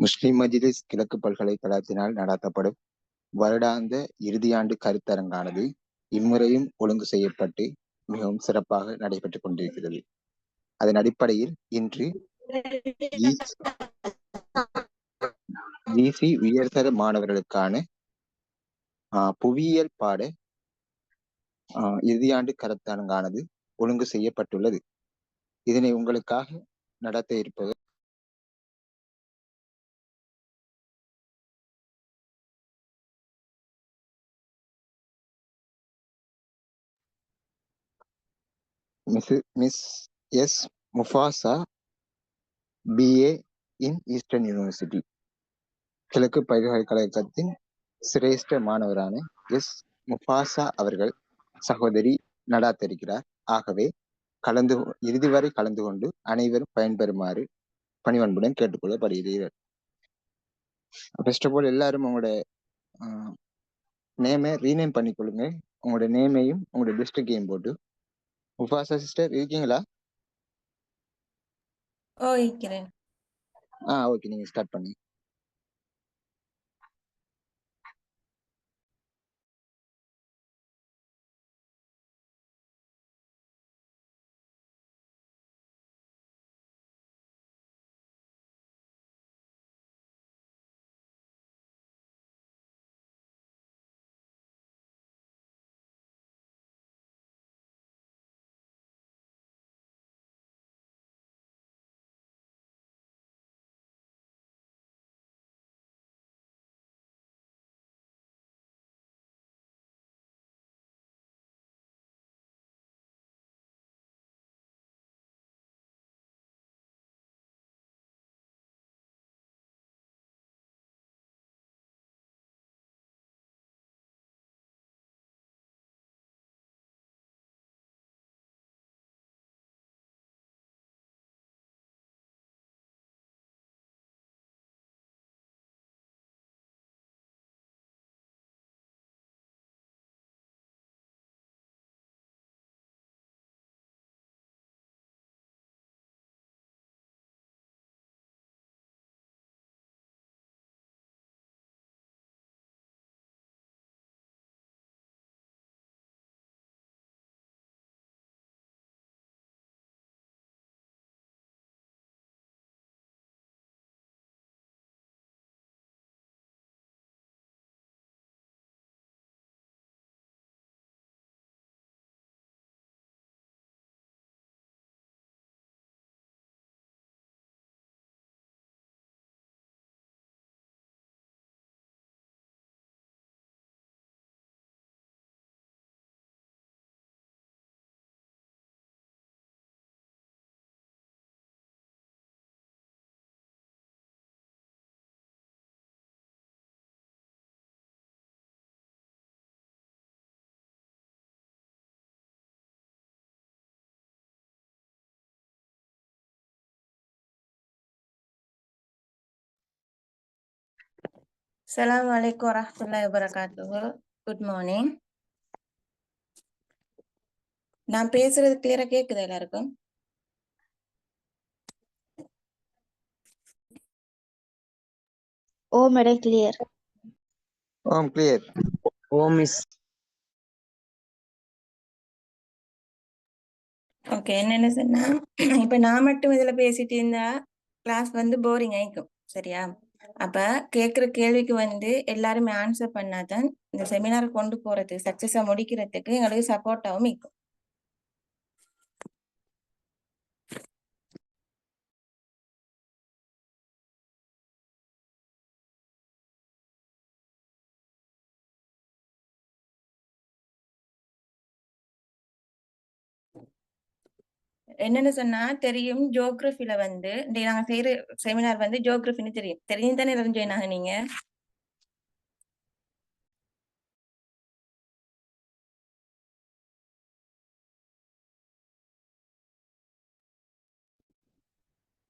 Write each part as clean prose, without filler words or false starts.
முஸ்லிம் மஜ்லிஸ் கிழக்கு பல்கலைக்கழகத்தினால் நடத்தப்படும் வருடாந்த இறுதியாண்டு கருத்தரங்கானது இம்முறையும் ஒழுங்கு செய்யப்பட்டு மிகவும் சிறப்பாக நடைபெற்றுக் கொண்டிருக்கிறது. அதன் அடிப்படையில் இன்று ஜிசி உயர்தர மாணவர்களுக்கான புவியியல் பாட இறுதியாண்டு கருத்தரங்கானது ஒழுங்கு செய்யப்பட்டுள்ளது. இதனை உங்களுக்காக நடத்த இருப்பவர் மிஸ் எஸ் முஃபாசா, BA இன் ஈஸ்டர்ன் யூனிவர்சிட்டி. கிழக்கு பல்கலைக்கழகத்தின் சிரேஷ்ட மாணவரான எஸ் முஃபாசா அவர்கள் சகோதரி நடாத்த இருக்கிறார். ஆகவே இறுதி வரை கலந்து கொண்டு அனைவரும் பயன்பெறுமாறு பணிவன்புடன் கேட்டுக்கொள்ளப்படுகிறீர்கள். ஃபர்ஸ்ட் ஆஃப் ஆல் எல்லாரும் உங்களோட நேமை ரீநேம் பண்ணிக்கொள்ளுங்க. உங்களோட நேமையும் உங்களோட டிஸ்ட்ரிக்டையும் போட்டு. முஃபாசா சிஸ்டர் இருக்கீங்களா? இருக்கிறேன். ஓகே, நீங்க ஸ்டார்ட் பண்ணுங்க. Assalamualaikum warahmatullahi wabarakatuh. Good morning. நான் பேசுறது கிளியரா கேக்குதா எல்லாருக்கும்? Madam clear. Clear. Miss. Okay, என்னென்ன சொன்னா இப்ப நான் மட்டும் இதுல பேசிட்டு இருந்தா கிளாஸ் போரிங் ஆயிக்கும். சரியா? அப்ப கேக்குற கேள்விக்கு எல்லாருமே ஆன்சர் பண்ணாதான் இந்த செமினார் கொண்டு போறது சக்சஸா முடிக்கிறதுக்கு எங்களுக்கு சப்போர்ட்டாவும் இருக்கும். என்னன்னு சொன்னா தெரியும், ஜியோகிராஃபில நாங்க செய்யற செமினார் ஜியோகிராஃபின்னு தெரியும் தானே ஜாயின் ஆகுனீங்க.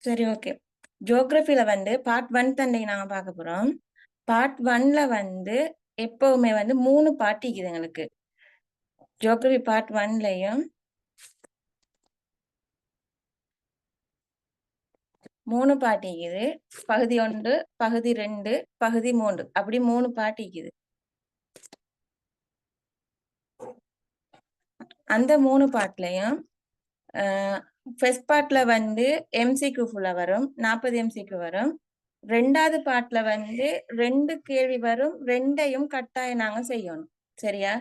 சரி, ஓகே. ஜியோகிராஃபில பார்ட் 1 தான் நாங்க பார்க்க போறோம். பார்ட் 1ல எப்பவுமே 3 பார்ட் இருக்குது எங்களுக்கு. ஜியோகிராஃபி பார்ட் 1லயும் 3 பாட்டு இருக்குது. பகுதி 1, பகுதி 2, பகுதி 3 அப்படி 3 பாட்டு இருக்குது. அந்த 3 பாட்டுலயும் ஃபர்ஸ்ட் பார்ட்ல வந்து எம்சிக்கு ஃபுல்லா வரும், 40 எம்சிக்கு வரும். 2வது பார்ட்ல வந்து 2 கேள்வி வரும், 2யும் கட்டாயம் நாங்க செய்யணும். சரியா?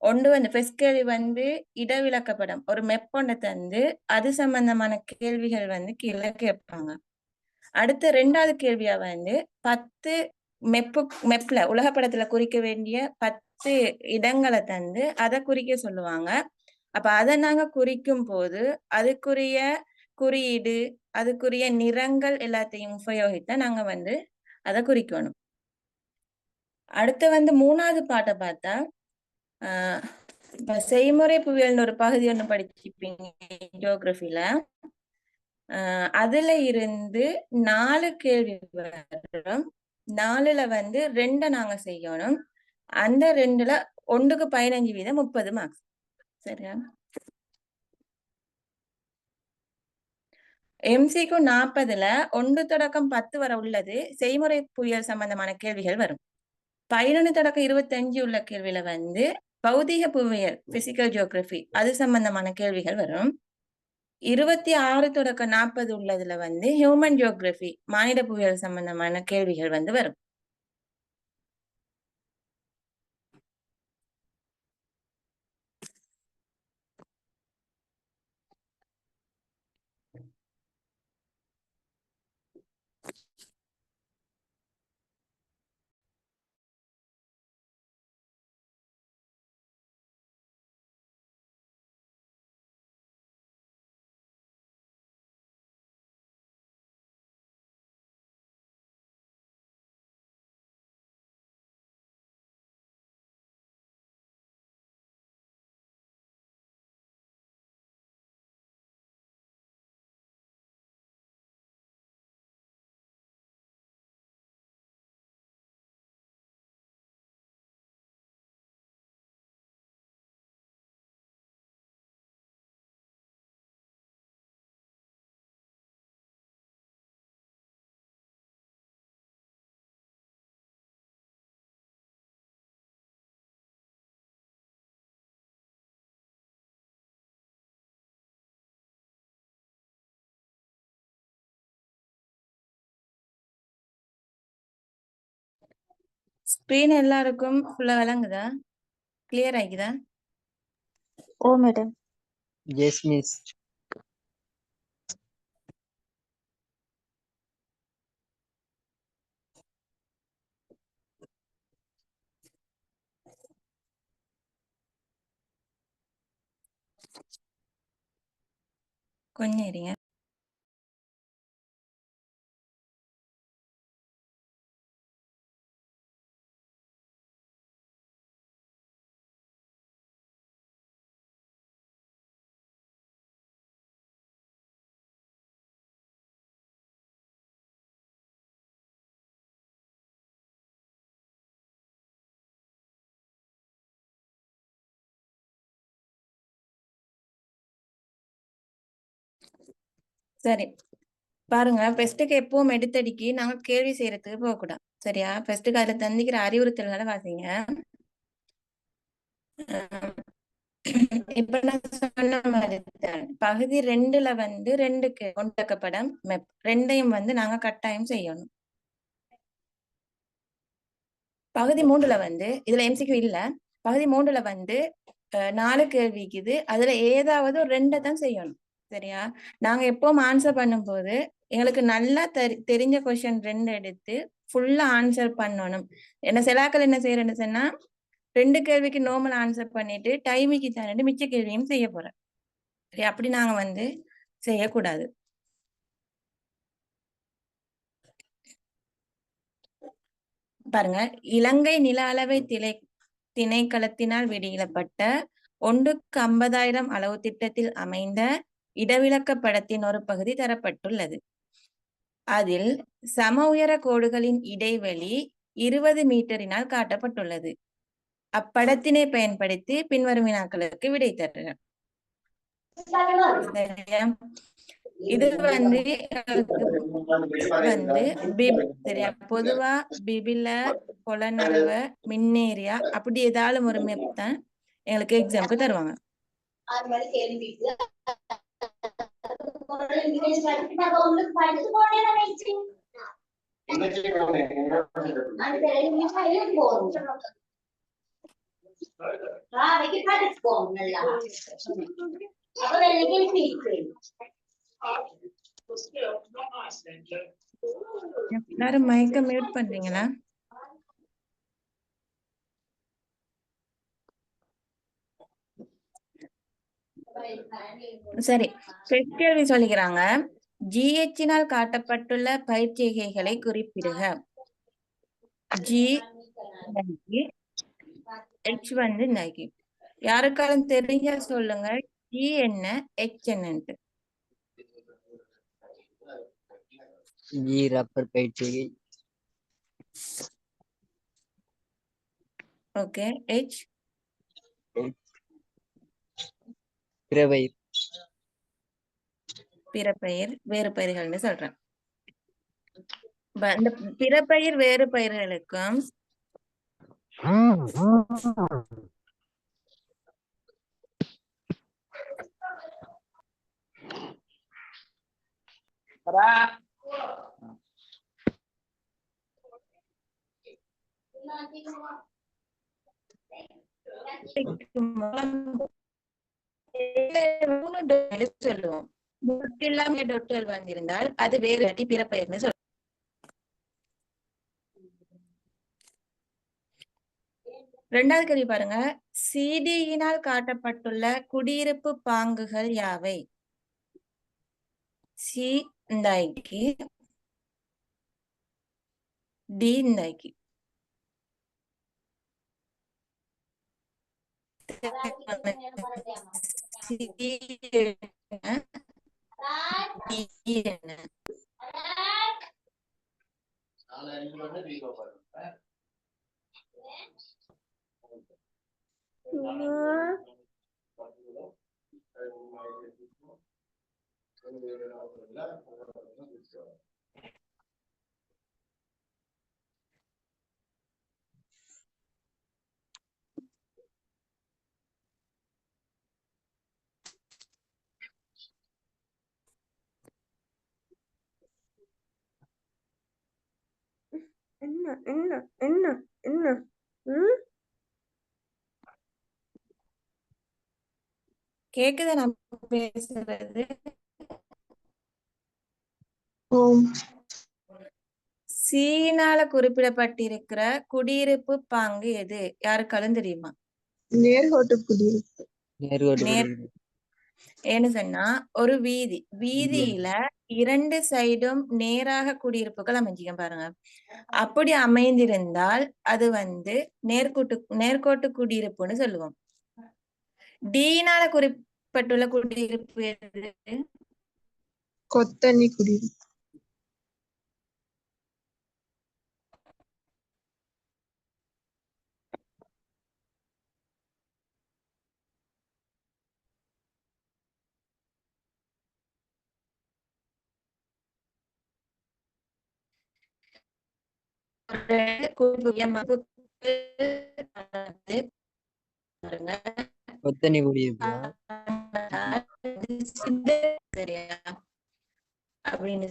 ஒன்று வந்து ஃபர்ஸ்ட் கேள்வி வந்து இடவிலக்கப்படம் ஒரு மெப்பொண்ட தந்து அது சம்பந்தமான கேள்விகள் வந்து கீழே கேட்பாங்க. அடுத்த 2வது கேள்வியா வந்து 10 மெப்ல உலகப்படத்துல குறிக்க வேண்டிய 10 இடங்களை தந்து அதை குறிக்க சொல்லுவாங்க. அப்ப அதை நாங்க குறிக்கும் போது அதுக்குரிய குறியீடு, அதுக்குரிய நிறங்கள் எல்லாத்தையும் உபயோகித்த நாங்க வந்து அதை குறிக்கணும். அடுத்து வந்து 3வது பாட்டை பார்த்தா இப்ப செய்முறை புவியியல்னு ஒரு பகுதி ஒண்ணு படிச்சிருப்பீங்க ஜியோகிராஃபில. அதுல இருந்து 4 கேள்வி வரும். 4ல வந்து 2 நாங்க செய்யணும். அந்த 2ல 1க்கு 15 வீதம் 30 மார்க்ஸ். சரியா? எம்சிக்கு 40ல 1 தொடக்கம் 10 வரை உள்ளது செய்முறை புவியியல் சம்பந்தமான கேள்விகள் வரும். 11 தொடக்கம் 25 உள்ள கேள்வியில வந்து பௌதிக புவியியல் பிசிக்கல் ஜியோகிராஃபி அது சம்பந்தமான கேள்விகள் வரும். 26 தொடக்கம் 40 உள்ளதுல வந்து ஹியூமன் ஜியோகிராஃபி மானிட புவியியல் சம்பந்தமான கேள்விகள் வந்து வரும். ஸ்கிரீன் எல்லாருக்கும் ஃபுல்லா விளங்குதா? கிளியர் ஆகிக்குதா? ஓ மேடம். Yes, miss. கொஞ்சம் இருங்க. சரி பாருங்க, ஃபர்ஸ்ட்டுக்கு எப்பவும் எடுத்தடிக்கு நாங்க கேள்வி செய்யறதுக்கு போகக்கூடாது. சரியா? ஃபர்ஸ்ட்டுக்கு அதுல தந்திக்கிற அறிவுறுத்தல்களை வாசிங்க. இப்ப நான் சொன்ன மாதிரி தான் பகுதி 2ல வந்து 2க்கு கொண்டக்கப்படம் மெப் 2யும் வந்து நாங்க கட்டாயம் செய்யணும். பகுதி 3ல வந்து இதுல எம்சிக்யூ இல்ல. பகுதி 3ல வந்து 4 கேள்விக்குது. அதுல ஏதாவது 2 தான் செய்யணும். சரியா? நாங்க எப்பவும் ஆன்சர் பண்ணும் போது எங்களுக்கு நல்லா தெரிஞ்ச கொஸ்டின் 2 எடுத்து ஃபுல்லா ஆன்சர் பண்ணணும். என்ன செலாக்கள் என்ன செய்யறேன்னு சொன்னா 2 கேள்விக்கு நார்மல் ஆன்சர் பண்ணிட்டு டைமிக்கு தானே மிச்ச கேள்வியும் செய்ய போறேன். சரி, அப்படி நாங்க வந்து செய்யக்கூடாது. பாருங்க, இலங்கை நில அளவை திணைக்களத்தினால் வெளியிடப்பட்ட 1க்கு 50,000 அளவு திட்டத்தில் அமைந்த இடவிலக்கப்படத்தின் ஒரு பகுதி தரப்பட்டுள்ளது. அதில் சம உயர கோடுகளின் இடைவெளி 20 மீட்டரினால் காட்டப்பட்டுள்ளது. அப்படத்தினை பயன்படுத்தி பின்வரும் வினாக்களுக்கு விடை தருக. இது வந்து வந்து பிப் சரியா. பொதுவா பிபில பொலனறுவ மின்னேரியா அப்படி ஏதாலும் ஒரு மெப் தான் எங்களுக்கு எக்ஸாம்க்கு தருவாங்க. எல்லாரும் மைக்க மியூட் பண்றீங்களா? சரி, கேள்வி சொல்லிக்கிறாங்க. GH-னால் காட்டப்பட்டுள்ள பயிற்சிகைகளை குறிப்பிடுக. G H வந்து நகி. யாருக்காலும் தெரிஞ்ச சொல்லுங்க. G என்ன, H என்னன்ட்டு. G ரப்பர் பயிற்சிகை. ஓகே. H பிறவயிர். பிறப்பெயர் வேறு பெயர்கள்னு சொல்றேன். இந்த பிறப்பெயர் வேறு பெயர்களுக்கும் சொல்லுவோம். வந்திருந்தால் அது வேறு பிறப்பெயர்னு சொல்லுவோம். இரண்டாவது கேள்வி பாருங்க. CD-யினால் காட்டப்பட்டுள்ள குடியிருப்பு பாங்குகள் யாவை? C இந்தாய்க்கு, D இந்தாய்க்கு. என்ன கேக்குதா நான் பேசுறது? சீனால குறிப்பிடப்பட்டிருக்கிற குடியிருப்பு பாங்கு எது? யாருக்காலும் தெரியுமா? நேர்கோட்டு குடியிருப்பு. ஏன்னு சொன்னா ஒரு வீதியில 2 சைடும் நேராக குடியிருப்புகள் அமைஞ்சிக்க பாருங்க. அப்படி அமைந்திருந்தால் அது வந்து நேர்கோட்டு குடியிருப்புன்னு சொல்லுவோம். டீனால குறிப்பிட்டுள்ள குடியிருப்பு எது? கொத்தனி குடியிருப்பு. கொத்தனி குடியிருப்பு சரியா அப்படின்னு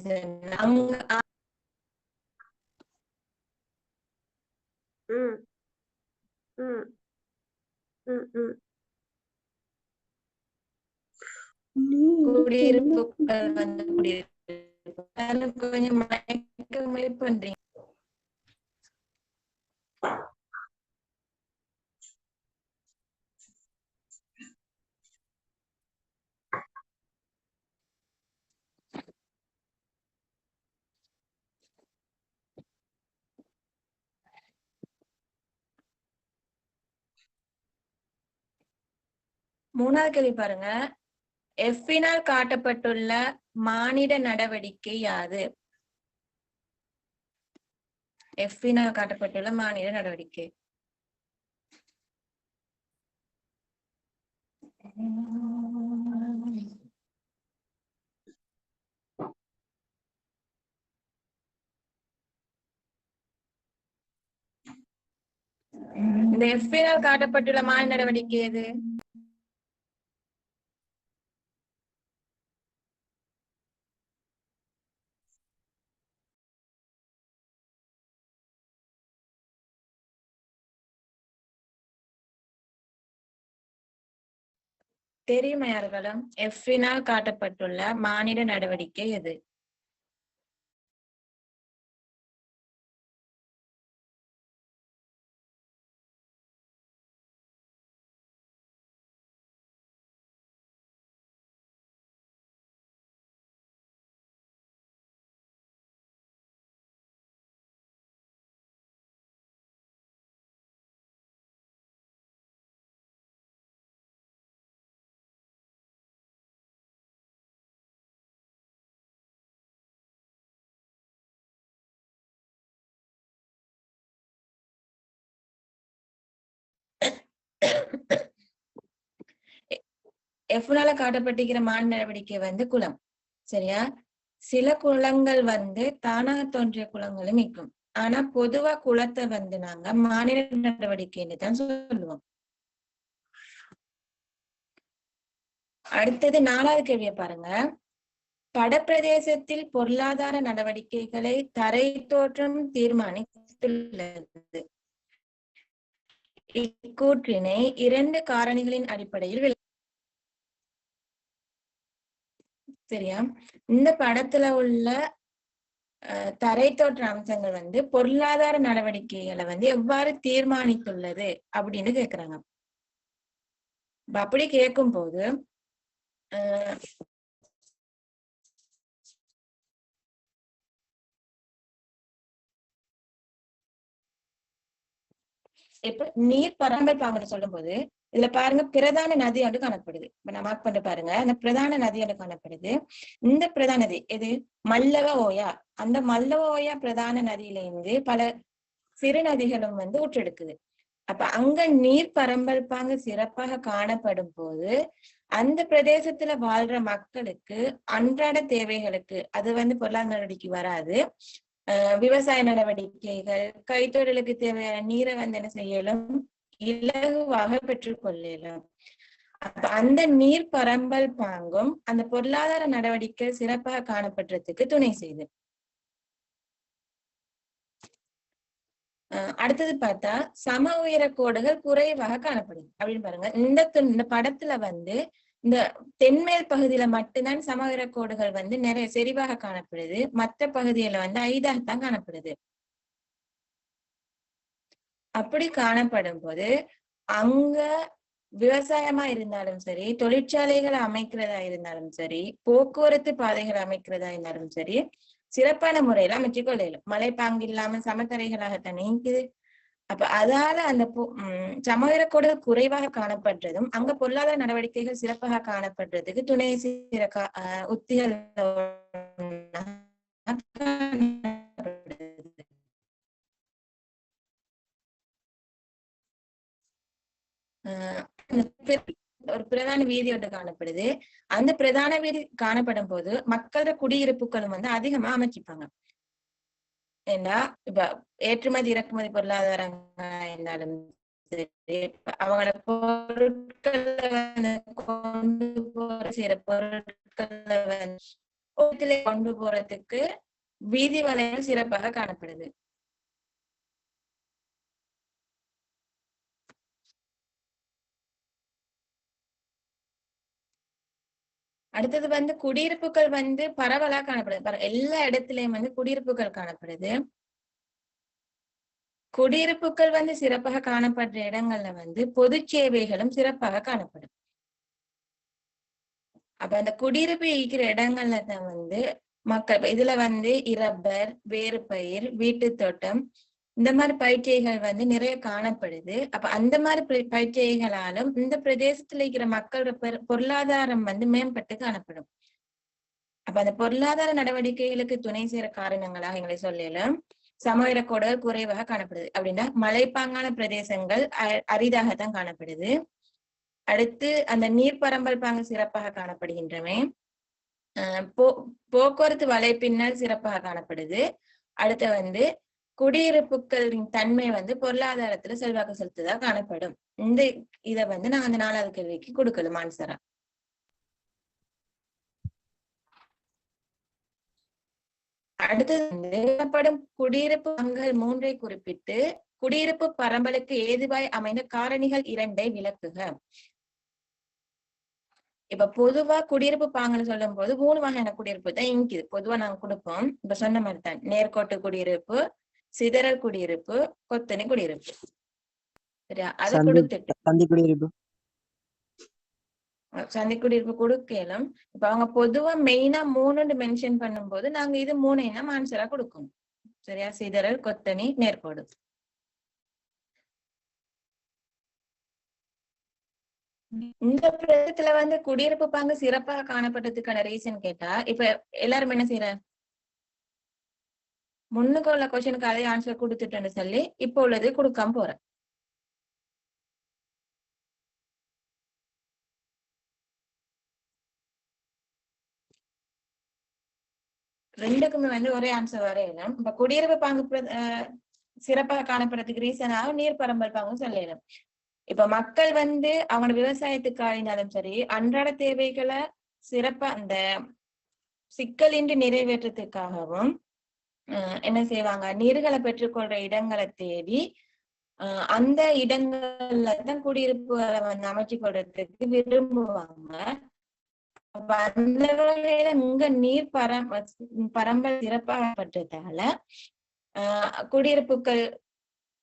குடியிருப்புகள் வந்து குடியிருப்பு கொஞ்சம் முயற்சி பண்றீங்க. மூணாவது கேள்வி பாருங்க. F-னால் காட்டப்பட்டுள்ள மானிட நடவடிக்கை யாது? F-னால் காட்டப்பட்டுள்ள மானிட நடவடிக்கை இந்த எஃபினால் காட்டப்பட்டுள்ள மாநில நடவடிக்கை எது? தெரியுமா யாருகளும்? எஃபினால் காட்டப்பட்டுள்ள மாநில நடவடிக்கை எது? எஃப்னால காட்டப்பட்டிருக்கிற மாநில நடவடிக்கை வந்து குளம். சரியா? சில குளங்கள் வந்து தானாக தோன்றிய குளங்களும் இருக்கும். ஆனா பொதுவா குளத்தை வந்து நாங்க மாநில நடவடிக்கைன்னு தான் சொல்லுவோம். அடுத்தது 4வது கேள்வியை பாருங்க. படப்பிரதேசத்தில் பொருளாதார நடவடிக்கைகளை தரை தோற்றம் தீர்மானித்துள்ளது. இக்கூற்றினை 2 காரணிகளின் அடிப்படையில் சரியா? இந்த படத்துல உள்ள தரை தோற்ற அம்சங்கள் வந்து பொருளாதார நடவடிக்கைகளை வந்து எவ்வாறு தீர்மானித்துள்ளது அப்படின்னு கேக்குறாங்க. அப்படி கேட்கும் போது இப்ப நீர் பராமரிப்பு பாங்கன்னு சொல்லும் போது இதுல பாருங்க பிரதான நதி ஒன்று காணப்படுது. இப்ப நான் மார்க் பண்ணி பாருங்க, அந்த பிரதான நதி ஒன்று காணப்படுது. இந்த பிரதான நதி எது? மல்லவ ஓயா. அந்த மல்லவ ஓயா பிரதான நதியிலிருந்து பல சிறு நதிகளும் வந்து ஊற்றெடுக்குது. அப்ப அங்க நீர் பரம்பல்பாங்க சிறப்பாக காணப்படும் போது அந்த பிரதேசத்துல வாழ்ற மக்களுக்கு அன்றாட தேவைகளுக்கு அது வந்து பொருளாதார நடவடிக்கை வராது. விவசாய நடவடிக்கைகள், கைத்தொழிலுக்கு தேவையான நீரை வந்து என்ன செய்யலாம், இலகுவாக பெற்றுக்கொள்ளலாம். அப்ப அந்த நீர் பரம்பல் பாங்கும் அந்த பொருளாதார நடவடிக்கை சிறப்பாக காணப்படுறதுக்கு துணை செய்யுது. அடுத்தது பார்த்தா சம உயர கோடுகள் குறைவாக காணப்படுது அப்படின்னு பாருங்க. இந்த படத்துல வந்து இந்த தென்மேல் பகுதியில மட்டும்தான் சம உயர கோடுகள் வந்து நிறைய செறிவாக காணப்படுது. மற்ற பகுதியில வந்து ஐதாகத்தான் காணப்படுது. அப்படி காணப்படும் போது அங்க விவசாயமா இருந்தாலும் சரி, தொழிற்சாலைகளை அமைக்கிறதா இருந்தாலும் சரி, போக்குவரத்து பாதைகளை அமைக்கிறதா இருந்தாலும் சரி, சிறப்பான முறையில அமைச்சுக் கொள்ளலாம். மலைப்பாங்கு இல்லாம சமத்தரைகளாகத்தான் நீக்குது. அப்ப அதால அந்த சமவீரக்கோடுகள் குறைவாக காணப்படுறதும் அங்க பொருளாதார நடவடிக்கைகள் சிறப்பாக காணப்படுறதுக்கு துணை செய்கிற உத்திகள் ஒரு பிரதான வீதி ஒன்று காணப்படுது. அந்த பிரதான வீதி காணப்படும் போது மக்களோட குடியிருப்புகளும் வந்து அதிகமா அமைச்சிப்பாங்க. ஏன்னா இப்ப ஏற்றுமதி இறக்குமதி பொருளாதாரங்களா இருந்தாலும் சரி, அவங்களோட பொருட்களை வந்து கொண்டு போற சில பொருட்களை வந்து கொண்டு போறதுக்கு வீதி வலைகள் சிறப்பாக காணப்படுது. அடுத்தது வந்து குடியிருப்புகள் வந்து பரவலா காணப்படுது. எல்லா இடத்துலயும் வந்து குடியிருப்புகள் காணப்படுது. குடியிருப்புகள் வந்து சிறப்பாக காணப்படுற இடங்கள்ல வந்து பொது சேவைகளும் சிறப்பாக காணப்படும். அப்ப அந்த குடியிருப்பு இருக்கிற இடங்கள்ல தான் வந்து மக்கள் இதுல வந்து இரப்பர், வேறு பயிர், வீட்டு தோட்டம் இந்த மாதிரி பயிற்சிகள் வந்து நிறைய காணப்படுது. அப்ப அந்த மாதிரி பயிற்சிகளாலும் இந்த பிரதேசத்துல இருக்கிற மக்களோட பொருளாதாரம் வந்து மேம்பட்டு காணப்படும். அப்ப அந்த பொருளாதார நடவடிக்கைகளுக்கு துணை செய்யற காரணங்களாக எங்களை சொல்லலாம் சமவீரக்கோடுகள் குறைவாக காணப்படுது. அப்படின்னா மலைப்பாங்கான பிரதேசங்கள் அரிதாகத்தான் காணப்படுது. அடுத்து அந்த நீர்ப்பரம்பல் பாங்கு சிறப்பாக காணப்படுகின்றன. போக்குவரத்து வலைப்பின்னல் சிறப்பாக காணப்படுது. அடுத்து வந்து குடியிருப்புகளின் தன்மை வந்து பொருளாதாரத்துல செல்வாக்கு செலுத்துதா காணப்படும். இந்த இத வந்து நான் அந்த 4வது கேள்விக்கு கொடுக்கலாம் ஆன்சரா. அடுத்தது வந்து குடியிருப்பு பங்குகள் 3ஐ குறிப்பிட்டு குடியிருப்பு பரம்பலுக்கு ஏதுவாய் அமைந்த காரணிகள் 2ஐ விளக்குக. இப்ப பொதுவா குடியிருப்பு பாங்கன்னு சொல்லும் போது 3 வகையான குடியிருப்பு தான் இங்கிது பொதுவா நாங்க கொடுப்போம். இப்ப சொன்ன மாதிரி தான் நேர்கோட்டு குடியிருப்பு, சிதறல் குடியிருப்பு, கொத்தனை குடியிருப்பு. சரியா? அதை கொடுத்துட்டு சந்தி குடியிருப்பு சந்தி குடியிருப்பு கொடுக்கலும். இப்ப அவங்க பொதுவா மெயினா 3 மென்ஷன் பண்ணும்போது நாங்க இது 3 ஆன்சரா கொடுக்கணும். சரியா? சிதறல், கொத்தனி, நேர்கோடு. இந்த பிரதேசத்துல வந்து குடியிருப்பு பாங்கு சிறப்பாக காணப்பட்டதுக்கான ரீசன் கேட்டா, இப்ப எல்லாரும் என்ன செய்யற முன்னுக்கு உள்ள கொஸ்டினுக்கு அதே ஆன்சர் கொடுத்துட்டேன்னு சொல்லி இப்ப உள்ளது கொடுக்காம போற. ரெண்டுக்குமே வந்து ஒரே ஆன்சர் வரையலாம். இப்ப குடியிருப்பு பாங்கு சிறப்பாக காணப்படுறதுக்கு ரீசனாக நீர் பரம்பல் பாங்கும் சொல்லலாம். இப்ப மக்கள் வந்து அவங்களோட விவசாயத்துக்காக இருந்தாலும் சரி, அன்றாட தேவைகளை சிறப்பா அந்த சிக்கலின்றி நிறைவேற்றத்துக்காகவும் என்ன செய்வாங்க, நீர்களை பெற்றுக்கொள்ற இடங்களை தேடி அந்த இடங்கள்ல தான் குடியிருப்புகளை வந்து அமைச்சு கொள்றதுக்கு விரும்புவாங்க. அப்ப அந்த வகையில இங்க நீர் பரம்பல் சிறப்பாகப்பட்டதால குடியிருப்புகள்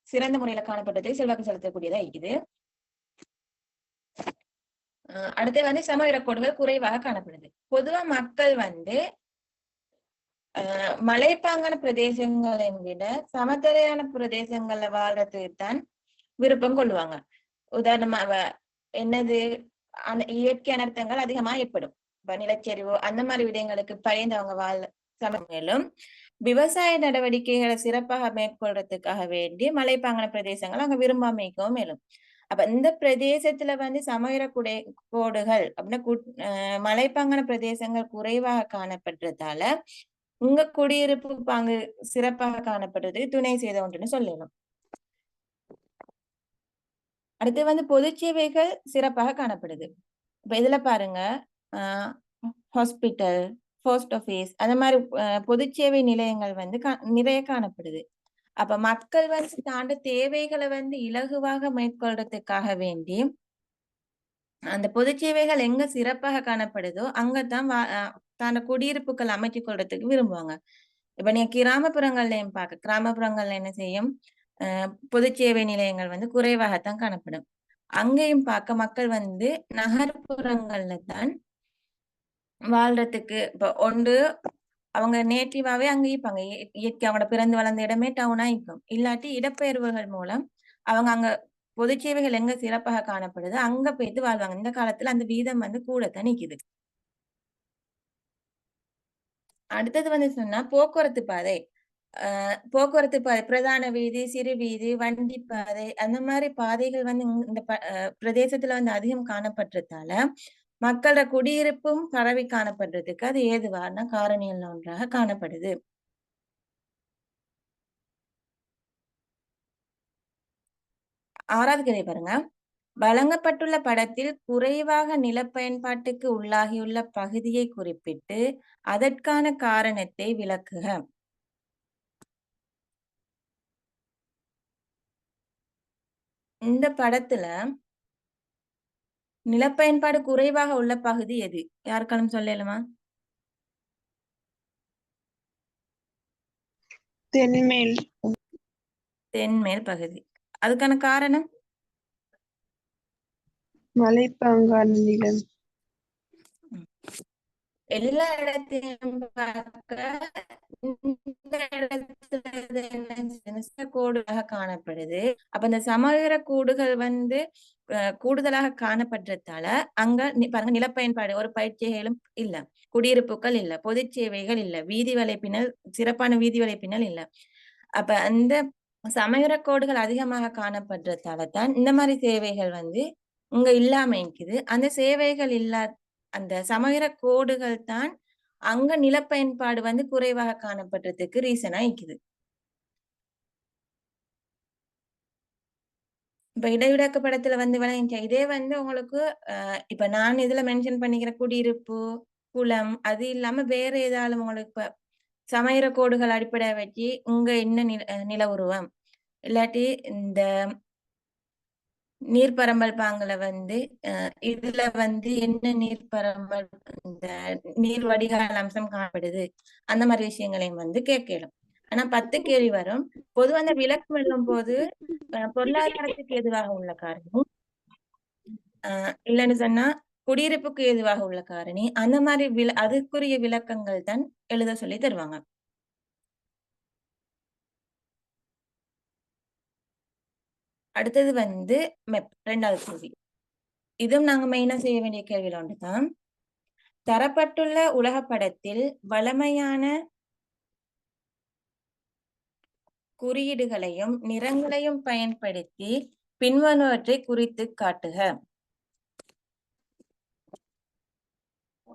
சிறந்த முறையில காணப்பட்டதை செல்வாக்கு செலுத்தக்கூடியதா இருக்குது. அடுத்து வந்து சமவெளிக்கோடுகள் குறைவாக காணப்படுது. பொதுவா மக்கள் வந்து மலைப்பாங்கான பிரதேசங்களை விட சமதரையான பிரதேசங்கள்ல வாழ்றதுக்கு தான் விருப்பம் கொள்ளுவாங்க. உதாரணமா என்னது இயற்கை அனர்த்தங்கள் அதிகமா ஏற்படும். இப்ப நிலச்சரிவு அந்த மாதிரி விடயங்களுக்கு பயந்து அவங்க மேலும் விவசாய நடவடிக்கைகளை சிறப்பாக மேற்கொள்றதுக்காக வேண்டி மலைப்பாங்கான பிரதேசங்கள் அவங்க விரும்பாமைக்கவும் மேலும். அப்ப இந்த பிரதேசத்துல வந்து கோடுகள் அப்படின்னா மலைப்பாங்கான பிரதேசங்கள் குறைவாக காணப்படுறதால உங்க குடியிருப்பு பாங்கு சிறப்பாக காணப்படுறது துணை செய்த ஒன்றுன்னு சொல்லணும். அடுத்து வந்து பொது சேவைகள் சிறப்பாக காணப்படுது. இப்ப இதுல பாருங்க, ஹாஸ்பிட்டல், போஸ்ட் ஆபீஸ் அந்த மாதிரி பொது சேவை நிலையங்கள் வந்து நிறைய காணப்படுது. அப்ப மக்கள் வந்து தாண்ட தேவைகளை வந்து இலகுவாக மேற்கொள்றதுக்காக வேண்டி அந்த பொது சேவைகள் எங்க சிறப்பாக காணப்படுதோ அங்கதான் தாண்ட குடியிருப்புகள் அமைச்சு கொள்றதுக்கு விரும்புவாங்க. இப்ப நீங்க கிராமப்புறங்கள்லயும் கிராமப்புறங்கள்ல என்ன செய்யும், பொது சேவை நிலையங்கள் வந்து குறைவாகத்தான் காணப்படும். அங்கேயும் மக்கள் வந்து நகர்ப்புறங்கள்ல தான் வாழ்றதுக்கு இப்ப ஒன்று அவங்க நேட்டிவாவே அங்க இருப்பாங்க. இயற்கை அவங்களோட பிறந்து வளர்ந்த இடமே டவுனா இருக்கும். இல்லாட்டி இடப்பெயர்வுகள் மூலம் அவங்க அங்க பொது சேவைகள் எங்க சிறப்பாக காணப்படுது அங்க போயிட்டு வாழ்வாங்க. இந்த காலத்துல அந்த வீதம் வந்து கூடத்தான் நிக்குது. அடுத்தது வந்து சொன்னா போக்குவரத்து பாதை. போக்குவரத்து பாதை, பிரதான வீதி, சிறு வீதி, வண்டி பாதை அந்த மாதிரி பாதைகள் வந்து இந்த பிரதேசத்துல வந்து அதிகம் காணப்படுறதால மக்களோட குடியிருப்பும் பரவி காணப்படுறதுக்கு அது ஏதுவான காரணிகள் ஒன்றாக காணப்படுது. ஆறாவது கேள்வி பாருங்க. வழங்கப்பட்டுள்ள படத்தில் குறைவாக நிலப்பயன்பாட்டுக்கு உள்ளாகியுள்ள பகுதியை குறிப்பிட்டு அதற்கான காரணத்தை விளக்குக. இந்த படத்துல நிலப்பயன்பாடு குறைவாக உள்ள பகுதி எது? யாருக்காலும் சொல்லலுமா? தென்மேல். தென்மேல் பகுதி. அதுக்கான காரணம் மலைப்பாங்கான நிலம். எல்லா இடத்தையும் கோடுகளாக காணப்படுது. அப்ப இந்த சமவெளி கூடுகள் வந்து கூடுதலாக காணப்படுறதால அங்க பாருங்க நிலப்பயன்பாடு ஒரு பயிற்சிகளும் இல்ல, குடியிருப்புகள் இல்ல, பொது சேவைகள் இல்ல, வீதி வலைப்பின்னல் சிறப்பான வீதி வலைப்பின்னல் இல்ல. அப்ப அந்த சமவெளி கோடுகள் அதிகமாக காணப்படுறதால தான் இந்த மாதிரி சேவைகள் வந்து இங்க இல்லாம இருக்குது. அந்த சேவைகள் அந்த சமவெளி கோடுகள் தான் அங்க நிலப்பயன்பாடு வந்து குறைவாக காணப்படுறதுக்கு ரீசனா இருக்குது. இப்ப இடைவிடக்க படத்துல வந்து விளங்கிச்ச இதே வந்து உங்களுக்கு இப்ப நான் இதுல மென்ஷன் பண்ணிக்கிற குடியிருப்பு குளம் அது இல்லாம வேற ஏதாலும் உங்களுக்கு இப்ப சமையற கோடுகள் அடிப்படையா வச்சு உங்க என்ன நில உருவம் இல்லாட்டி இந்த நீர்பரம்பல் பாங்குல வந்து இதுல வந்து என்ன நீர்பரம்பல் இந்த நீர் வடிகால் அம்சம் காணப்படுது அந்த மாதிரி விஷயங்களையும் வந்து கேட்கலாம். ஆனா 10 கேள்வி வரும். பொதுவா அந்த விளக்கம் எழுதும் போது பொருளாதாரத்துக்கு எதுவாக உள்ள காரணி இல்லைன்னு சொன்னா குடியிருப்புக்கு எதுவாக உள்ள காரணி அந்த மாதிரி அதுக்குரிய விளக்கங்கள் தான் எழுத சொல்லி தருவாங்க. அடுத்தது வந்து மெப் 2வது கேள்வி. இதுவும் நாங்க மெயினா செய்ய வேண்டிய கேள்வியில ஒன்றுதான். தரப்பட்டுள்ள உலகப்படத்தில் வளமையான குறியீடுகளையும் நிறங்களையும் பயன்படுத்தி பின்வருவற்றை குறித்து காட்டுக.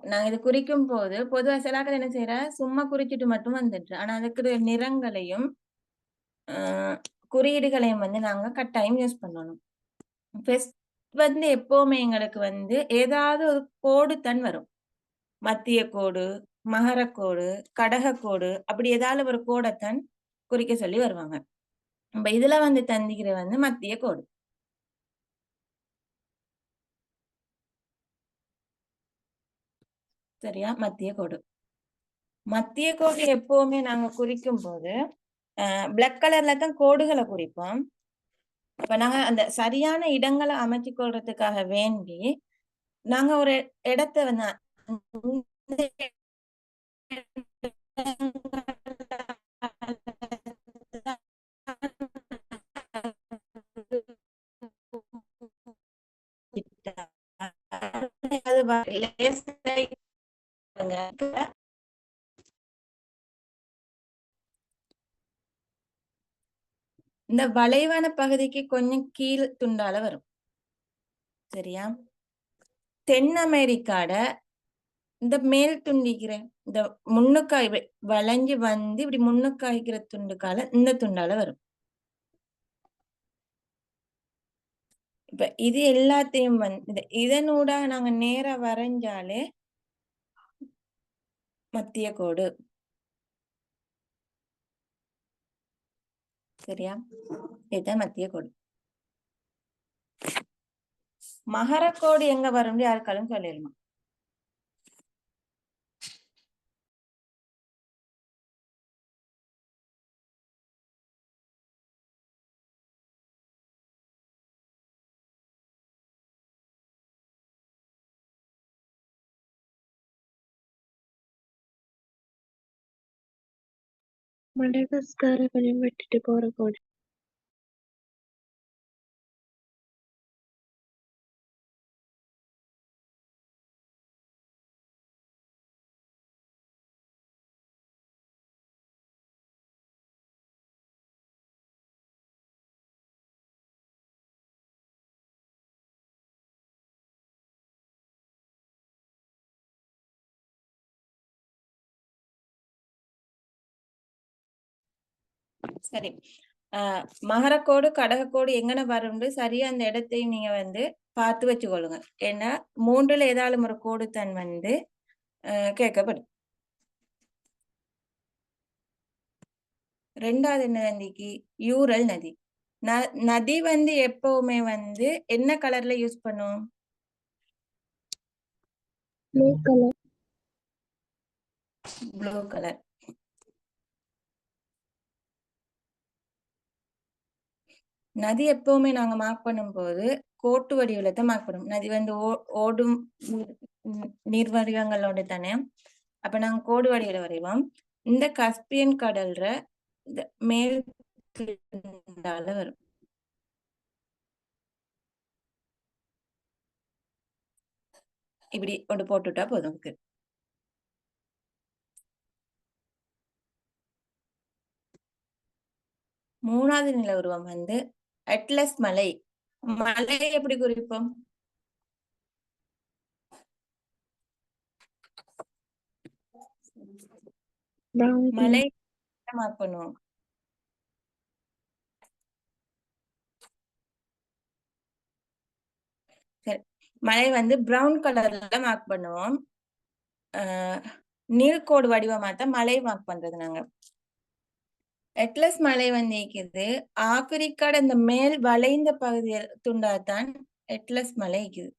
நாங்க இது குறிக்கும் போது பொதுவா சிலாக்கள் என்ன செய்யற சும்மா குறிச்சிட்டு மட்டும் வந்துட்டு ஆனா அதுக்கு நிறங்களையும் குறியீடுகளையும் வந்து நாங்க கட்டாயம் யூஸ் பண்ணணும். வந்து எப்பவுமே எங்களுக்கு வந்து ஏதாவது ஒரு கோடு தான் வரும். மத்திய கோடு, மகரக்கோடு, கடகக்கோடு அப்படி ஏதாவது ஒரு கோடைத்தான் குறிக்க சொல்லி வருவாங்க. நம்ம இதுல வந்து தந்திக்கிற வந்து மத்திய கோடு. சரியா? மத்திய கோடு. மத்திய கோடு எப்பவுமே நாங்க குறிக்கும் போது பிளாக் கலர்ல தான் கோடுகளை குறிப்போம். இப்ப நாங்க அந்த சரியான இடங்களை அமைச்சு கொள்றதுக்காக வேண்டி நாங்க ஒரு இடத்தை வந்து இந்த வளைவான பகுதிக்கு கொஞ்சம் கீழ் துண்டால வரும். சரியா? தென் அமெரிக்காட இந்த மேல் துண்டிக்கிற இந்த முன்னுக்காய் வளைஞ்சு வந்து இப்படி முன்னுக்காய்க்கிற துண்டுக்கால இந்த துண்டால வரும். இப்ப இது எல்லாத்தையும் வந்து இதனூட நாங்க நேரா வரைஞ்சாலே மத்திய கோடு. சரியா? இதுதான் மத்திய கோடு. மகரக்கோடு எங்க வரும் யாருக்காலும் சொல்லிடலாம். மடகஸ்கார கொஞ்சம் விட்டுட்டு போற கோடு. சரி. மகரக்கோடு கடகக்கோடு எங்கன வரும்னு சரியா அந்த இடத்தையும் நீங்க வந்து பார்த்து வச்சுக்கொள்ளுங்க. ஏன்னா 3ல ஏதாலும் ஒரு கோடு தான் வந்து கேட்கப்படும். 2வது நதிக்கு யூரல் நதி. நதி வந்து எப்பவுமே வந்து என்ன கலர்ல யூஸ் பண்ணும்? Blue colour. Blue colour. நதி எப்பவுமே நாங்க மார்க் பண்ணும்போது கோட்டு வடிவில தான் மார்க் பண்ணும். நதி வந்து ஓடும் நீர் வடிவங்களோட தானே. அப்ப நாங்க கோடு வடிவில வரைவோம். இந்த கஸ்பியன் கடல்ற இந்த மேல் வரும். இப்படி ஒன்று போட்டுட்டா போதும். 3வது நில உருவம் வந்து அட்லஸ் மலை. மலை எப்படி குறிப்போம்? மலை மார்க் பண்ணுவோம். சரி, மலை வந்து பிரவுன் கலர்ல மார்க் பண்ணுவோம். நீர்க்கோடு வடிவமா தான் மலை மார்க் பண்றது நாங்க. அட்லஸ் மலை வந்து இருக்குது ஆப்பிரிக்காட இந்த மேல் வளைந்த பகுதியில் துண்டாதான் அட்லஸ் மலை இருக்குது.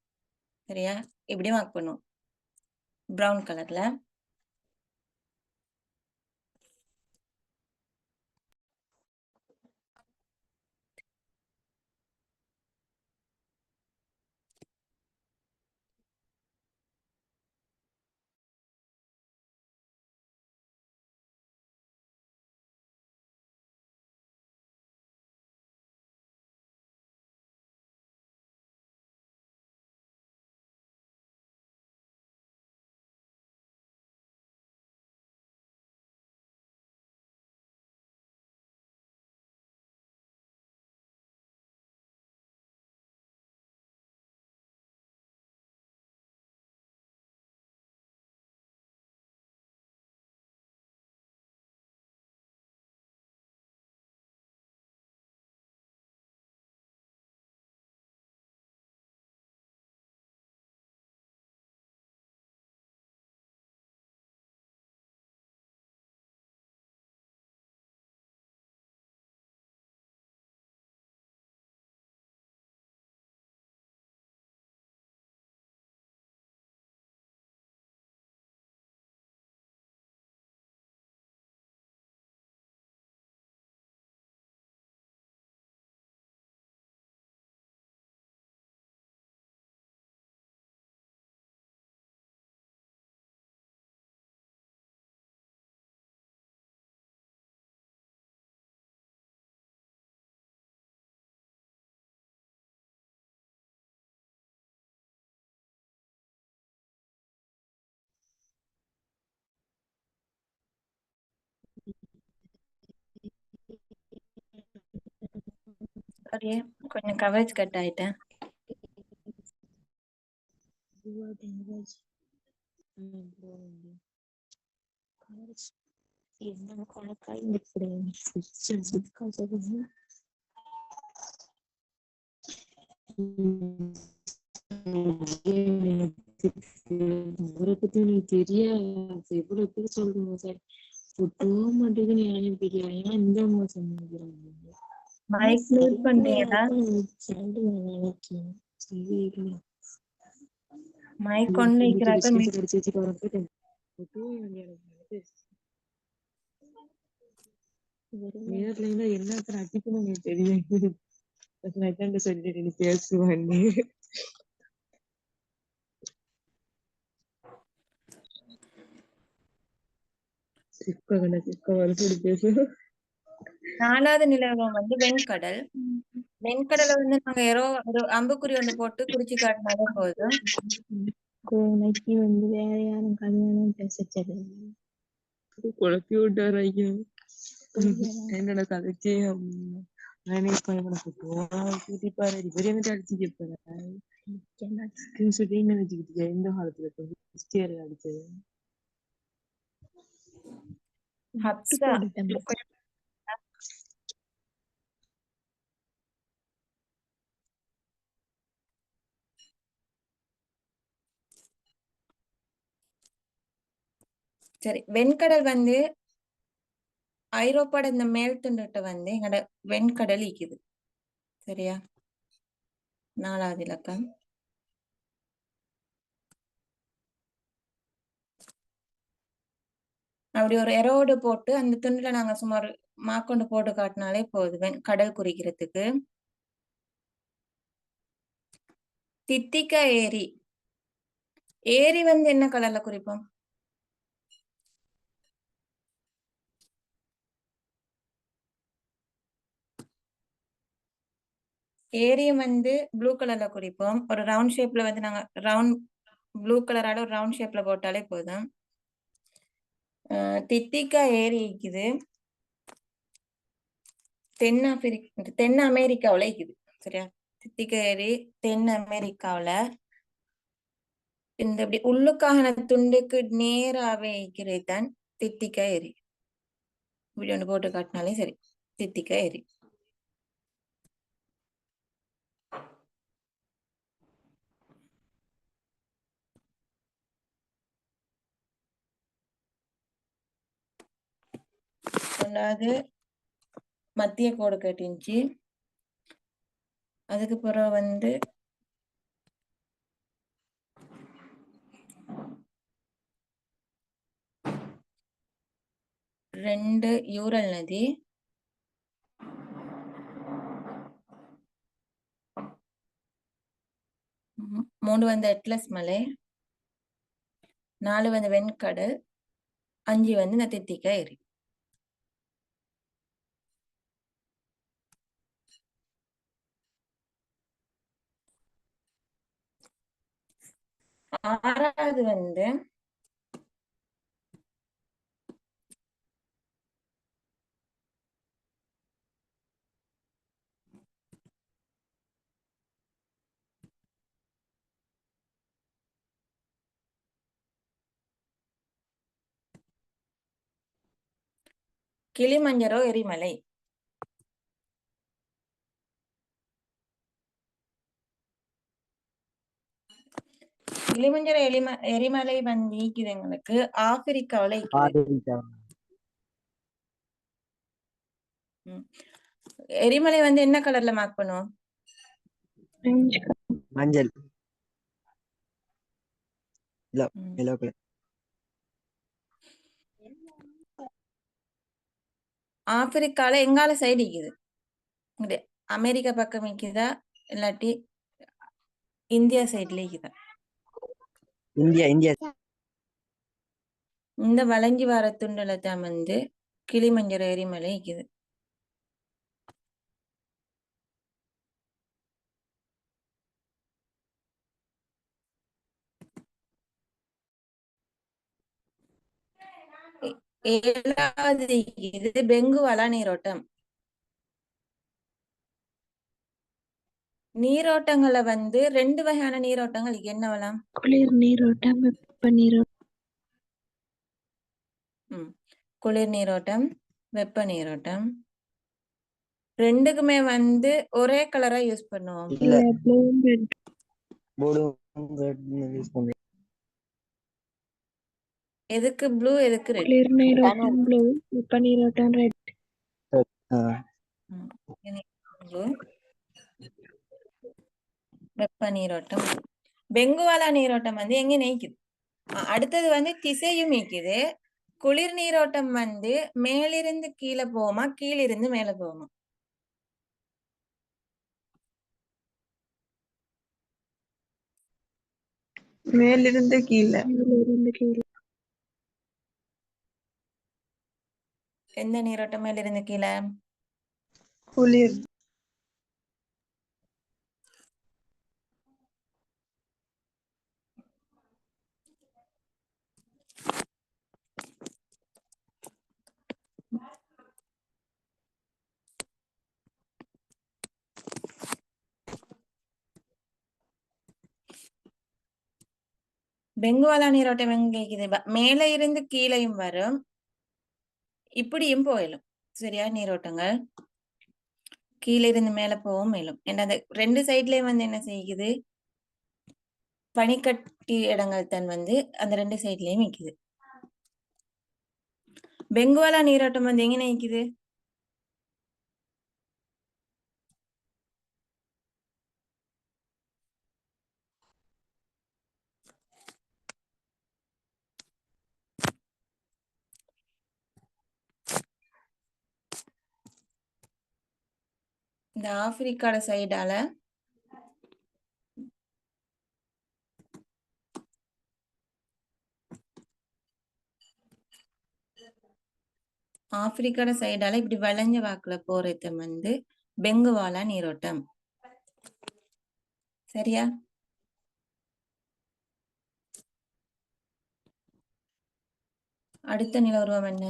சரியா, இப்படி மார்க் பண்ணுவோம் பிரவுன் கலர்ல. சாரி, கொஞ்சம் கவரேஜ் கட் ஆயிட்டேன். என்ன கணக்கா இந்த அவரை பத்தி எனக்கு தெரியாது. எவ்வளவு பேர் சொல்றீங்க சார், போக மாட்டேங்குது. எனக்கு தெரியாது. ஏன்னா இந்த மாசம் மைக் மியூட் பண்றீங்களா? நினைக்கிறேன். சரி, மைக் கொண்டு வைக்கிறாக்க நேர்ல இருந்தா என்ன அடிக்கணும் எனக்கு தெரியும். சொல்லிட்டு நீ பேசுவான்னு பேசு. 4வது நிலவரம் வந்து வெண்கடல். வெண்கடலை வந்து நாங்க ஒரு அம்புக்குறி ஒண்ணு போட்டு குறிச்சு காட்டினாலே போதும். கோனைக்கு வந்து வேற யாரும் கல்யாணம் பேசச்சது குழப்பி விட்டாரு ஐயா. என்னோட கதைக்கே கூட்டிப்பாரு இவர் எங்கிட்ட அடிச்சு கேட்பாரு. நினைச்சுக்கிட்டு எந்த காலத்துல அடிச்சது ஹப்சா சரி, வெண்கடல் வந்து ஐரோப்பாட இந்த மேல் துண்டுகிட்ட வந்து எங்கட வெண்கடல் ஈக்குது. சரியா, 4வது இலக்கம். அப்படி ஒரு எரோடு போட்டு அந்த துண்டுல நாங்க சுமார் மாக்கொண்டு போட்டு காட்டினாலே போதும் கடல் குறிக்கிறதுக்கு. தித்திகா ஏரி. ஏரி வந்து என்ன கலர்ல குறிப்போம்? ஏரியும் வந்து ப்ளூ கலர்ல குறிப்போம். ஒரு ரவுண்ட் ஷேப்ல வந்து நாங்க ரவுண்ட் ப்ளூ கலரால ஒரு ரவுண்ட் ஷேப்ல போட்டாலே போதும். தித்திகா ஏரி இருக்குது தென் அமெரிக்காவுல இருக்குது. சரியா, தித்திகா ஏரி தென் அமெரிக்காவுல இந்த இப்படி உள்ளுக்கான துண்டுக்கு நேராவே இருக்கிறது தான் தித்திகா ஏரி. இப்படி ஒன்று போட்டு காட்டினாலே சரி, தித்திகா ஏரி. ரெண்டாவது மத்திய கோடு கேட்டுச்சு. அதுக்கு பிறகு வந்து ரெண்டு யூரல் நதி, மூணு வந்து அட்லஸ் மலை, 4 வந்து வெண்கடல், 5 வந்து இந்த தித்திகா ஏரி. ஆறாவது வந்து கிளிமஞ்சரோ எரிமலை. கிளிமஞ்சரோ எரிமலை வந்து இருக்குது எங்களுக்கு ஆப்பிரிக்காவில இருக்குது. ஆப்பிரிக்கா. எரிமலை வந்து என்ன கலர்ல மார்க் பண்ணுவோம்? மஞ்சள். ம். yellow color. ஆப்பிரிக்கால எங்கால சைடு இருக்குது? இங்க அமெரிக்கா பக்கம் இருக்குதா இல்லாட்டி இந்தியா சைடுல இருக்குதா? இந்தியா. இந்த வளைஞ்சி வர துண்டுல தான் வந்து கிளிமஞ்சரோ எரிமலை இருக்குது. ஏழாவது இது பெங்குவாலா நீரோட்டம். நீரோட்டங்களை வந்து 2 வகையான நீரோட்டங்கள் என்னவெல்லாம்? குளிர் நீரோட்டம், வெப்ப நீரோட்டம். குளிர் நீரோட்டம், வெப்ப நீரோட்டம். ரெண்டுக்குமே வந்து ஒரே கலரா யூஸ் பண்ணுவோம். இல்ல, blue and red. blue red use பண்ணுவோம். எதுக்கு ப்ளூ எதுக்கு ரெட்? குளிர் நீரோட்டம் blue, வெப்ப நீரோட்டம் red. வெப்ப நீரோட்டம். பெங்குவாலா நீரோட்டம் வந்து எங்க நீக்குது? அடுத்தது வந்து திசையும் நீக்குது. குளிர் நீரோட்டம் வந்து மேலிருந்து கீழே போகுமா கீழிருந்து மேல போகுமா? மேலிருந்து கீழே. எந்த நீரோட்டம் மேலிருந்து கீழே? குளிர். பெங்குவாலா நீரோட்டம் எங்க கேக்குது? மேல இருந்து கீழையும் வரும், இப்படியும் போயிடும். சரியா? நீரோட்டங்கள் கீழே இருந்து மேல போகவும் மேலும். ஏன்னா அந்த 2 சைட்லயும் வந்து என்ன செய்யுது? பனிக்கட்டி இடங்கள் தான் வந்து அந்த 2 சைட்லயும் நிக்குது. பெங்குவாலா நீரோட்டம் வந்து எங்க நிக்குது? இந்த ஆப்பிரிக்கால சைடால ஆப்பிரிக்கால சைடால இப்படி வளைஞ்ச வாக்குல போறது வந்து பெங்குவாலா நீரோட்டம். சரியா? அடுத்த நில உருவம் என்ன?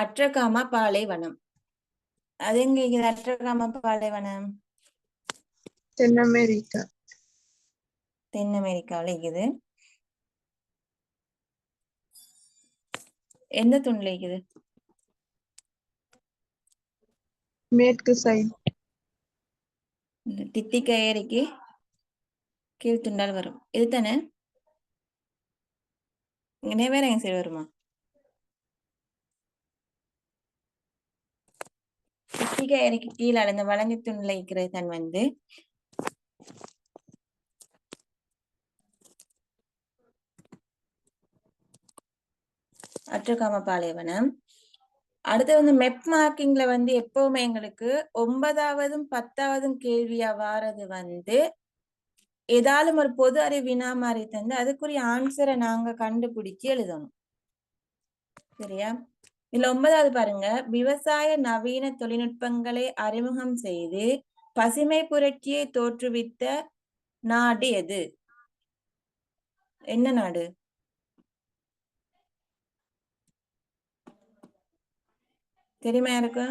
அட்ரகாமா பாலைவனம். அது எங்க இருக்குது? அட்ரகாமா பாலைவனம் தென் அமெரிக்கா. தென் அமெரிக்காவில இருக்குது. எந்த துண்டுல இருக்குது? மேற்கு சைடு. தித்திகா ஏரிக்கு கீழ் துண்டால் வரும். இதுதானே? இங்கே வேற எங்க சைடு வருமா? ஒத்திகை அறைக்கு கீழே அந்த வளைஞ்ச துணில இருக்கிறது தான் வந்து அற்றகாம பாலைவனம். அடுத்து வந்து மெப் மார்க்கிங்ல வந்து எப்பவுமே எங்களுக்கு 9ஆவதும் 10ஆவதும் கேள்வியா வாரது வந்து ஏதாலும் ஒரு பொது அறிவு வினா மாதிரி தந்து அதுக்குரிய ஆன்சரை நாங்க கண்டுபிடிச்சு எழுதணும். சரியா? இதுல 9வது பாருங்க, விவசாய நவீன தொழில்நுட்பங்களை அறிமுகம் செய்து பசுமை புரட்சியை தோற்றுவித்த நாடு எது? என்ன நாடு? தெரியுமா யாருக்கு?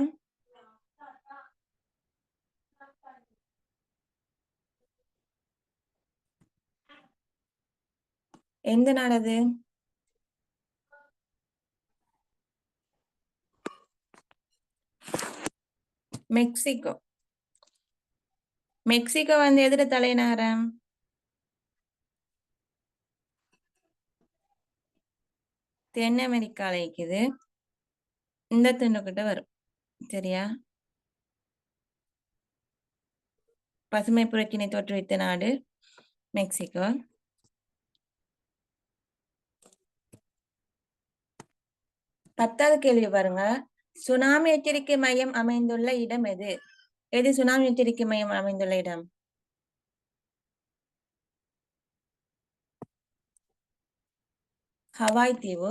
எந்த நாடு அது? மெக்சிகோ. மெக்சிகோ வந்து எதிர தலைநகரம்? தென் அமெரிக்கால இருக்குது. இந்த துண்டுகிட்ட வரும். சரியா? பசுமை புரட்சினை தோற்றுவித்த நாடு மெக்சிகோ. பத்தாவது கேள்வி பாருங்க, சுனாமி எச்சரிக்கை மையம் அமைந்துள்ள இடம் எது? எது சுனாமி எச்சரிக்கை மையம் அமைந்துள்ள இடம்? ஹவாய் தீவு.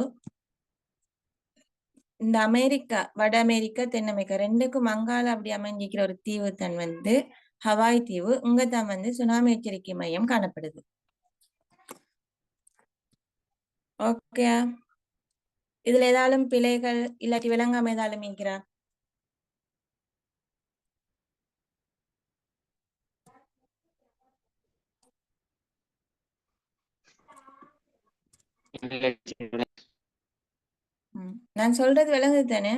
இந்த அமெரிக்கா, வட அமெரிக்கா, தென் அமெரிக்கா ரெண்டுக்கும் மங்கால அப்படி அமைஞ்சிக்கிற ஒரு தீவு தான் வந்து ஹவாய் தீவு. இங்கதான் வந்து சுனாமி எச்சரிக்கை மையம் காணப்படுது. ஓகே, இதுல ஏதாலும் பிழைகள் இல்லாட்டி விளங்காம ஏதாலும் இருக்கிறா? நான் சொல்றது விளங்குது தானே?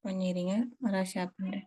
பண்ணிடுங்க, ஷேர் பண்றேன்.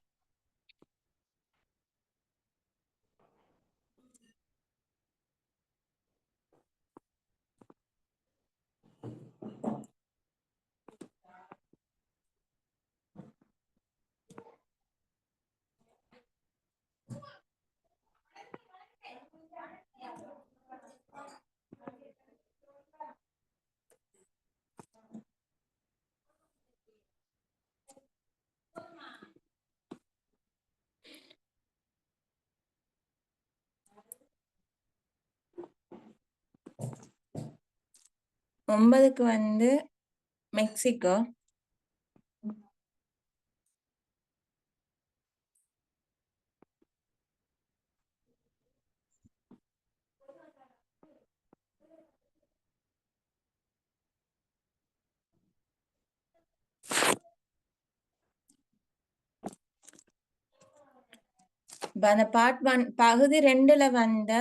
ஒன்பதுக்கு வந்து மெக்சிகோ. அந்த பார்ட் 1 பகுதி 2ல வந்த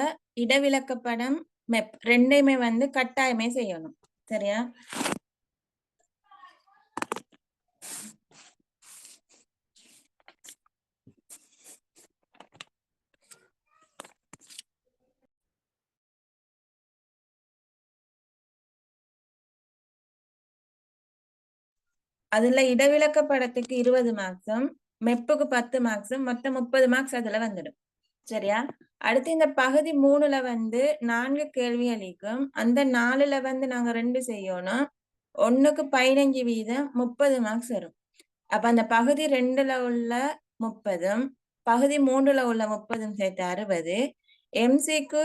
இடவிலக்கப்படம் மெப் ரெண்டையுமே வந்து கட்டாயமே செய்யணும். சரியா? அதுல இடவிலக்கப்படத்துக்கு 20 மார்க்ஸும் மெப்புக்கு 10 மார்க்ஸும் மொத்தம் 30 மார்க்ஸ் அதுல வந்துடும். சரியா? அடுத்து இந்த பகுதி 3ல வந்து 4 கேள்வி அளிக்கும். அந்த 4ல வந்து நாங்க 2 செய்யணும். 1க்கு 15 வீதம் 30 மார்க்ஸ் வரும். அப்ப அந்த பகுதி 2ல உள்ள 30 பகுதி 3ல உள்ள 30 சேர்த்து 60. எம்சிக்கு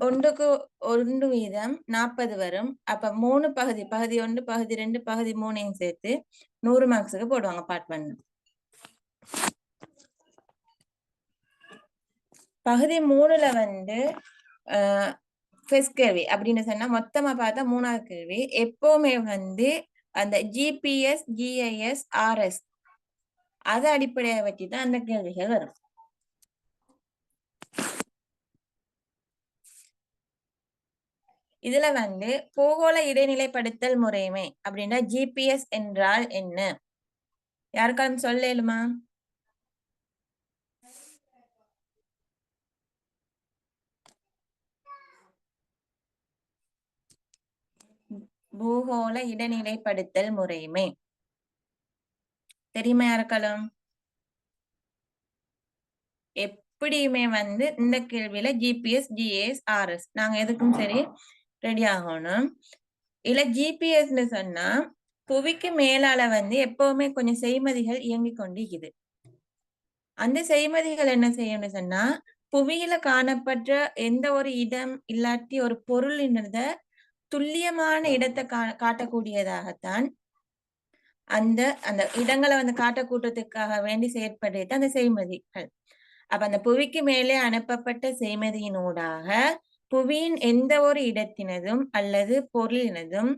1க்கு 1 வீதம் 40 வரும். அப்ப 3 பகுதி 1 பகுதி 2 பகுதி 3 சேர்த்து 100 மார்க்ஸுக்கு போடுவாங்க பார்ட் 1. பகுதி 3ல வந்து ஃபர்ஸ்ட் கேள்வி அப்படின்னு சொன்னா மொத்தமா பார்த்தா 3வது கேள்வி. எப்பவுமே வந்து அந்த ஜிபிஎஸ், ஜிஐஎஸ், ஆர்எஸ் அதை அடிப்படையா வச்சு தான் அந்த கேள்விகள் வரும். இதுல வந்து பூகோள இடைநிலைப்படுத்தல் முறைமை அப்படின்னா ஜிபிஎஸ் என்றால் என்ன? யாருக்காலும் சொல்லலுமா? பூகோள இடைநிலைப்படுத்தல் முறைமை தெரியுமா யாருக்காலும்? எப்படியுமே வந்து இந்த கேள்வியில ஜிபிஎஸ், ஜிஏஎஸ், ஆர்எஸ் நாங்க எதுக்கும் சரி ரெடி ஆகணும். இல்ல ஜிபிஎஸ்ன்னு சொன்னா புவிக்கு மேலால வந்து எப்பவுமே கொஞ்சம் செய்மதிகள் இயங்கி கொண்டிருக்குது. அந்த செய்மதிகள் என்ன செய்யும்னு சொன்னா புவியில காணப்பட்ட எந்த ஒரு இடம் இல்லாட்டி ஒரு பொருளினத துல்லியமான இடத்தை காட்டக்கூடியதாகத்தான் அந்த அந்த இடங்களை வந்து காட்டக்கூட்டத்துக்காக வேண்டி செயற்படுறது அந்த செய்மதிகள். அப்ப அந்த புவிக்கு மேலே அனுப்பப்பட்ட செய்மதியினூடாக புவியின் எந்த ஒரு இடத்தினதும் அல்லது பொருளினதும்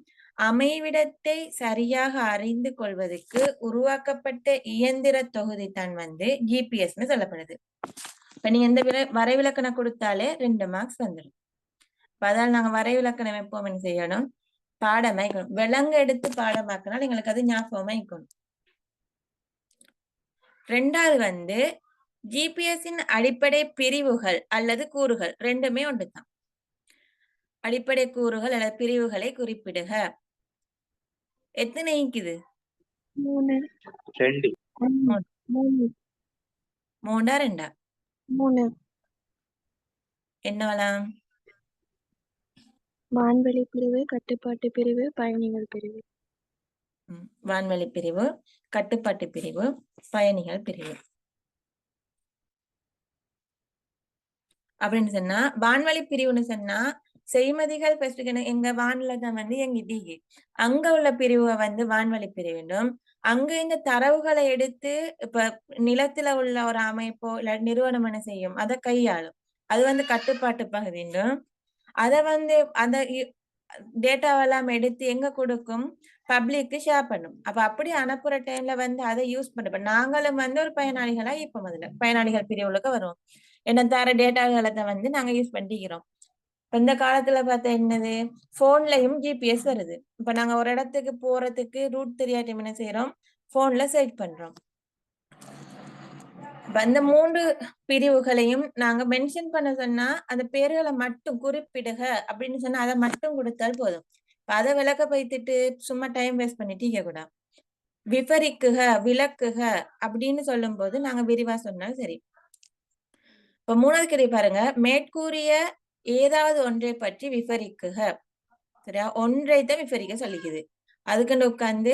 அமைவிடத்தை சரியாக அறிந்து கொள்வதற்கு உருவாக்கப்பட்ட இயந்திர தொகுதி தான் வந்து ஜிபிஎஸ்ன்னு சொல்லப்படுது. இப்ப நீங்க எந்த வரைவிலக்கணம் கொடுத்தாலே 2 மார்க்ஸ் வந்துடும். அதால் நாங்க வரைவிலக்கணம் எப்பவும் என்ன செய்யணும்? பாடமாக்கணும். விலங்கு எடுத்து பாடமாக்கினால் எங்களுக்கு அது ஞாபகமா இருக்கணும். 2வது வந்து ஜிபிஎஸ்ஸின் அடிப்படை பிரிவுகள் அல்லது கூறுகள் ரெண்டுமே ஒன்றுதான். அடிப்படை கூறுகள் அல்லது பிரிவுகளை குறிப்பிடுக. எத்தனை இருக்குது? 3 2 3 3 2 3 என்னவெல்லாம்? வான்வெளி பிரிவு, கட்டுப்பாட்டு பிரிவு, பயணிகள் பிரிவு. வான்வெளி பிரிவு, கட்டுப்பாட்டு பிரிவு, பயணிகள் பிரிவு. அப்படின்னு சொன்னா வான்வெளி பிரிவுன்னு சொன்னா செய்மதிகள் எங்க வானில தான் வந்து எங்கிட்டீங்க அங்க உள்ள பிரிவை வந்து வான்வெளி பிரிவிடும். அங்க இந்த தரவுகளை எடுத்து இப்ப நிலத்துல உள்ள ஒரு அமைப்போ இல்ல நிறுவனம் என்ன செய்யும்? அதை கையாளும். அது வந்து கட்டுப்பாட்டு பகுதியும். அதை வந்து அந்த டேட்டாவெல்லாம் எடுத்து எங்க கொடுக்கும்? பப்ளிக்கு ஷேர் பண்ணும். அப்ப அப்படி அனுப்புற டைம்ல வந்து அதை யூஸ் பண்ணுவோம். நாங்களும் வந்து ஒரு பயனாளிகளா இப்ப முதல்ல பயனாளிகள் பிரிவுகளுக்கு வருவோம். என்ன தர டேட்டாகளை வந்து நாங்க யூஸ் பண்ணிக்கிறோம். இந்த காலத்துல பார்த்தா என்னது? போன்லயும் ஜிபிஎஸ் வருது. இப்ப நாங்க ஒரு இடத்துக்கு போறதுக்கு ரூட் தெரியாட்டி என்ன செய்யறோம்? போன்ல சர்ச் பண்றோம். அந்த 3 பிரிவுகளையும் நாங்க மென்ஷன் பண்ண சொன்னா அந்த பேர்களை மட்டும் குறிப்பிடுக அப்படின்னு சொன்னா அதை மட்டும் கொடுத்தால் போதும். அதை விளக்க பைத்துட்டு சும்மா டைம் வேஸ்ட் பண்ணிட்டு இருக்க கூடாது. விவரிக்குக, விளக்குக அப்படின்னு சொல்லும் போது நாங்க விரிவா சொன்னாலும் சரி. இப்ப 3வது கேள்வி பாருங்க. மேற்கூறிய ஏதாவது ஒன்றை பற்றி விவரிக்குக. சரியா? ஒன்றைத்தான் விவரிக்க சொல்லிக்குது. அதுக்குன்னு உட்கார்ந்து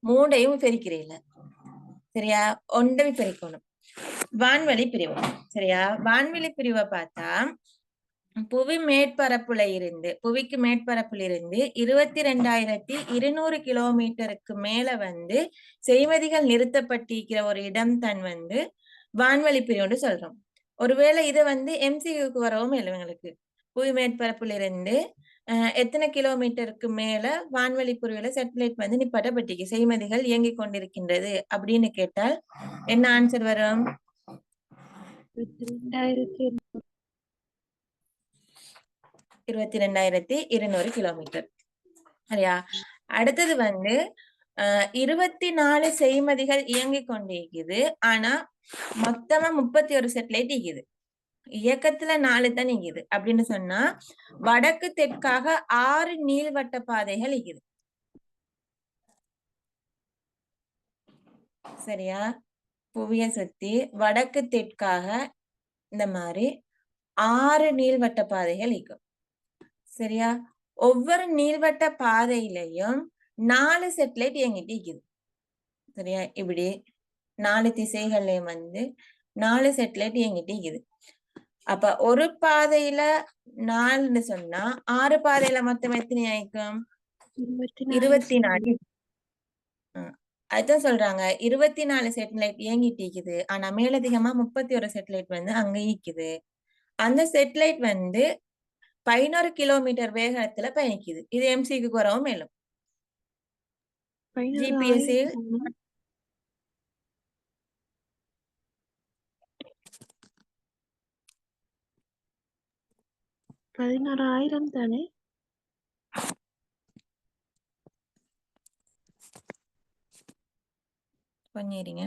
3ஐயும் விவரிக்கிறீங்கள. சரியா? ஒன்றை விவரிக்கணும். வான்வெளி பிரிவு. சரியா? வான்வெளி பிரிவை பார்த்தா புவி மேற்பரப்புல இருந்து புவிக்கு மேற்பரப்புல இருந்து 22,200 கிலோமீட்டருக்கு மேல வந்து செய்மதிகள் நிறுத்தப்பட்டிருக்கிற ஒரு இடம் தான் வந்து வான்வெளி பிரிவுன்னு சொல்றோம். ஒருவேளை இது வந்து எம்சிக்கு வரவும் இல்லை எங்களுக்கு. புவி மேற்பரப்புல இருந்து எத்தனை கிலோமீட்டருக்கு மேல வான்வெளி பிரிவுல சேட்டலைட் வந்து நிப்பாட்டப்பட்டிருக்கு, செய்மதிகள் இயங்கிக் கொண்டிருக்கின்றது அப்படின்னு கேட்டால் என்ன ஆன்சர் வரும்? 22,200 கிலோமீட்டர். சரியா? அடுத்தது வந்து 24 செய்மதிகள் இயங்கிக் கொண்டிருக்குது. ஆனா மொத்தமா 31 சேட்டலைட் இருக்குது. இயக்கத்துல 4 தான் இருக்குது. அப்படின்னு சொன்னா வடக்கு தெற்காக 6 நீள்வட்ட பாதைகள் இருக்குது. சரியா? புவிய சுத்தி வடக்கு தெற்காக இந்த மாதிரி 6 நீள்வட்ட பாதைகள் இருக்கும். சரியா? ஒவ்வொரு நீள்வட்ட பாதையிலையும் 4 சேட்டலைட் இயங்கிட்டு இருக்குது. சரியா? இப்படி 4 திசைகள்லயும் வந்து 4 சேட்டலைட் இயங்கிட்டு இருக்குது. அப்ப ஒரு பாதையில 4ன்னு சொன்னா 6 பாதையில மொத்தம் எத்தனை ஆயிக்கும்? 24. அதுதான் சொல்றாங்க 24 சேட்டலைட் இயங்கிட்டு இருக்குது. ஆனா மேலதிகமா 31 சேட்டலைட் வந்து அங்க ஈக்குது. அந்த சேட்டலைட் வந்து 11 கிலோமீட்டர் வேகத்துல பயணிக்குது. இது எம்சிக்கு குறவும் மேலும். 16,000 ஜிபிஎஸ் தானே? 16,000 தானே? கொஞ்சம் இருங்க.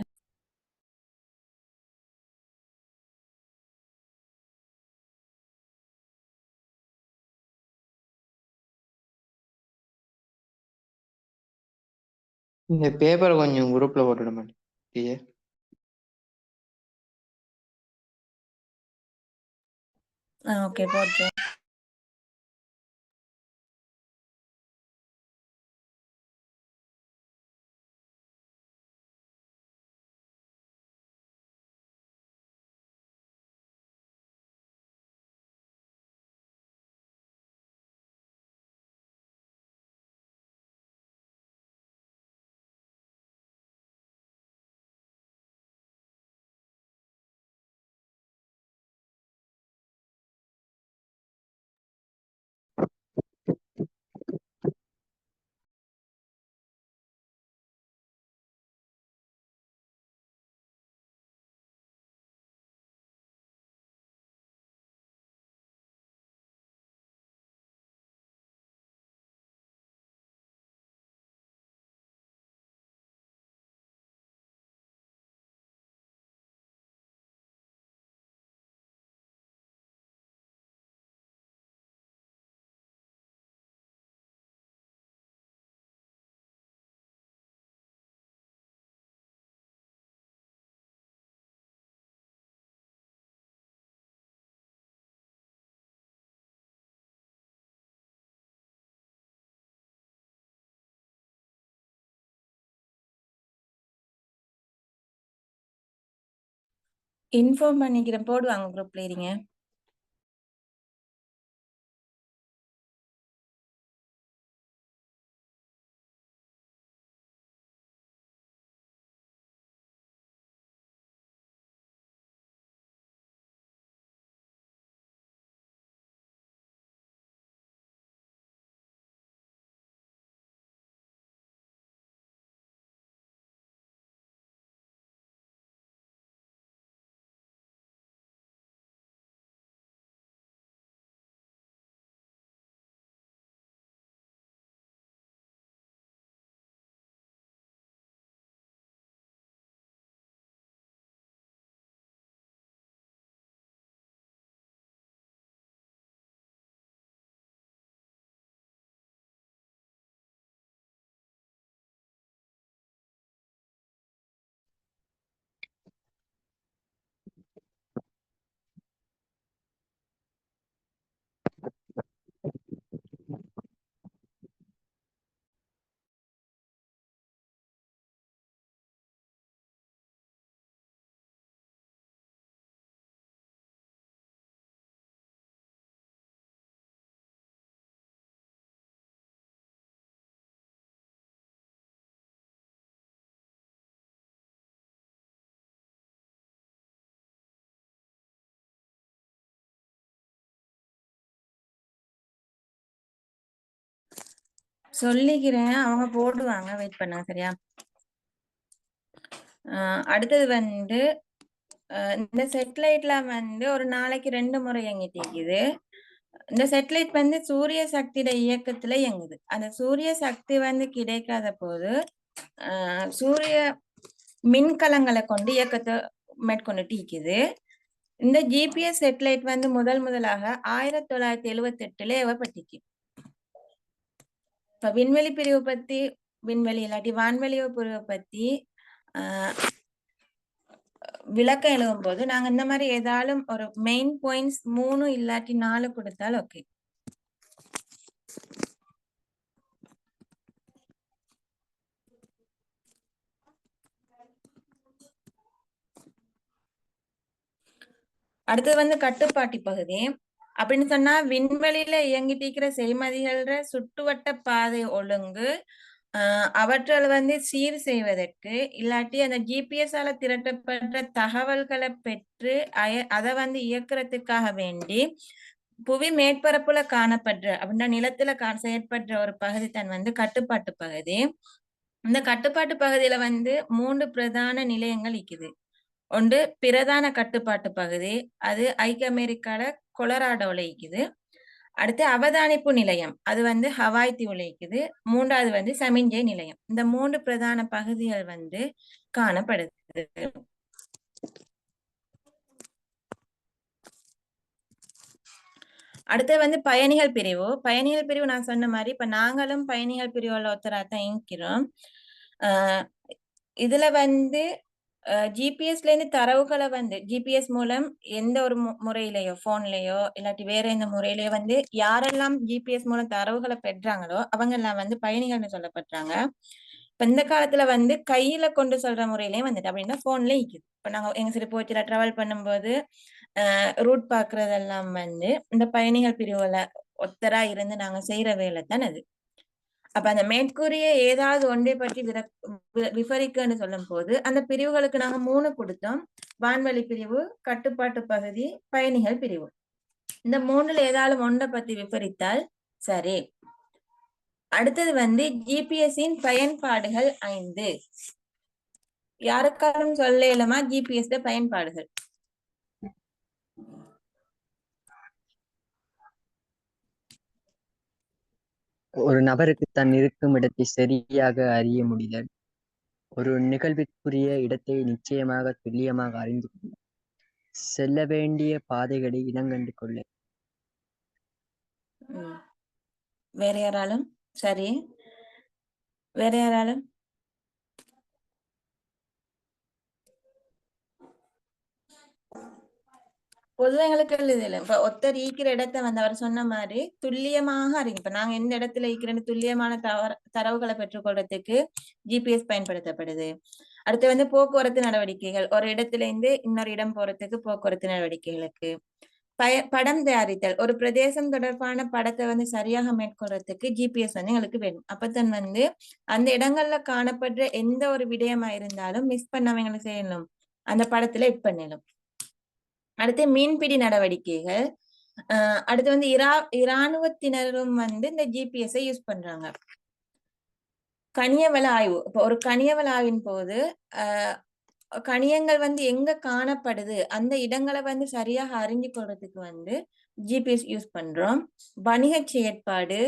இந்த பேப்பர் கொஞ்சம் குரூப்ல போட்டுட மாட்டேன். ஓகே போட்டு. இன்ஃபார்ம் பண்ணிக்கிறேன், போடுவாங்க குரூப்ல இருங்க. சொல்லிக்கிறேன், அவங்க போடுவாங்க, வெயிட் பண்ணுங்க சரியா. அடுத்தது வந்து இந்த செட்டலைட்ல வந்து ஒரு நாளைக்கு 2 முறை இயங்கிட்டு இருக்குது. இந்த செட்டலைட் வந்து சூரிய சக்தியோட இயக்கத்துல இயங்குது. அந்த சூரிய சக்தி வந்து கிடைக்காத போது சூரிய மின்கலங்களை கொண்டு இயக்கத்தை மேற்கொண்டுட்டு இருக்குது. இந்த ஜிபிஎஸ் செட்டலைட் வந்து முதலாக 1978 ஏவப்பட்டுச்சு. இப்ப விண்வெளி பிரிவு பத்தி, விண்வெளி இல்லாட்டி வான்வெளி பிரிவு பத்தி விளக்கம் எழுதும் போது நாங்க இந்த மாதிரி ஏதாலும் ஒரு மெயின் பாயிண்ட்ஸ் 3 இல்லாட்டி 4 கொடுத்தால் ஓகே. அடுத்தது வந்து கட்டுப்பாட்டு பகுதி. அப்படின்னு சொன்னா விண்வெளியில இயங்கிட்டு இருக்கிற செய்மதிகள சுற்றுவட்ட பாதை ஒழுங்கு அவற்றால் வந்து சீர் செய்வதற்கு இல்லாட்டி அந்த ஜிபிஎஸ் ஆல திரட்டப்பட்ட தகவல்களை பெற்று அதை வந்து இயக்குறதுக்காக வேண்டி புவி மேற்பரப்புல காணப்படுற அப்படின்னா நிலத்துல செயற்படுற ஒரு பகுதி தான் வந்து கட்டுப்பாட்டு பகுதி. இந்த கட்டுப்பாட்டு பகுதியில வந்து 3 பிரதான நிலையங்கள் இருக்குது. ஒன்று பிரதான கட்டுப்பாட்டு பகுதி, அது ஐக்கிய அமெரிக்கால கொலராடோல இருக்குது. அடுத்து அவதானிப்பு நிலையம், அது வந்து ஹவாய் தீவுல இருக்குது. 3வது வந்து சமிஞ்சை நிலையம். இந்த 3 பிரதான பகுதிகள் வந்து காணப்படுது. அடுத்து வந்து பயணிகள் பிரிவு. பயணிகள் பிரிவு நான் சொன்ன மாதிரி இப்ப நாங்களும் பயணிகள் பிரிவுல ஒருத்தராத்தான் இயக்கிறோம். இதுல வந்து ஜிபிஎஸ்ல இருந்து தரவுகளை வந்து ஜிபிஎஸ் மூலம் எந்த ஒரு முறையிலயோ போன்லயோ இல்லாட்டி வேற எந்த முறையிலயோ வந்து யாரெல்லாம் ஜிபிஎஸ் மூலம் தரவுகளை பெற்றாங்களோ அவங்க எல்லாம் வந்து பயணிகள்னு சொல்லப்படுறாங்க. இப்ப இந்த காலத்துல வந்து கையில கொண்டு சொல்ற முறையிலயும் வந்துட்டு அப்படின்னா போன்ல இருக்குது. இப்ப நாங்க எங்க சரி போச்சுல டிராவல் பண்ணும்போது ரூட் பாக்குறதெல்லாம் வந்து இந்த பயணிகள் பிரிவுல ஒத்தரா இருந்து நாங்க செய்யற வேலை தான் அது. அப்ப அந்த மேற்கூறிய ஏதாவது ஒன்றை பற்றி விவரிக்கன்னு சொல்லும் போது அந்த பிரிவுகளுக்கு நாங்க 3 கொடுத்தோம். வான்வழி பிரிவு, கட்டுப்பாட்டு பகுதி, பயணிகள் பிரிவு. இந்த 3ல ஏதாவது ஒன்றை பத்தி விவரித்தால் சரி. அடுத்தது வந்து ஜிபிஎஸ்ஸின் பயன்பாடுகள் 5. யாருக்காரும் சொல்ல இயலுமா ஜிபிஎஸ் பயன்பாடுகள்? ஒரு நபருக்கு தன் இருக்கும் இடத்தை சரியாக அறிய முடிதல், ஒரு நிகழ்விற்குரிய இடத்தை நிச்சயமாக துல்லியமாக அறிந்து கொள்ள, செல்ல வேண்டிய பாதைகளை இனங்கண்டு கொள்ள. வேற யாராலும்? சரி, வேற யாராலும்? பொதுவா எங்களுக்கு எழுதல. இப்ப ஒருத்தர் ஈக்கிற இடத்தை வந்து அவர் சொன்ன மாதிரி துல்லியமாக அறியும். இப்ப நாங்க எந்த இடத்துல ஈக்கிறேன்னு துல்லியமான தரவுகளை பெற்றுக்கொள்றதுக்கு ஜிபிஎஸ் பயன்படுத்தப்படுது. அடுத்து வந்து போக்குவரத்து நடவடிக்கைகள், ஒரு இடத்துல இருந்து இன்னொரு இடம் போறதுக்கு போக்குவரத்து நடவடிக்கைகளுக்கு. படம் தயாரித்தல், ஒரு பிரதேசம் தொடர்பான படத்தை வந்து சரியாக மேற்கொள்றதுக்கு ஜிபிஎஸ் வந்து எங்களுக்கு வேணும். அப்பதான் வந்து அந்த இடங்கள்ல காணப்படுற எந்த ஒரு விடயமா இருந்தாலும் மிஸ் பண்ணாம எங்களுக்கு செய்யணும், அந்த படத்துல எட் பண்ணணும். அடுத்து மீன்பிடி நடவடிக்கைகள். அடுத்து வந்து இராணுவத்தினரும் வந்து இந்த ஜிபிஎஸ் யூஸ் பண்றாங்க. கனியவள ஆய்வு, இப்போ ஒரு கனியவள ஆய்வின் போது கனியங்கள் வந்து எங்க காணப்படுது அந்த இடங்களை வந்து சரியாக அறிஞ்சு கொள்றதுக்கு வந்து ஜிபிஎஸ் யூஸ் பண்றோம். வணிக செயற்பாடு,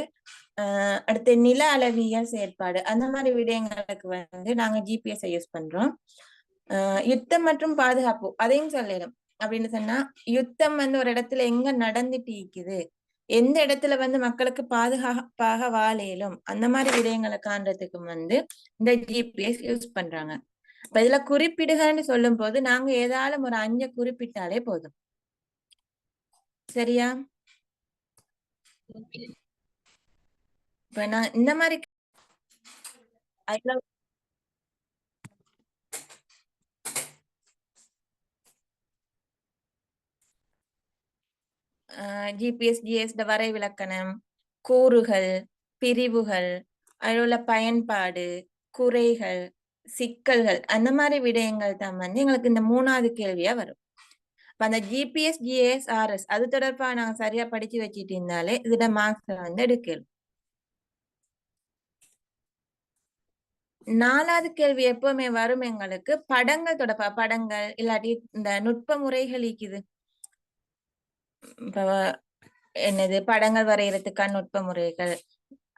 அடுத்து நில அளவியல் செயற்பாடு, அந்த மாதிரி விடயங்களுக்கு வந்து நாங்க ஜிபிஎஸ் யூஸ் பண்றோம். யுத்தம் மற்றும் பாதுகாப்பு, அதையும் சொல்லலாம். அப்படின்னு சொன்னா யுத்தம் வந்து ஒரு இடத்துல எங்க நடந்துட்டு இருக்குது, எந்த இடத்துல வந்து மக்களுக்கு பாதுகாப்பாக வாழையிலும், அந்த மாதிரி விடயங்களை காண்றதுக்கு வந்து இந்த ஜிபிஎஸ் யூஸ் பண்றாங்க. இப்ப இதுல குறிப்பிடுகன்னு சொல்லும் போது நாங்க ஏதாலும் ஒரு 5 குறிப்பிட்டாலே போதும். சரியா? இப்ப நான் இந்த மாதிரி ஜிபிஎஸ் ஜிஎஸ் வரைவிலக்கணம், கூறுகள், பிரிவுகள், அதில் உள்ள பயன்பாடு, குறைகள், சிக்கல்கள், அந்த மாதிரி விடயங்கள் தான் வந்து எங்களுக்கு இந்த 3வது கேள்வியா வரும். அந்த ஜிபிஎஸ் ஜிஎஸ் ஆர்எஸ் அது தொடர்பா நாங்க சரியா படிச்சு வச்சுட்டு இருந்தாலே இதோட மார்க்ஸ் வந்து எடுக்கலாம். 4வது கேள்வி எப்பவுமே வரும் எங்களுக்கு படங்கள் தொடர்பா. படங்கள் இல்லாட்டி இந்த நுட்ப முறைகள் இருக்குது, என்னது படங்கள் வரைகிறதுக்கான நுட்ப முறைகள்,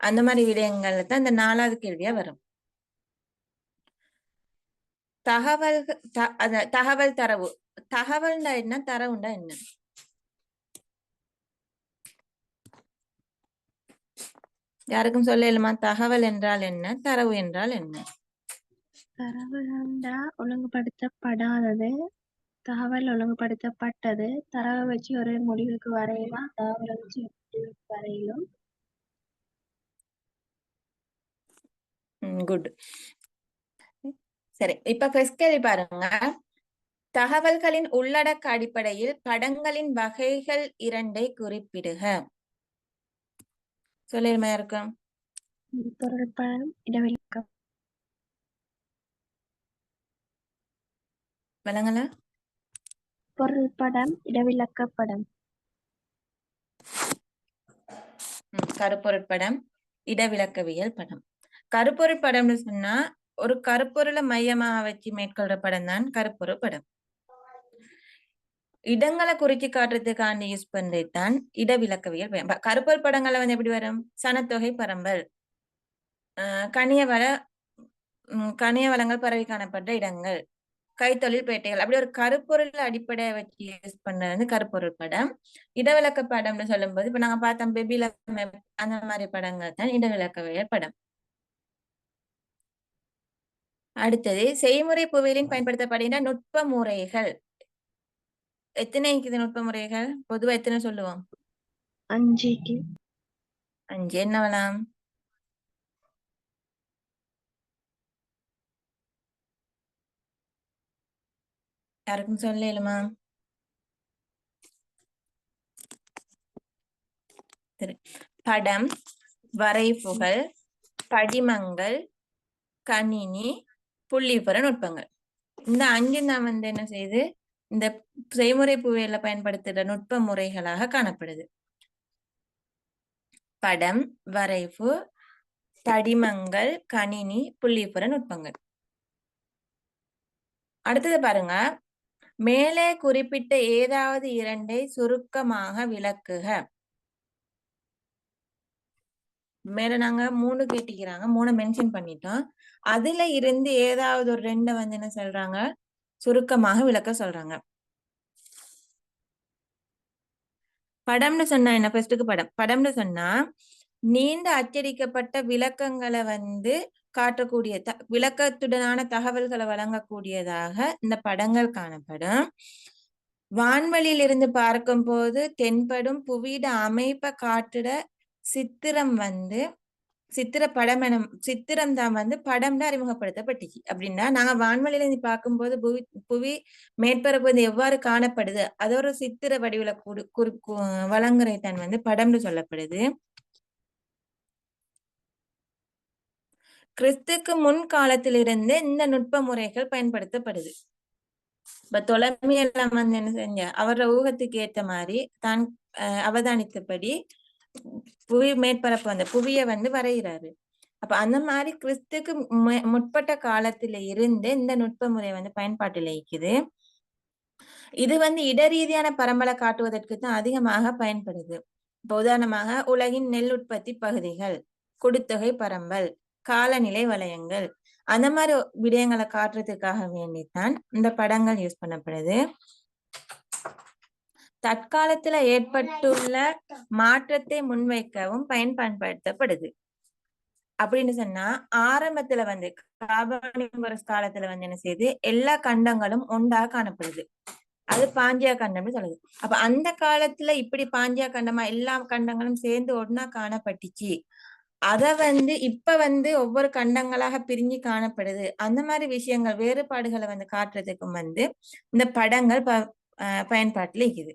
அந்த மாதிரி விடயங்கள்ல தான் இந்த 4வது கேள்வியா வரும். தகவல் தரவு. தகவல்னா என்ன, தரவுண்டா என்ன? யாருக்கும் சொல்லலுமா தகவல் என்றால் என்ன, தரவு என்றால் என்ன? தரவுண்டா ஒழுங்குபடுத்தப்படாதது, தகவல் ஒழுங்குபடுத்தப்பட்டது. தரவை வச்சு ஒரு முடிவுக்கு வரையலாம், தகவலை வச்சு முடிவுக்கு வரையிலும். குட். சரி, இப்ப ஃபர்ஸ்ட் கேள்வி பாருங்க. தகவல்களின் உள்ளடக்க அடிப்படையில் படங்களின் வகைகள் 2ஐ குறிப்பிடுக. சொல்லிருமா இருக்கும்? பொருள்படம், இடவிலக்கம். வழங்கல? பொருள்படம், இடவிலக்கப்படம். கருப்பொருட்படம், இடவிலக்கவியல் படம். கருப்பொருட்படம்னு சொன்னா ஒரு கருப்பொருளை மையமாக வச்சு மேற்கொள்ற படம் தான் கருப்பொருள் படம். இடங்களை குறிச்சு காட்டுறதுக்காண்டி யூஸ் பண்றதுதான் இடவிலக்கவியல் படம். கருப்பொருள் படங்கள்ல வந்து எப்படி வரும்? சனத்தொகை பரம்பல், கனிய வளங்கள் பரவி காணப்பட்ட இடங்கள், கைத்தொழில் பேட்டைகள், அப்படி ஒரு கருப்பொருள் அடிப்படையை வச்சு யூஸ் பண்றது வந்து கருப்பொருள் படம். இடவிலக்க படம்னு சொல்லும்போது இப்ப நாங்க பார்த்தோம் பெபில அந்த மாதிரி படங்கள் தான் இடவிலக்கவியல் படம். அடுத்தது செய்முறை புவியியலின் பயன்படுத்தப்படுகின்ற நுட்ப முறைகள். எத்தனை இருக்குது நுட்ப முறைகள்? பொதுவா எத்தனை சொல்லுவோம்? 5 5. என்னவெல்லாம்? யாருக்கும் சொல்லலுமா? சரி. படம், வரைபுகள், படிமங்கள், கணினி, புள்ளிவிபர நுட்பங்கள். இந்த 5 தான் வந்து என்ன செய்யுது? இந்த செய்முறை புவியியல்ல பயன்படுத்துகிற நுட்ப முறைகளாக காணப்படுது. படம், வரைவு, படிமங்கள், கணினி, புள்ளிவிபர நுட்பங்கள். அடுத்தது பாருங்க, மேலே குறிப்பிட்ட ஏதாவது 2ஐ சுருக்கமாக விளக்குக. மேல நாங்க 3 கேட்டிக்கிறாங்க, 3 மென்ஷன் பண்ணிட்டோம். அதுல இருந்து ஏதாவது ஒரு 2 வந்து என்ன சொல்றாங்க? சுருக்கமாக விளக்க சொல்றாங்க. படம்னு சொன்னா என்ன? ஃபர்ஸ்டுக்கு படம். படம்னு சொன்னா நீண்ட அச்சடிக்கப்பட்ட விளக்கங்களை வந்து காட்டக்கூடிய விளக்கத்துடனான தகவல்களை வழங்கக்கூடியதாக இந்த படங்கள் காணப்படும். வான்வெளியில் இருந்து பார்க்கும் போது தென்படும் புவியிட அமைப்பை காட்டுற சித்திரம் வந்து சித்திரம் தான் வந்து படம்னு அறிமுகப்படுத்தப்பட்டுச்சு. அப்படின்னா நாங்க வான்வெளியில இருந்து பார்க்கும்போது புவி மேற்பரப்பு வந்து எவ்வாறு காணப்படுது அது ஒரு சித்திர வடிவுல வழங்குறதான் வந்து படம்னு சொல்லப்படுது. கிறிஸ்துக்கு முன் காலத்திலிருந்து இந்த நுட்ப முறைகள் பயன்படுத்தப்படுது. இப்ப தொலைமையெல்லாம் வந்து என்ன செஞ்ச அவரோட ஊகத்துக்கு ஏற்ற மாதிரி தான் அவதானித்தபடி புவி மேற்பரப்பு வந்து புவிய வந்து வரைகிறாரு. அப்ப அந்த மாதிரி கிறிஸ்துக்கு முற்பட்ட காலத்துல இருந்து இந்த நுட்ப முறை வந்து பயன்பாட்டில் இருக்குது. இது வந்து இடரீதியான பரம்பலை காட்டுவதற்கு தான் அதிகமாக பயன்படுது. இப்ப உதாரணமாக உலகின் நெல் உற்பத்தி பகுதிகள், குடித்தொகை பரம்பல், காலநிலை வலயங்கள், அந்த மாதிரி விடயங்களை காட்டுறதுக்காக வேண்டித்தான் இந்த படங்கள் யூஸ் பண்ணப்படுது. தற்காலத்துல ஏற்பட்டுள்ள மாற்றத்தை முன்வைக்கவும் பயன்படுத்தப்படுது. அப்படின்னு சொன்னா ஆரம்பத்துல வந்து கார்பனிபரஸ் காலத்துல வந்து என்ன செய்யுது? எல்லா கண்டங்களும் ஒன்றா காணப்படுது. அது பாஞ்சியா கண்டம்னு சொல்லுது. அப்ப அந்த காலத்துல இப்படி பாஞ்சியா கண்டமா எல்லா கண்டங்களும் சேர்ந்து ஒன்னா காணப்பட்டுச்சு. அத வந்து இப்ப வந்து ஒவ்வொரு கண்டங்களாக பிரிஞ்சு காணப்படுது. அந்த மாதிரி விஷயங்கள் வேறுபாடுகளை வந்து காட்டுறதுக்கும் வந்து இந்த படங்கள் பயன்பாட்டுல இருக்குது.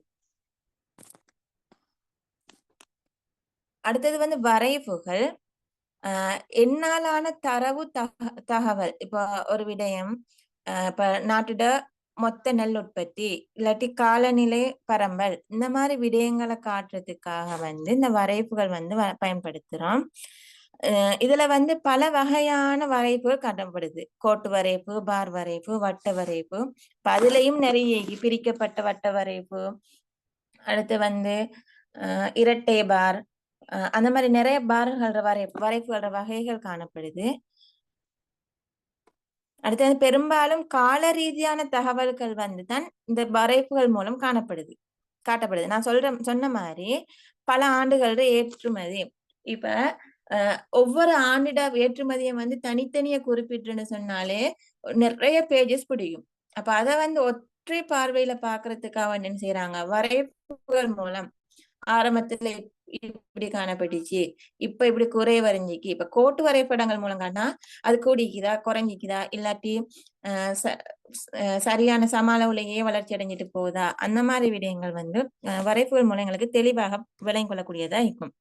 அடுத்தது வந்து வரைவுகள். என்னாலான தரவு தகவல். இப்போ ஒரு விடயம், இப்ப நாட்டோட மொத்த நெல் உற்பத்தி இல்லாட்டி காலநிலை பரம்பல், இந்த மாதிரி விடயங்களை காட்டுறதுக்காக வந்து இந்த வரைவுகள் வந்து பயன்படுத்துறோம். இதுல வந்து பல வகையான வரைவுகள் காட்டப்படுது. கோட்டு வரைவு, பார் வரைவு, வட்ட வரைவு. இப்ப அதுலயும் நிறைய பிரிக்கப்பட்ட வட்ட வரைவு, அடுத்து வந்து இரட்டை பார், அந்த மாதிரி நிறைய பார்கள வரைவுகள வகைகள் காணப்படுது. அடுத்தது பெரும்பாலும் கால ரீதியான தகவல்கள் வந்து தான் இந்த வரைவுகள் மூலம் காட்டப்படுது. நான் சொன்ன மாதிரி பல ஆண்டுகளோட ஏற்றுமதி. இப்ப ஒவ்வொரு ஆண்டிட ஏற்றுமதியை வந்து தனித்தனியா குறிப்பிட்டுன்னு சொன்னாலே நிறைய பேஜஸ் பிடிக்கும். அப்ப அதை வந்து ஒற்றை பார்வையில பாக்குறதுக்காக என்ன செய்யறாங்க? வரைவுகள் மூலம் ஆரம்பத்துல இப்படி காணப்பட்டுச்சு, இப்ப இப்படி குறை வரைஞ்சிக்கு. இப்ப கோட்டு வரைபடங்கள் மூலம் காட்டினா அது கூடிக்குதா குறைஞ்சிக்குதா, இல்லாட்டி சரியான சம அளவுலயே வளர்ச்சி அடைஞ்சிட்டு போகுதா, அந்த மாதிரி விடயங்கள் வந்து வரைவுகள் மூலம் எங்களுக்கு தெளிவாக விளங்கிக் கொள்ளக்கூடியதா இருக்கும்.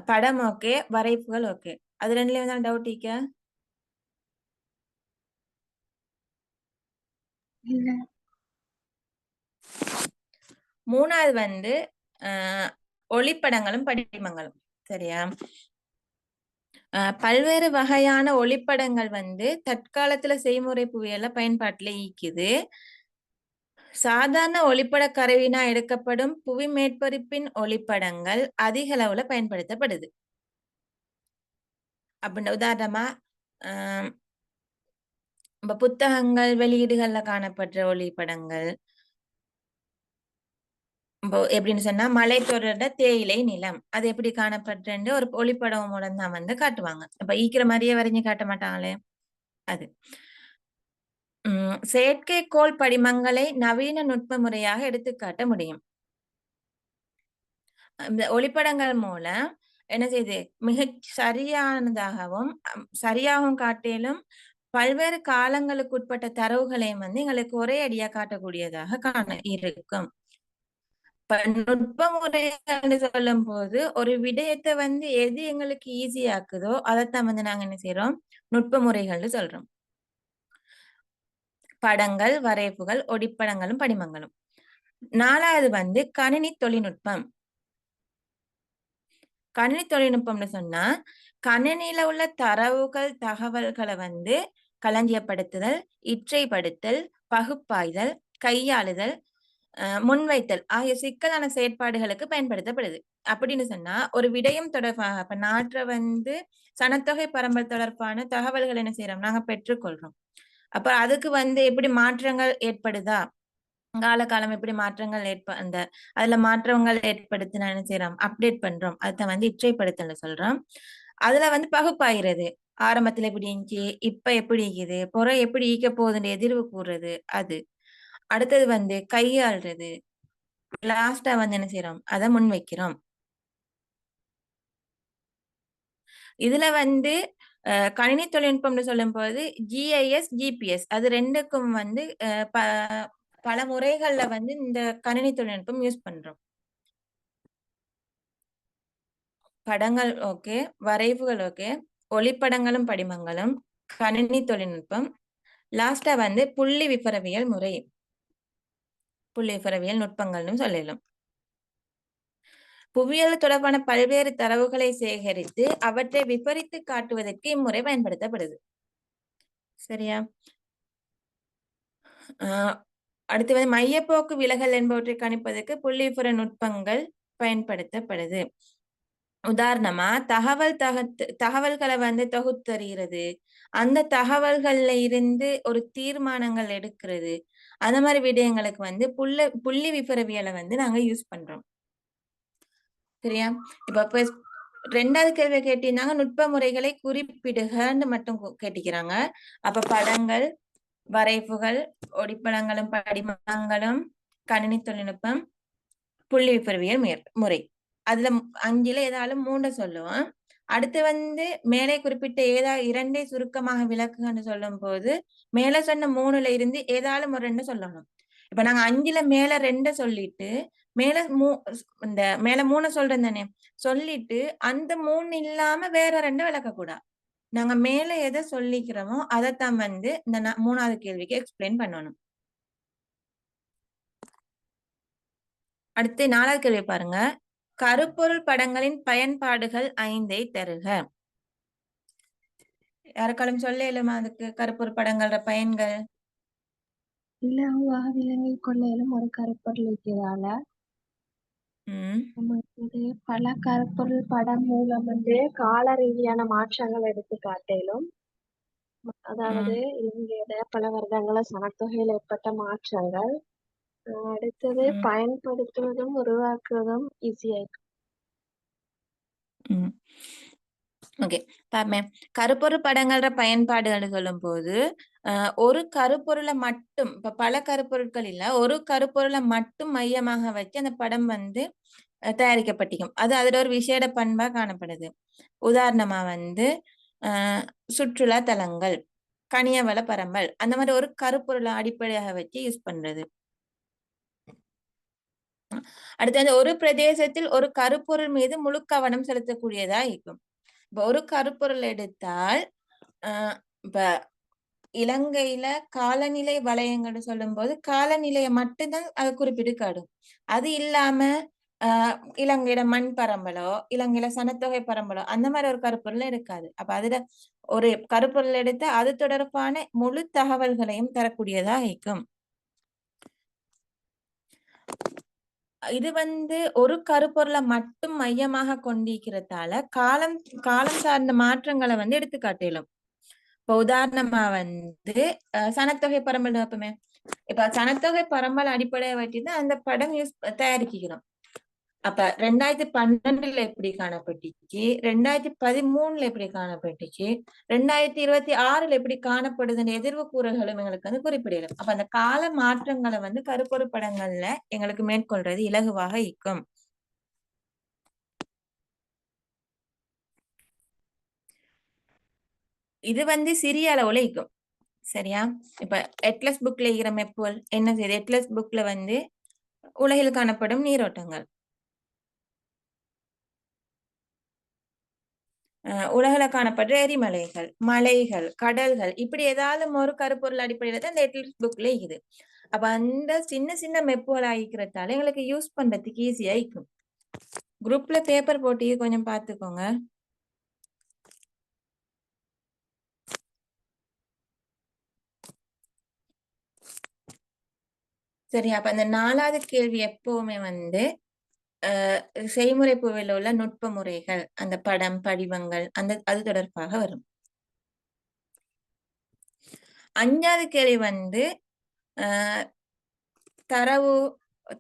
படம் ஓகே, வரைவுகள் ஓகே. அது ரெண்டுலயும் தான் டவுட் இருக்கா? மூணாவது வந்து ஒளிப்படங்களும் படிமங்களும். சரியா? பல்வேறு வகையான ஒளிப்படங்கள் வந்து தற்காலத்துல செய்முறை புவியியல்ல பயன்பாட்டுல ஈக்குது. சாதாரண ஒளிப்பட கருவினா எடுக்கப்படும் புவி மேற்பரப்பின் ஒளிப்படங்கள் அதிக அளவுல பயன்படுத்தப்படுது. அப்படின்னா உதாரணமா புத்தகங்கள், வெளியீடுகள்ல காணப்படுற ஒளிப்படங்கள், எப்படின்னு சொன்னா மலைத்தொடர்ற தேயிலை நிலம் அது எப்படி காணப்படுறேன்னு ஒரு ஒளிப்படம் மூலம் தான் வந்து காட்டுவாங்க. அப்ப ஈக்கிற மாதிரியே வரைஞ்சு காட்ட மாட்டாங்களே அது. செயற்கைக்கோள் படிமங்களை நவீன நுட்ப முறையாக எடுத்துக்காட்ட முடியும். இந்த ஒளிப்படங்கள் மூலம் என்ன செய்யுது, மிக சரியானதாகவும் சரியாகவும் காட்டிலும் பல்வேறு காலங்களுக்கு உட்பட்ட தரவுகளையும் வந்து எங்களுக்கு ஒரே அடியா காட்டக்கூடியதாக இருக்கும். நுட்ப முறைகள் சொல்லும் போது ஒரு விடயத்தை வந்து எது எங்களுக்கு ஈஸியாக்குதோ அதைத்தான் வந்து நாங்க என்ன செய்யறோம், நுட்ப முறைகள்னு சொல்றோம். படங்கள், வரைவுகள், ஒளிப்படங்களும் படிமங்களும். 4வது வந்து கணினி தொழில்நுட்பம். கணினி தொழில்நுட்பம்னு சொன்னா கணினியில உள்ள தரவுகள், தகவல்களை வந்து களஞ்சியப்படுத்துதல், இற்றைப்படுத்தல், பகுப்பாய்தல், கையாளுதல், முன்வைத்தல் ஆகிய சிக்கலான செயற்பாடுகளுக்கு பயன்படுத்தப்படுது. அப்படின்னு சொன்னா ஒரு விடயம் தொடர்பாக இப்ப நாட்டை வந்து சனத்தொகை பரம்பல் தொடர்பான தகவல்கள் என்ன செய்யறோம், நாங்க பெற்றுக்கொள்றோம். அப்ப அதுக்கு வந்து எப்படி மாற்றங்கள் ஏற்படுதா, காலகாலம் எப்படி மாற்றங்கள் அதுல மாற்றங்கள் ஏற்படுத்தினா என்ன செய்யறோம், அப்டேட் பண்றோம். அதை வந்து இற்றைப்படுத்தல் சொல்றோம். அதுல வந்து பகுப்பாயிறது, ஆரம்பத்துல எப்படி இருந்துச்சு, இப்ப எப்படி இருக்குது, புற எப்படி ஈக்க போகுதுன்னு எதிர்வு கூறுறது அது. அடுத்தது வந்து கையாளுறது, லாஸ்டா வந்து என்ன செய்யறோம், அதை முன் வைக்கிறோம். இதுல வந்து கணினி தொழில்நுட்பம்னு சொல்லும் போது GIS, GPS அது ரெண்டுக்கும் வந்து பல முறைகள்ல வந்து இந்த கணினி தொழில்நுட்பம் யூஸ் பண்றோம். படங்கள் ஓகே, வரைவுகள் ஓகே, ஒளிப்படங்களும் படிமங்களும், கணினி தொழில்நுட்பம், லாஸ்டா வந்து புள்ளி விபரவியல் முறை, புள்ளி விபரவியல் நுட்பங்கள்னு சொல்லலாம். புவியியல் தொடர்பான பல்வேறு தரவுகளை சேகரித்து அவற்றை விபரித்து காட்டுவதற்கு இம்முறை பயன்படுத்தப்படுது. சரியா? அடுத்து வந்து மையப்போக்கு விலகல் என்பவற்றை கணிப்பதற்கு புள்ளிவிபர நுட்பங்கள் பயன்படுத்தப்படுது. உதாரணமா தகவல்களை வந்து தொகுத்தறிகிறது, அந்த தகவல்கள்ல இருந்து ஒரு தீர்மானங்கள் எடுக்கிறது, அந்த மாதிரி விடயங்களுக்கு வந்து புள்ளி விபரவியலை வந்து நாங்க யூஸ் பண்றோம். சரியா? இப்ப 2வது கேள்வி கேட்டீங்கன்னா நுட்ப முறைகளை குறிப்பிடுகன்னு மட்டும் கேட்டிக்கிறாங்க. அப்ப படங்கள், வரைவுகள், ஒளிப்படங்களும் படிமங்களும், கணினி தொழில்நுட்பம், புள்ளி விபரவியல் முறை. அதுல 5ல ஏதாவது 3 சொல்லுவோம். அடுத்து வந்து மேலே குறிப்பிட்ட ஏதாவது 2 சுருக்கமாக விளக்குன்னு சொல்லும் போது மேல சொன்ன 3ல இருந்து ஏதாவது ஒரு 2 சொல்லணும். இப்ப நாங்க 5ல மேல 2 சொல்லிட்டு மேல இந்த மேல 3 சொல்றேன் தானே, சொல்லிட்டு அந்த 3 இல்லாம வேற 2 விளக்க கூடாது. நாங்க மேல எதை சொல்லிக்கிறோமோ அதைத்தான் வந்து இந்த 3வது கேள்விக்கு எக்ஸ்பிளைன் பண்ணணும். அடுத்து 4வது கேள்வி பாருங்க. கருப்பொருள் படங்களின் பயன்பாடுகள் 5ஐ தருக. யாருக்காலும் சொல்ல இயலுமா அதுக்கு கருப்பொருள் படங்களோட பயன்கள்? இலகுவாக விளங்கிக் கொள்ளையிலும் ஒரு கருப்பொருள் இருக்கிறதால நமக்கு பல கருப்பொருள் படம் மூலம் வந்து கால ரீதியான மாற்றங்கள் எடுத்து காட்டிலும், அதாவது இலங்கையில பல வருடங்கள சனத்தொகையில் ஏற்பட்ட மாற்றங்கள், அடுத்தது பயன்படுத்துவதும் உருவாக்குவதும் ஈஸியா இருக்கு. ஓகே, பாருமே. கருப்பொருள் படங்களோட பயன்பாடுகள் சொல்லும் போது ஒரு கருப்பொருளை மட்டும், இப்ப பல கருப்பொருட்கள் இல்ல, ஒரு கருப்பொருளை மட்டும் மையமாக வச்சு அந்த படம் வந்து தயாரிக்கப்பட்டிருக்கும். அது அதுல ஒரு விசேட பண்பா காணப்படுது. உதாரணமா வந்து சுற்றுலா தலங்கள், கனியவள பரம்பல், அந்த மாதிரி ஒரு கருப்பொருளை அடிப்படையாக வச்சு யூஸ் பண்றது. அடுத்து வந்து ஒரு பிரதேசத்தில் ஒரு கருப்பொருள் மீது முழு கவனம் செலுத்தக்கூடியதா இருக்கும். இப்ப ஒரு கருப்பொருள் எடுத்தால் இப்ப இலங்கையில காலநிலை வலயங்கள் சொல்லும் போது காலநிலையை மட்டும்தான் அது குறிப்பிட்டு காடும். அது இல்லாம இலங்கையில மண் பரம்பலோ இலங்கையில சனத்தொகை பரம்பலோ அந்த மாதிரி ஒரு கருப்பொருள் எடுக்காது. அப்ப அதுல ஒரு கருப்பொருள் எடுத்து அது தொடர்பான முழு தகவல்களையும் தரக்கூடியதா இருக்கும். இது ஒரு கருப்பொருளை மட்டும் மையமாக கொண்டிருக்கிறதால காலம் சார்ந்த மாற்றங்களை எடுத்து காட்டிலும். இப்ப உதாரணமா சனத்தொகை பரம்பல் வைப்போமே. இப்ப சனத்தொகை பரம்பல் அடிப்படையை வச்சுதான் அந்த படம் தயாரிக்கிறோம். அப்ப 2012 எப்படி காணப்பட்டுச்சு, 2013 எப்படி காணப்பட்டுச்சு, 2026 எப்படி காணப்படுதுன்னு எதிர்வு கூறுகளும் எங்களுக்கு குறிப்பிடலாம். அப்ப அந்த கால மாற்றங்களை கருப்பொரு படங்கள்ல எங்களுக்கு மேற்கொள்றது இலகுவாக இருக்கும். இது சிறிய அளவுல இருக்கும். சரியா? இப்ப எட்லஸ் புக்ல இருக்கிற மெப்புகள் என்ன செய்யுது? எட்லஸ் புக்ல உலகில் காணப்படும் நீரோட்டங்கள், உலகில காணப்படுற எரிமலைகள், மலைகள், கடல்கள், இப்படி ஏதாவது ஒரு கருப்பொருள் அடிப்படையில தான் இந்த எட்லஸ் புக்ல இருக்குது. அப்ப அந்த சின்ன சின்ன மெப்புகள் ஆகிக்கிறதால எங்களுக்கு யூஸ் பண்றதுக்கு ஈஸியா இருக்கும். குரூப்ல பேப்பர் போட்டி கொஞ்சம் பாத்துக்கோங்க. சரி, அப்ப அந்த 4வது கேள்வி எப்பவுமே செய்முறை புவியில உள்ள நுட்ப முறைகள், அந்த படம் படிவங்கள் அது தொடர்பாக வரும். 5வது கேள்வி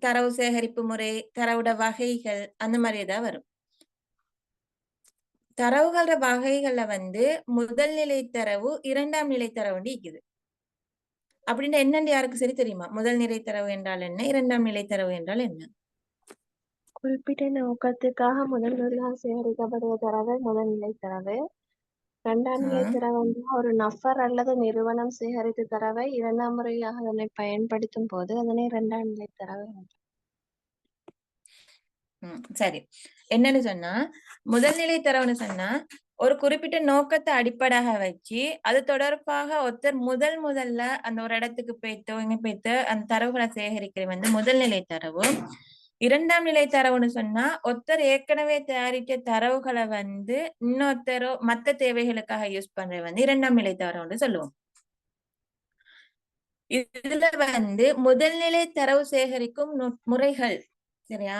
தரவு சேகரிப்பு முறை, தரவுட வகைகள், அந்த மாதிரி ஏதாவது வரும். தரவுகள வகைகள்ல முதல் நிலை தரவு, 2ஆம் நிலை தரவு இருக்குது. அப்படின்னா என்னன்னு யாருக்கு சரி தெரியுமா? முதல் நிலை தரவு என்றால் என்ன, 2ஆம் நிலை தரவு என்றால் என்ன? குறிப்பிட்ட நோக்கத்துக்காக முதலாக சேகரிக்கப்படுகிற தரவு முதல்நிலை தரவு. 2ஆம் நிலை தரவு ஒரு நபர் அல்லது நிறுவனம் சேகரித்த தரவை 2ஆம் முறையாக அதனை பயன்படுத்தும் போது அதனை 2ஆம் நிலை தரவு. சரி, என்னன்னு சொன்னா முதல்நிலை தரவுன்னு சொன்னா ஒரு குறிப்பிட்ட நோக்கத்தை அடிப்படையாக வச்சு அது தொடர்பாக ஒருத்தர் முதல்ல அந்த ஒரு இடத்துக்கு போய்த்து அந்த தரவுகளை சேகரிக்கிறது முதல்நிலை தரவு. 2ஆம் நிலை தரவுன்னு சொன்னா ஒருத்தர் ஏற்கனவே தயாரித்த தரவுகளை இன்னொருத்தரோ மத்த தேவைகளுக்காக யூஸ் பண்றது 2ஆம் நிலை தரவுன்னு சொல்லுவோம். இதுல முதல்நிலை தரவு சேகரிக்கும் முறைகள் சரியா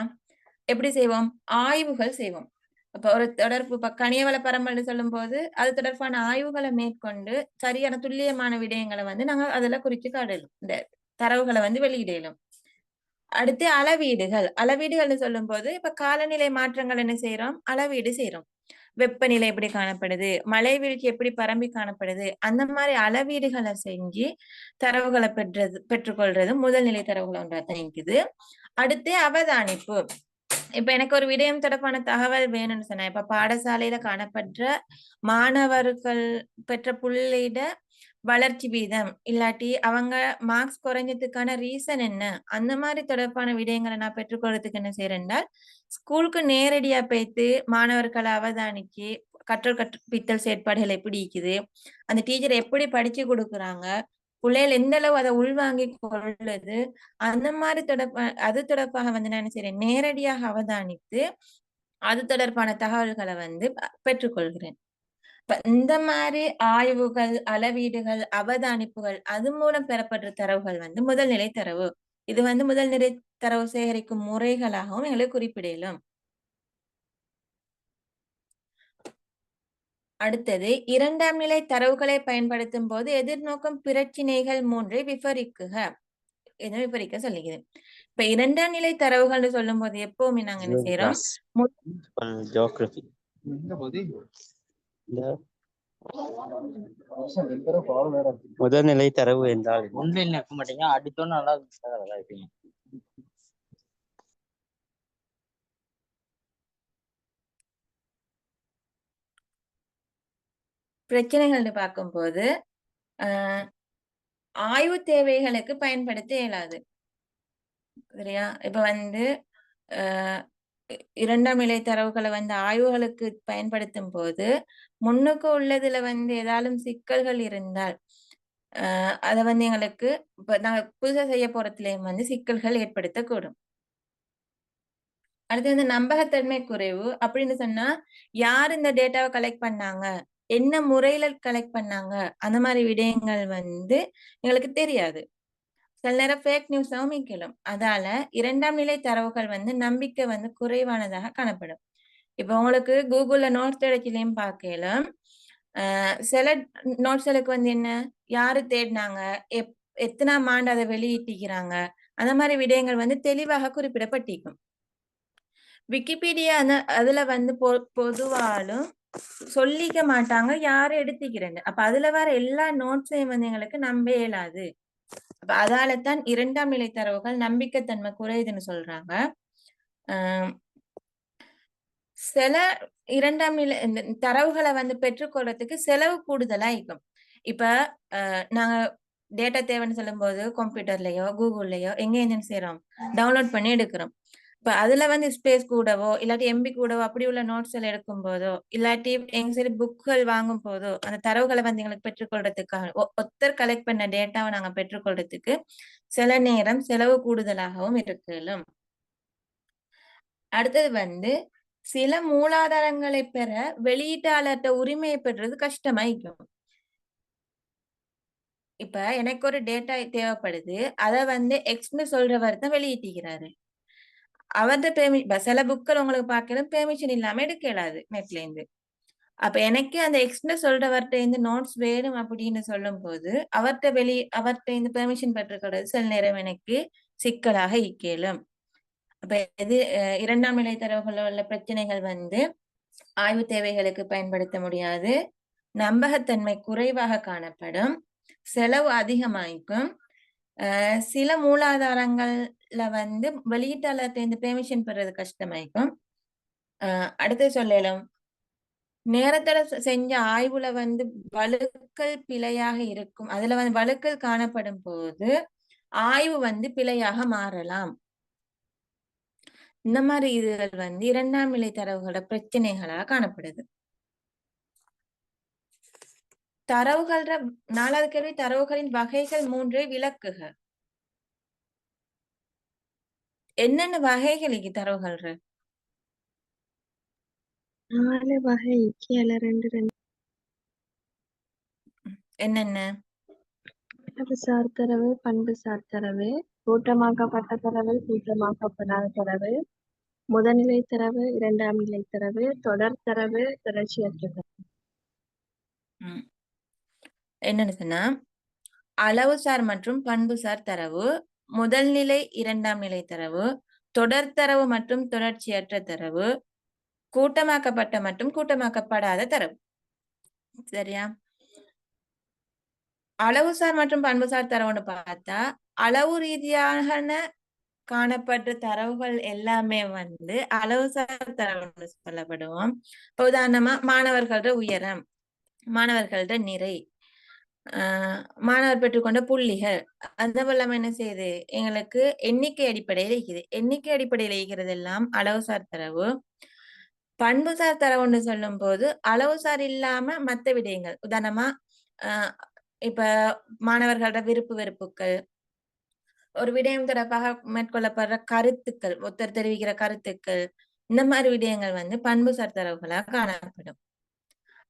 எப்படி செய்வோம்? ஆய்வுகள் செய்வோம். அப்ப ஒரு தொடர்பு கணியவள பரம்பல்னு சொல்லும் போது அது தொடர்பான ஆய்வுகளை மேற்கொண்டு சரியான துல்லியமான விடயங்களை நாங்க அதுல குறிச்சு காட்டலும், இந்த தரவுகளை வெளியிடலும். அடுத்து அளவீடுகள்னு சொல்லும் போது இப்ப காலநிலை மாற்றங்கள் என்ன செய்யறோம்? அளவீடு செய்யறோம். வெப்பநிலை எப்படி காணப்படுது, மழை வீழ்ச்சி எப்படி பரம்பி காணப்படுது, அந்த மாதிரி அளவீடுகளை செஞ்சு தரவுகளை பெற்றுக்கொள்றது முதல்நிலை தரவுகள் ஒன்றாதான் இருக்குது. அடுத்து அவதானிப்பு. இப்ப எனக்கு ஒரு விடயம் தொடர்பான தகவல் வேணும்னு சொன்னா, இப்ப பாடசாலையில காணப்படுற மாணவர்கள் பெற்ற புள்ளியிட வளர்ச்சி வீதம், இல்லாட்டி அவங்க மார்க்ஸ் குறைஞ்சதுக்கான ரீசன் என்ன, அந்த மாதிரி தொடர்பான விடயங்களை நான் பெற்றுக்கொள்றதுக்கு என்ன செய்யறேன்னா, ஸ்கூலுக்கு நேரடியா போய்த்து மாணவர்களை அவதானிச்சு கற்றல் கற்பித்தல் செயற்பாடுகள் எப்படி இருக்குது, அந்த டீச்சர் எப்படி படிச்சு கொடுக்குறாங்க, பிள்ளைகள் எந்த அளவு அதை உள்வாங்கி கொள்ளுது, அந்த மாதிரி அது தொடர்பாக நான் என்ன செய்யறேன், நேரடியாக அவதானித்து அது தொடர்பான தகவல்களை பெற்றுக்கொள்கிறேன். இந்த மாதிரி ஆய்வுகள், அளவீடுகள், அவதானிப்புகள் அது மூலம் பெறப்படுற தரவுகள் முதல்நிலை தரவு. இது முதல்நிலை தரவு சேகரிக்கும் முறைகளாகவும் எங்களுக்கு குறிப்பிடலும். அடுத்தது 2ஆம் நிலை தரவுகளை பயன்படுத்தும் போது எதிர்நோக்கும் பிரச்சினைகள் 3 விவரிக்குக. இதை விவரிக்க சொல்லுகிறேன். இப்ப 2ஆம் நிலை தரவுகள்னு சொல்லும் போது எப்பவுமே நாங்க என்ன செய்யறோம்? முதல்நிலை தரவு என்றால் ஒன்றில் நிற்க மாட்டீங்க, அடித்தோன்னு நல்லா இருப்பீங்க. பிரச்சனைகள்னு பார்க்கும்போது ஆய்வு தேவைகளுக்கு பயன்படுத்த இயலாது சரியா. இப்ப 2ஆம் நிலை தரவுகளை ஆய்வுகளுக்கு பயன்படுத்தும் போது முன்னுக்கு உள்ளதுல ஏதாலும் சிக்கல்கள் இருந்தால் அதை எங்களுக்கு இப்ப நாங்க புதுசா செய்ய போறதுலயும் சிக்கல்கள் ஏற்படுத்தக்கூடும். அடுத்து வந்து நம்பகத்தன்மை குறைவு அப்படின்னு சொன்னா யார் இந்த டேட்டாவை கலெக்ட் பண்ணாங்க, என்ன முறையில கலெக்ட் பண்ணாங்க, அந்த மாதிரி விடயங்கள் வந்து எங்களுக்கு தெரியாது. சில நேரம் ஃபேக் நியூஸாவும் மீட்கலாம். அதால 2ஆம் நிலை தரவுகள் வந்து நம்பிக்கை வந்து குறைவானதாக காணப்படும். இப்ப உங்களுக்கு கூகுள்ல நோட்ஸ் தேடச்சிலையும் பார்க்கலாம். சில நோட்ஸ்களுக்கு வந்து என்ன, யாரு தேடினாங்க, எத்தனாம் ஆண்டு அதை வெளியிட்டிருக்கிறாங்க, அந்த மாதிரி விடயங்கள் வந்து தெளிவாக குறிப்பிடப்பட்டிருக்கும். விக்கிபீடியா அதுல வந்து பொதுவாலும் சொல்லிக்க மாட்டாங்க யாரு எடுத்துக்கிறேன்னு. அப்ப அதுல வர எல்லா நோட்ஸையும் வந்து எங்களுக்கு நம்ப இயலாது. அப்ப அதாலதான் 2ஆம் நிலை தரவுகள் நம்பிக்கைத்தன்மை குறையுதுன்னு சொல்றாங்க. சில 2ஆம் நிலை தரவுகளை வந்து பெற்றுக்கொள்றதுக்கு செலவு கூடுதலா இருக்கும். இப்ப நாங்க டேட்டா தேவைன்னு சொல்லும் போது கம்ப்யூட்டர்லயோ கூகுள்லயோ எங்க இருந்து செய்யறோம், டவுன்லோட் பண்ணி எடுக்கிறோம். இப்ப அதுல வந்து ஸ்பேஸ் கூடவோ இல்லாட்டி எம்பி கூடவோ அப்படி உள்ள நோட்ஸ் எல்லாம் எடுக்கும் போதோ இல்லாட்டி எங்க சரி புக்குகள் வாங்கும் போதோ அந்த தரவுகளை வந்து எங்களுக்கு பெற்றுக்கொள்றதுக்காக ஒருத்தர் கலெக்ட் பண்ண டேட்டாவை நாங்க பெற்றுக்கொள்றதுக்கு சில நேரம் செலவு கூடுதலாகவும் இருக்கலாம். அடுத்தது வந்து சில மூலாதாரங்களை பெற வெளியீட்டாளர்கிட்ட உரிமையை பெறுறது கஷ்டமாயிக்கும். இப்ப எனக்கு ஒரு டேட்டா தேவைப்படுது, அத வந்து எக்ஸ்னு சொல்றவர் தான் வெளியிட்டிருக்கிறாரு. அவர்கிட்ட சில புக்கள் உங்களுக்கு பார்க்கணும் பெர்மிஷன் இல்லாம எடுக்க இயலாது நெட்ல இருந்து. அப்ப எனக்கு அந்த எக்ஸ்னு சொல்றவர்கிட்ட இருந்து நோட்ஸ் வேணும் அப்படின்னு சொல்லும் போது அவர்கிட்ட இருந்து பெர்மிஷன் பெற்றுக்கிறது சில நேரம் எனக்கு சிக்கலாக இயலும். அப்ப இது 2ஆம் நிலை தரவுகளில் உள்ள பிரச்சனைகள் வந்து ஆய்வு தேவைகளுக்கு பயன்படுத்த முடியாது, நம்பகத்தன்மை குறைவாக காணப்படும், செலவு அதிகமாயிக்கும், சில மூலாதாரங்கள்ல வந்து வெளியீட்டாளர்கிட்ட இருந்து பெர்மிஷன் பெறது கஷ்டமாயிக்கும். அடுத்து சொல்லலாம் நேரத்துல செஞ்ச ஆய்வுல வந்து வழுக்கல் பிழையாக இருக்கும். அதுல வந்து வழுக்கல் காணப்படும் போது ஆய்வு வந்து பிழையாக மாறலாம். இந்த மாதிரி இதுகள் வந்து 2ஆம் நிலை தரவுகளோட பிரச்சனைகளா காணப்படுது. தரவுகள 4வது கேள்வி, தரவுகளின் வகைகள் 3 விளக்குக. என்னென்ன வகைகளுக்கு தரவுகள்? 4 வகை கீழ 2 என்னென்ன? சார் தரவு, பண்புசார் தரவு, கூட்டமாக்கப்பட்ட தரவு, கூட்டமாக்கப்படாத தரவு, முதல்நிலை தரவு, 2ஆம் நிலை தரவு, தொடர் தரவு, தொடர்ச்சியற்ற தரவு. என்னன்னு சொன்னா அளவுசார் மற்றும் பண்புசார் தரவு, முதல் நிலை 2ஆம் நிலை தரவு, தொடர் தரவு மற்றும் தொடர்ச்சியற்ற தரவு, கூட்டமாக்கப்பட்ட மற்றும் கூட்டமாக்கப்படாத தரவு. சரியா? அளவுசார் மற்றும் பண்புசார் தரவுன்னு பார்த்தா அளவு ரீதியான காணப்பட்ட தரவுகள் எல்லாமே வந்து அளவுசார் தரவுன்னு சொல்லப்படுவோம். உதாரணமா மாணவர்களோட உயரம், மாணவர்களோட நிறை, மாணவர் பெற்றுக்கொண்ட புள்ளிகள், அந்த வெள்ளம் என்ன செய்யுது எங்களுக்கு எண்ணிக்கை அடிப்படையில் இருக்குது. எண்ணிக்கை அடிப்படையில் இருக்கிறது எல்லாம் அளவுசார் தரவு. பண்புசார் தரவுன்னு சொல்லும் போது அளவுசார் இல்லாம மற்ற விடயங்கள், உதாரணமா இப்ப மாணவர்களோட விருப்பு வெறுப்புகள், ஒரு விடயம் தொடர்பாக மேற்கொள்ளப்படுற கருத்துக்கள், ஒருத்தர் தெரிவிக்கிற கருத்துக்கள், இந்த மாதிரி விடயங்கள் வந்து பண்புசார் தரவுகளாக காணப்படும்.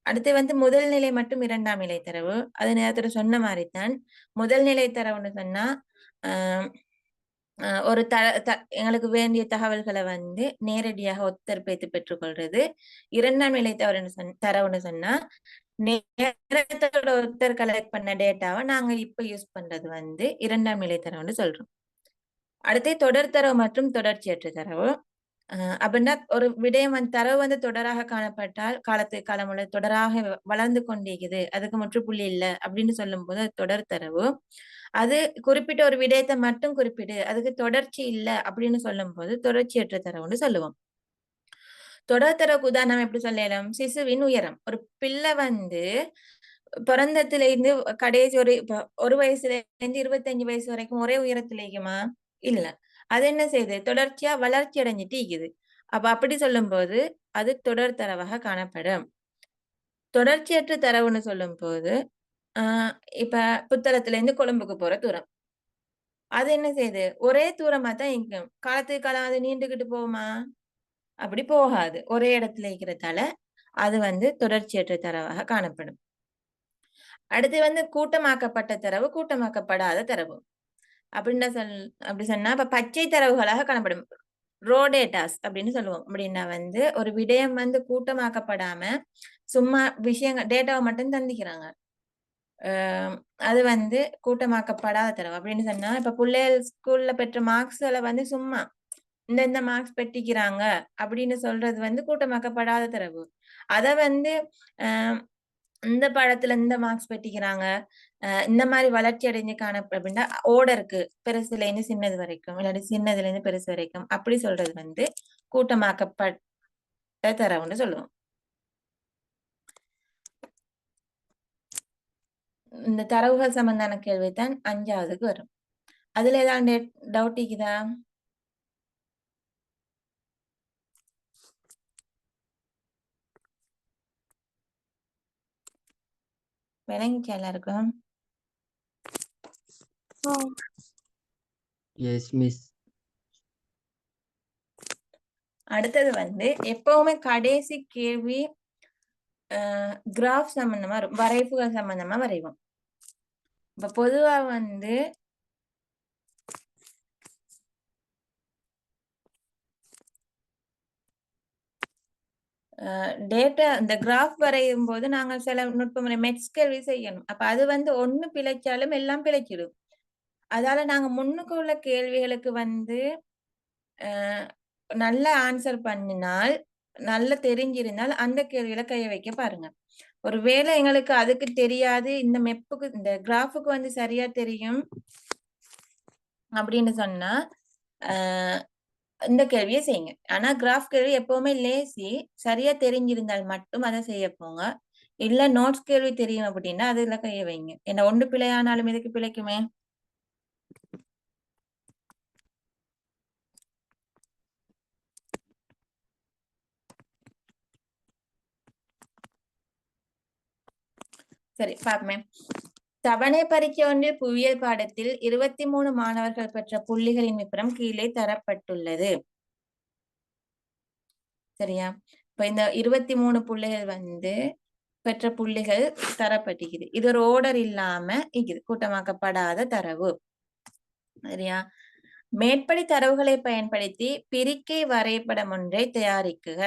அடுத்து வந்து முதல் நிலை மற்றும் 2ஆம் நிலை தரவு. அது நேரத்துல சொன்ன மாதிரிதான் முதல் நிலை தரவுன்னு சொன்னா ஒரு எங்களுக்கு வேண்டிய தகவல்களை வந்து நேரடியாக ஒருத்தர் பேத்து பெற்றுக்கொள்றது. 2ஆம் நிலை தரவுன்னு சொன்னா நேரத்தோட ஒருத்தர் கலெக்ட் பண்ண டேட்டாவை நாங்க இப்ப யூஸ் பண்றது வந்து 2ஆம் நிலை தரவுன்னு சொல்றோம். அடுத்து தொடர் தரவு மற்றும் தொடர்ச்சியற்ற தரவு. அப்படின்னா ஒரு விடயம் வந்து தரவு வந்து தொடராக காணப்பட்டால் காலத்துக்கு காலமுள்ள தொடராக வளர்ந்து கொண்டிருக்குது, அதுக்கு முற்றுப்புள்ளி இல்லை அப்படின்னு சொல்லும் போது அது தொடர் தரவு. அது குறிப்பிட்ட ஒரு விடயத்தை மட்டும் குறிப்பிடு, அதுக்கு தொடர்ச்சி இல்லை அப்படின்னு சொல்லும் போது தொடர்ச்சியற்ற தரவுன்னு சொல்லுவோம். தொடர் தரவுக்கு உதாரணம் எப்படி சொல்லலாம்? சிசுவின் உயரம். ஒரு பிள்ளை வந்து பிறந்தத்துல இருந்து கடைசி ஒரு வயசுல இருந்து 25 வயசு வரைக்கும் ஒரே உயரத்துல இருக்குமா? இல்ல. அது என்ன செய்யுது? தொடர்ச்சியா வளர்ச்சி அடைஞ்சிட்டு இருக்குது. அப்ப அப்படி சொல்லும் போது அது தொடர் தரவாக காணப்படும். தொடர்ச்சியற்ற தரவுன்னு சொல்லும் போது இப்ப புத்தளத்துல இருந்து கொழும்புக்கு போற தூரம், அது என்ன செய்யுது? ஒரே தூரமா தான் இருக்கும். காலத்துக்கு காலம் அது நீண்டுகிட்டு போகுமா? அப்படி போகாது. ஒரே இடத்துல இருக்கிறதால அது வந்து தொடர்ச்சியற்ற தரவாக காணப்படும். அடுத்து வந்து கூட்டமாக்கப்பட்ட தரவு, கூட்டமாக்கப்படாத தரவு அப்படின்னு அப்படி சொன்னா இப்ப பச்சை தரவுகளாக காணப்படும். ரோ டேட்டாஸ் அப்படின்னு சொல்லுவோம். அப்படின்னா வந்து ஒரு விடயம் வந்து கூட்டமாக்கப்படாம சும்மா விஷயங்கள் டேட்டாவை மட்டும் தந்திக்கிறாங்க. அது வந்து கூட்டமாக்கப்படாத தரவு அப்படின்னு சொன்னா இப்ப பிள்ளைகள் ஸ்கூல்ல பெற்ற மார்க்ஸ்களை வந்து சும்மா இந்த மார்க்ஸ் பெற்றிக்கிறாங்க அப்படின்னு சொல்றது வந்து கூட்டமாக்கப்படாத தரவு. அத வந்து இந்த பாடத்துல இந்த மார்க்ஸ் பெற்றிக்கிறாங்க, இந்த மாதிரி வளர்ச்சி அடைஞ்சு அப்படின்னா ஓர்டருக்கு பெருசுல இருந்து சின்னது வரைக்கும் இல்லாட்டி சின்னதுல இருந்து பெருசு வரைக்கும் அப்படி சொல்றது வந்து கூட்டமாக்கப்பட்ட தரவுன்னு சொல்லுவோம். இந்த தரவுகள் சம்பந்தான கேள்வி தான் 5ஆவதுக்கு வரும். அதுல ஏதாவது டவுட் இருக்குதா? விளங்கிச்சா எல்லாருக்கும்? Yes miss. அடுத்தது வந்து எப்பவுமே கடைசி கேள்வி கிராஃப் சம்பந்தமா வரைவுகள் சம்பந்தமா வரைவோம். இப்ப பொதுவா வந்து டேட்டா இந்த கிராஃப் வரையும் போது நாங்கள் சில நுட்பமுறை மெட்ஸ் கேள்வி செய்யணும். அப்ப அது வந்து ஒண்ணு பிழைச்சாலும் எல்லாம் பிழைச்சிடும். அதால நாங்க முன்னுக்கு உள்ள கேள்விகளுக்கு வந்து நல்ல ஆன்சர் பண்ணினால், நல்ல தெரிஞ்சிருந்தால் அந்த கேள்வியில கைய வைக்க பாருங்க. ஒருவேளை எங்களுக்கு அதுக்கு தெரியாது, இந்த மெப்புக்கு இந்த கிராஃபுக்கு வந்து சரியா தெரியும் அப்படின்னு சொன்னா இந்த கேள்வியை செய்யுங்க. ஆனா கிராஃப் கேள்வி எப்பவுமே லேசி, சரியா தெரிஞ்சிருந்தால் மட்டும் அதை செய்ய போங்க. இல்ல நோட்ஸ் கேள்வி தெரியும் அப்படின்னா அதுல கைய வைங்க. ஏன்னா ஒன்று பிழையானாலும் இதுக்கு பிழைக்குமே. சரி பாப்போமே. தவணை பரீட்சை ஒன்றில் புவியியல் பாடத்தில் 23 மாணவர்கள் பெற்ற புள்ளிகளின் விபரம் கீழே தரப்பட்டுள்ளது. சரியா? இப்ப இந்த 23 புள்ளிகள் வந்து பெற்ற புள்ளிகள் தரப்பட்டிருக்குது. இது ஒரு ஓர்டர் இல்லாம இருக்குது, கூட்டமாக்கப்படாத தரவு. சரியா? மேற்படி தரவுகளை பயன்படுத்தி பிரிக்கை வரைபடம் ஒன்றை தயாரிக்குக.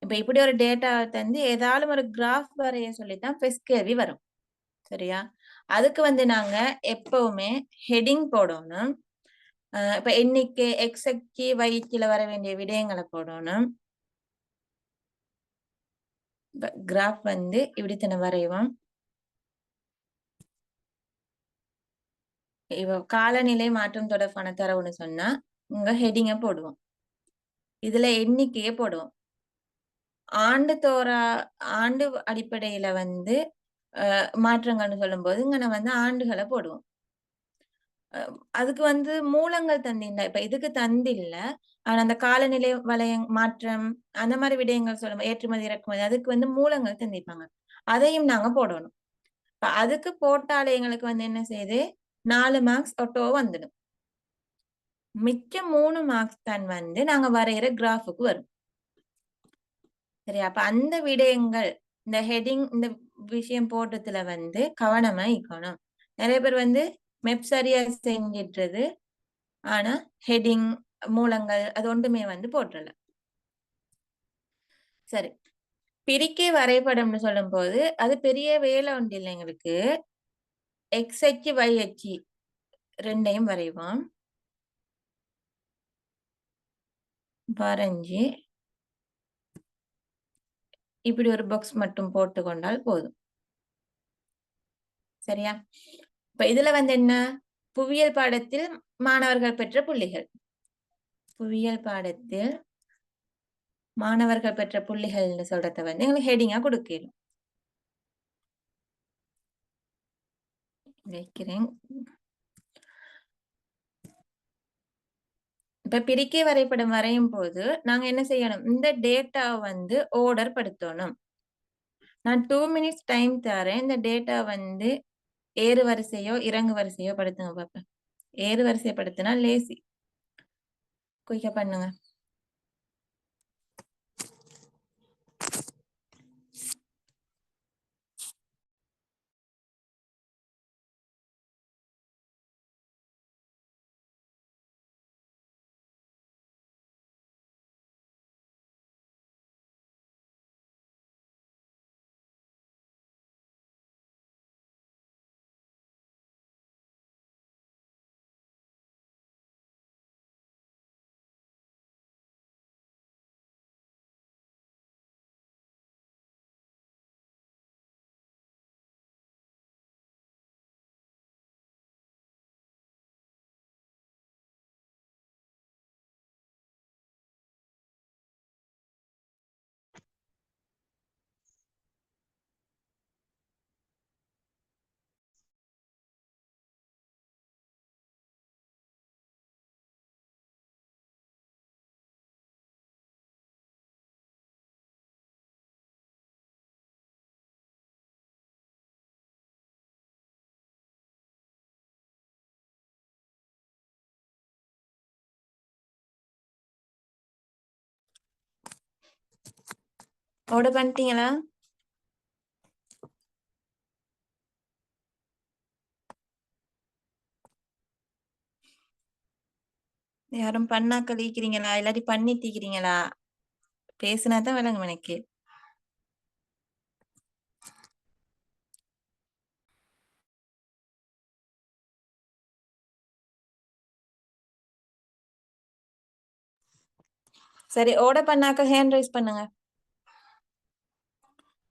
இப்ப இப்படி ஒரு டேட்டாவை தந்து ஏதாலும் ஒரு கிராஃப் வரைய சொல்லித்தான் ஃபர்ஸ்ட் கேள்வி வரும். சரியா? அதுக்கு வந்து நாங்க எப்பவுமே ஹெட்டிங் போடணும். இப்ப எண்ணிக்கை எக்ஸ் அச்சு y அச்சுல வர வேண்டிய விடயங்களை போடணும். கிராஃப் வந்து இப்படித்தானே வரைவோம். இப்ப காலநிலை மாற்றம் தொடர்பான தரவுன்னு சொன்னா இங்க ஹெட்டிங்க போடுவோம். இதுல எண்ணிக்கையை போடுவோம். ஆண்டு அடிப்படையில வந்து மாற்றங்கள்னு சொல்லும் போது இங்க நான் வந்து ஆண்டுகளை போடுவோம். அதுக்கு வந்து மூலங்கள் தந்தில்ல, இப்ப இதுக்கு தந்தில்ல. ஆனா அந்த காலநிலை மாற்றம் அந்த மாதிரி விடயங்கள் சொல்லும், ஏற்றுமதி இறக்குமதி, அதுக்கு வந்து மூலங்கள் தந்திருப்பாங்க. அதையும் நாங்க போடணும். இப்ப அதுக்கு போட்டாலே எங்களுக்கு வந்து என்ன செய்யுது, 4 மார்க்ஸ் ஒட்டோ வந்துடும். மிச்சம் 3 மார்க்ஸ் தான் வந்து நாங்க வரைகிற கிராஃபுக்கு வரும். சரி, அப்ப அந்த விடயங்கள் இந்த ஹெட்டிங் இந்த விஷயம் போட்டதுல வந்து கவனமா இருக்கணும். நிறைய பேர் வந்து மெப் சரியா செஞ்சிட்டுறது, ஆனா ஹெட்டிங் மூலங்கள் அது ஒன்றுமே வந்து போட்டுறல. சரி, பிரிக்கை வரைபடம்னு சொல்லும் போது அது பெரிய வேலை ஒன்று இல்லை எங்களுக்கு. எக்ஸ் அச்சு y அச்சு ரெண்டையும் வரைவோம். வரைஞ்சி இப்படி ஒரு பாக்ஸ் மட்டும் போட்டு கொண்டால் போதும். சரியா? இப்ப இதுல வந்து என்ன, புவியியல் பாடத்தில் மாணவர்கள் பெற்ற புள்ளிகள். புவியியல் பாடத்தில் மாணவர்கள் பெற்ற புள்ளிகள்னு சொல்றத வந்து எங்களுக்கு ஹெட்டிங்கா கொடுக்கணும். வைக்கிறேன். இப்ப பிரிக்கை வரைபடம் வரையும் போது நாங்க என்ன செய்யணும், இந்த டேட்டா வந்து ஆர்டர் படுத்தணும். நான் 2 minutes டைம் தரேன். இந்த டேட்டா வந்து ஏறு வரிசையோ இறங்கு வரிசையோ படுத்துங்க பாப்பேன். ஏறு வரிசையை படுத்தினா லேசி, குயிக்கா பண்ணுங்க. ஆர்டர் பண்ணிட்டீங்களா? யாரும் பண்ணா கழிக்கிறீங்களா இல்லாட்டி பண்ணி தீக்கிறீங்களா? பேசினாதான் விளங்கும் எனக்கு. சரி, ஆர்டர் பண்ணாக்க ஹேண்ட் ரைஸ் பண்ணுங்க.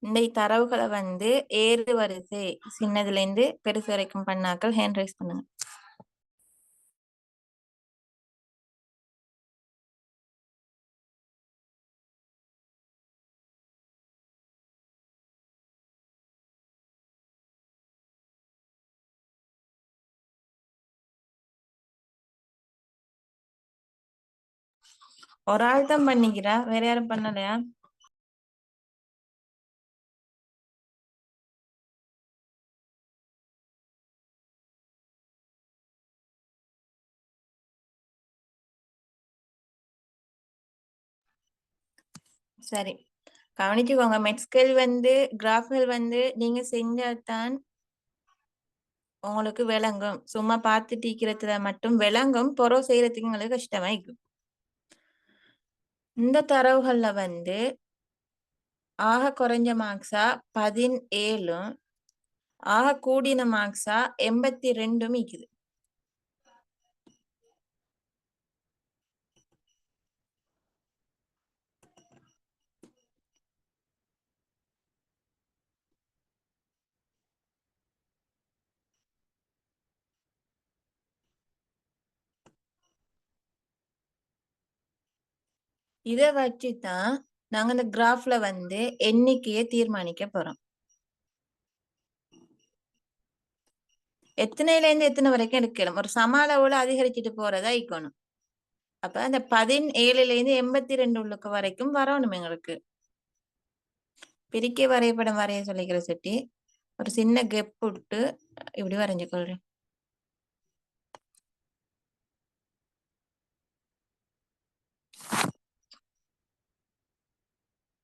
இந்த தரவுகளை வந்து ஏறு வரிசை சின்னதுல இருந்து பெருசு வரைக்கும் பண்ணாக்கள் ஹேண்ட் ரைஸ் பண்ணுங்க. ஒரு ஆள் தான் பண்ணிக்கிறா, வேற யாரும் பண்ணலையா? சரி, கவனிச்சுக்கோங்க. மெட்ஸ்கேல் வந்து கிராஃப்கள் வந்து நீங்க செஞ்சாதான் உங்களுக்கு விளங்கும். சும்மா பார்த்து டீக்கிறதுல மட்டும் விளங்கும், பொறோ செய்யறதுக்கு உங்களுக்கு கஷ்டமா இருக்கும். இந்த தரவுகள்ல வந்து ஆக குறைஞ்ச மார்க்ஸா 17, ஆக கூடின மார்க்ஸா 82 இருக்குது. இதை வச்சுதான் நாங்க இந்த கிராஃப்ல வந்து எண்ணிக்கையை தீர்மானிக்க போறோம். எத்தனைல இருந்து எத்தனை வரைக்கும் எடுக்கலாம், ஒரு சம அளவுல அதிகரிச்சுட்டு போறதா இருக்கணும். அப்ப அந்த 17ல இருந்து 82 உள்ளுக்கு வரைக்கும் வரணும் எங்களுக்கு. பிரிக்க வரைபடம் வரைய சொல்லிக்கிற சுட்டி ஒரு சின்ன கெப் விட்டு இப்படி வரைஞ்சு கொள்றேன்.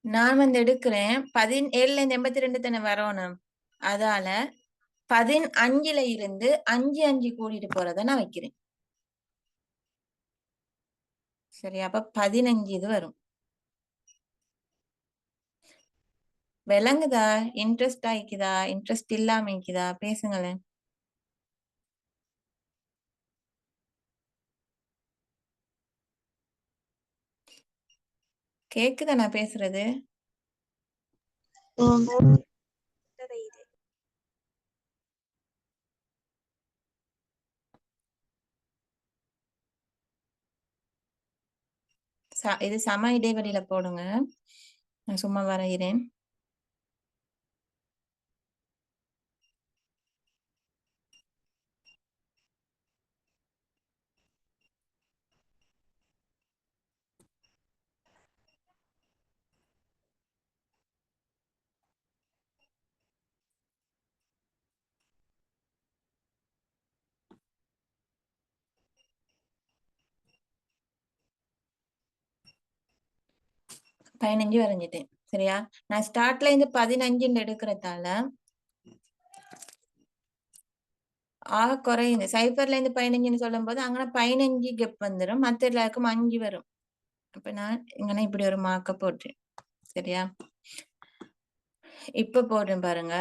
நான் வந்து எடுக்கிறேன் 17ல இருந்து 82 தானே வரணும். அதால 15ல இருந்து 5 கூட்டிட்டு போறத நான் வைக்கிறேன். சரி, அப்ப 15 இது வரும். விளங்குதா? இன்ட்ரெஸ்ட் ஆயிக்குதா? இன்ட்ரெஸ்ட் இல்லாம இருக்குதா? பேசுங்களேன். கேக்குதா நான் பேசுறது? இது சம இடைவெளியில போடுங்க. நான் சும்மா வரைகிறேன். பதினஞ்சு வரைஞ்சிட்டேன். சரியா? நான் ஸ்டார்ட்ல இருந்து 15 எடுக்கிறதால ஆக குறையுது. சைபர்ல இருந்து 15 சொல்லும் போது அங்கே 15 கெப் வந்துடும், மற்ற எல்லாருக்கும் 5 வரும். அப்ப நான் இங்கே இப்படி ஒரு மார்க்க போட்டேன். சரியா? இப்ப போடுறேன் பாருங்க.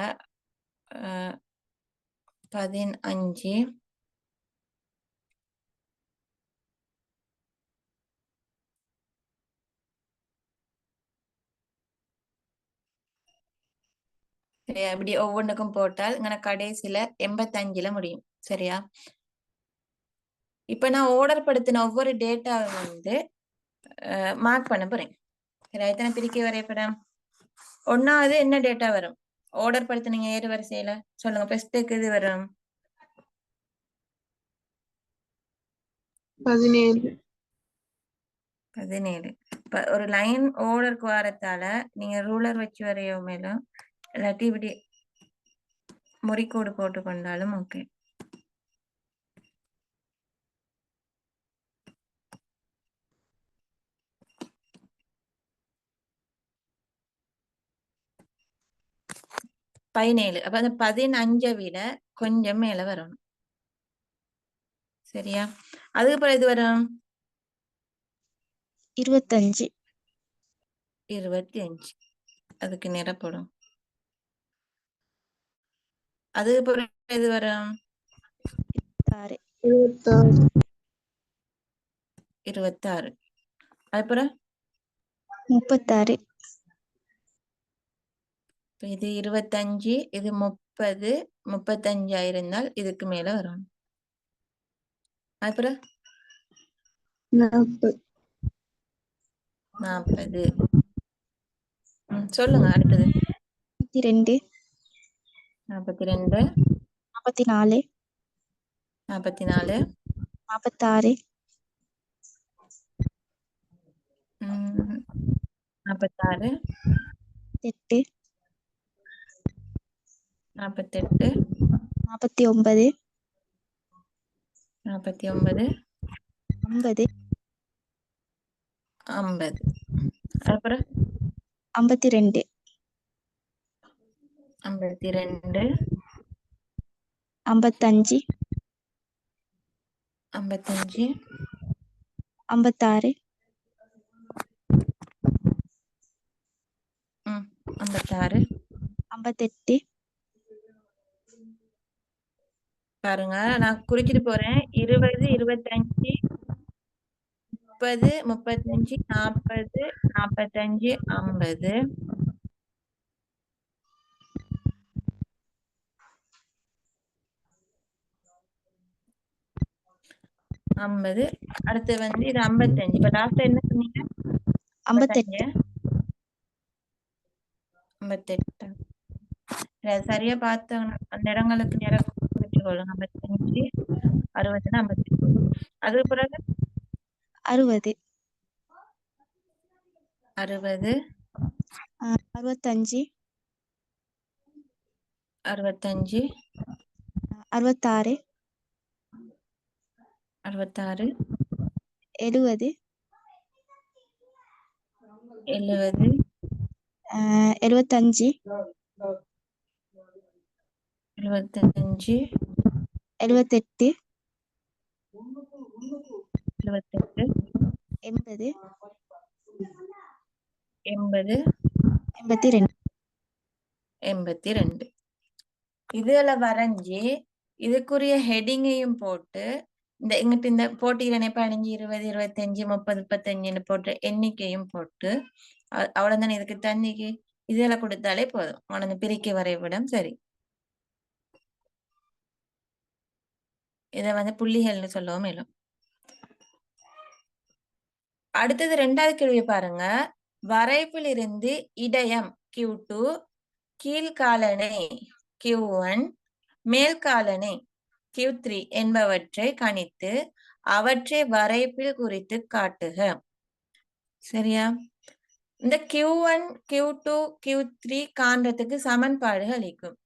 15 சரியா? இப்படி ஒவ்வொன்றுக்கும் போட்டால் இங்கே கடைசியில 85ல முடியும். சரியா? இப்ப நான் ஆர்டர் படுத்தின ஒவ்வொரு டேட்டாவை வந்து மார்க் பண்ண போறேன். சரி, எத்தனை பிரிக்க வரைபடம்? ஒன்னாவது என்ன டேட்டா வரும்? ஆர்டர் படுத்தினீங்க ஏறு வரிசையில சொல்லுங்க. ஃபர்ஸ்ட்டுக்கு இது வரும் 17. இப்ப ஒரு லைன் ஆர்டருக்கு வரத்தால நீங்க ரூலர் வச்சு வரையோ மேலும் இல்லாட்டி இப்படி முறிக்கோடு போட்டு கொண்டாலும் ஓகே. 17. அப்ப அந்த 15 விட கொஞ்சம் மேல வரணும். சரியா? அதுக்கப்புறம் இது வரும் 25. 25. அதுக்கு நிரப்படும். அதுக்கப்புறம் இது வரும் 6. 26. 26. அதுக்கப்புறம் 36. இது 25, இது 30, 35 இருந்தால் இதுக்கு மேல வரும். அப்புறம் 40. 40. சொல்லுங்க அடுத்தது. 42. 42, 44. 44, 46. 46, 8. 48, 49. 49, 50. 50. அப்புறம் 52. 52, 55. 55, 56. 56. 58. பாருங்க நான் குறிச்சிட்டு போறேன். 20, 25, 30, 35, 40, 45, 50. அடுத்து வந்து இது 55. இப்ப லாஸ்ட் என்ன சொன்னீங்க? 58. 58. சரியா பார்த்தாங்க அந்த இடங்களுக்கு நேரம் குறிச்சுக்கொள்ளுங்க. 55, 60, 58. அதுக்கு பிறகு 60. 60, 65. 65, 66. 66, 70. 70, 75. 75, 78. 78, 80. 80, 82. 82. இதுல வரைஞ்சி இதுக்குரிய ஹெட்டிங்கையும் போட்டு இந்த இங்கிட்ட இந்த போட்டியில 15, 20, 25, 30, 35 போட்டு எண்ணிக்கையும் போட்டு அவ்வளவுதானே இதுக்கு தண்ணிக்கு இதெல்லாம் கொடுத்தாலே போதும். உனக்கு பிரிக்க வரைபடம் சரி. இதை வந்து புள்ளிகள்னு சொல்லவும் மேலும். அடுத்தது 2வது கேள்வி பாருங்க. வரைப்பில் இருந்து இடையம் Q2, கீழ்காலனை Q1, மேல்காலனை Q3 என்பவற்றை கணித்து அவற்றை வரைப்பில் குறித்து காட்டுக. சரியா? இந்த Q1, Q2, Q3 காண்டத்துக்கு சமன்பாடுகள் அளிக்கும்.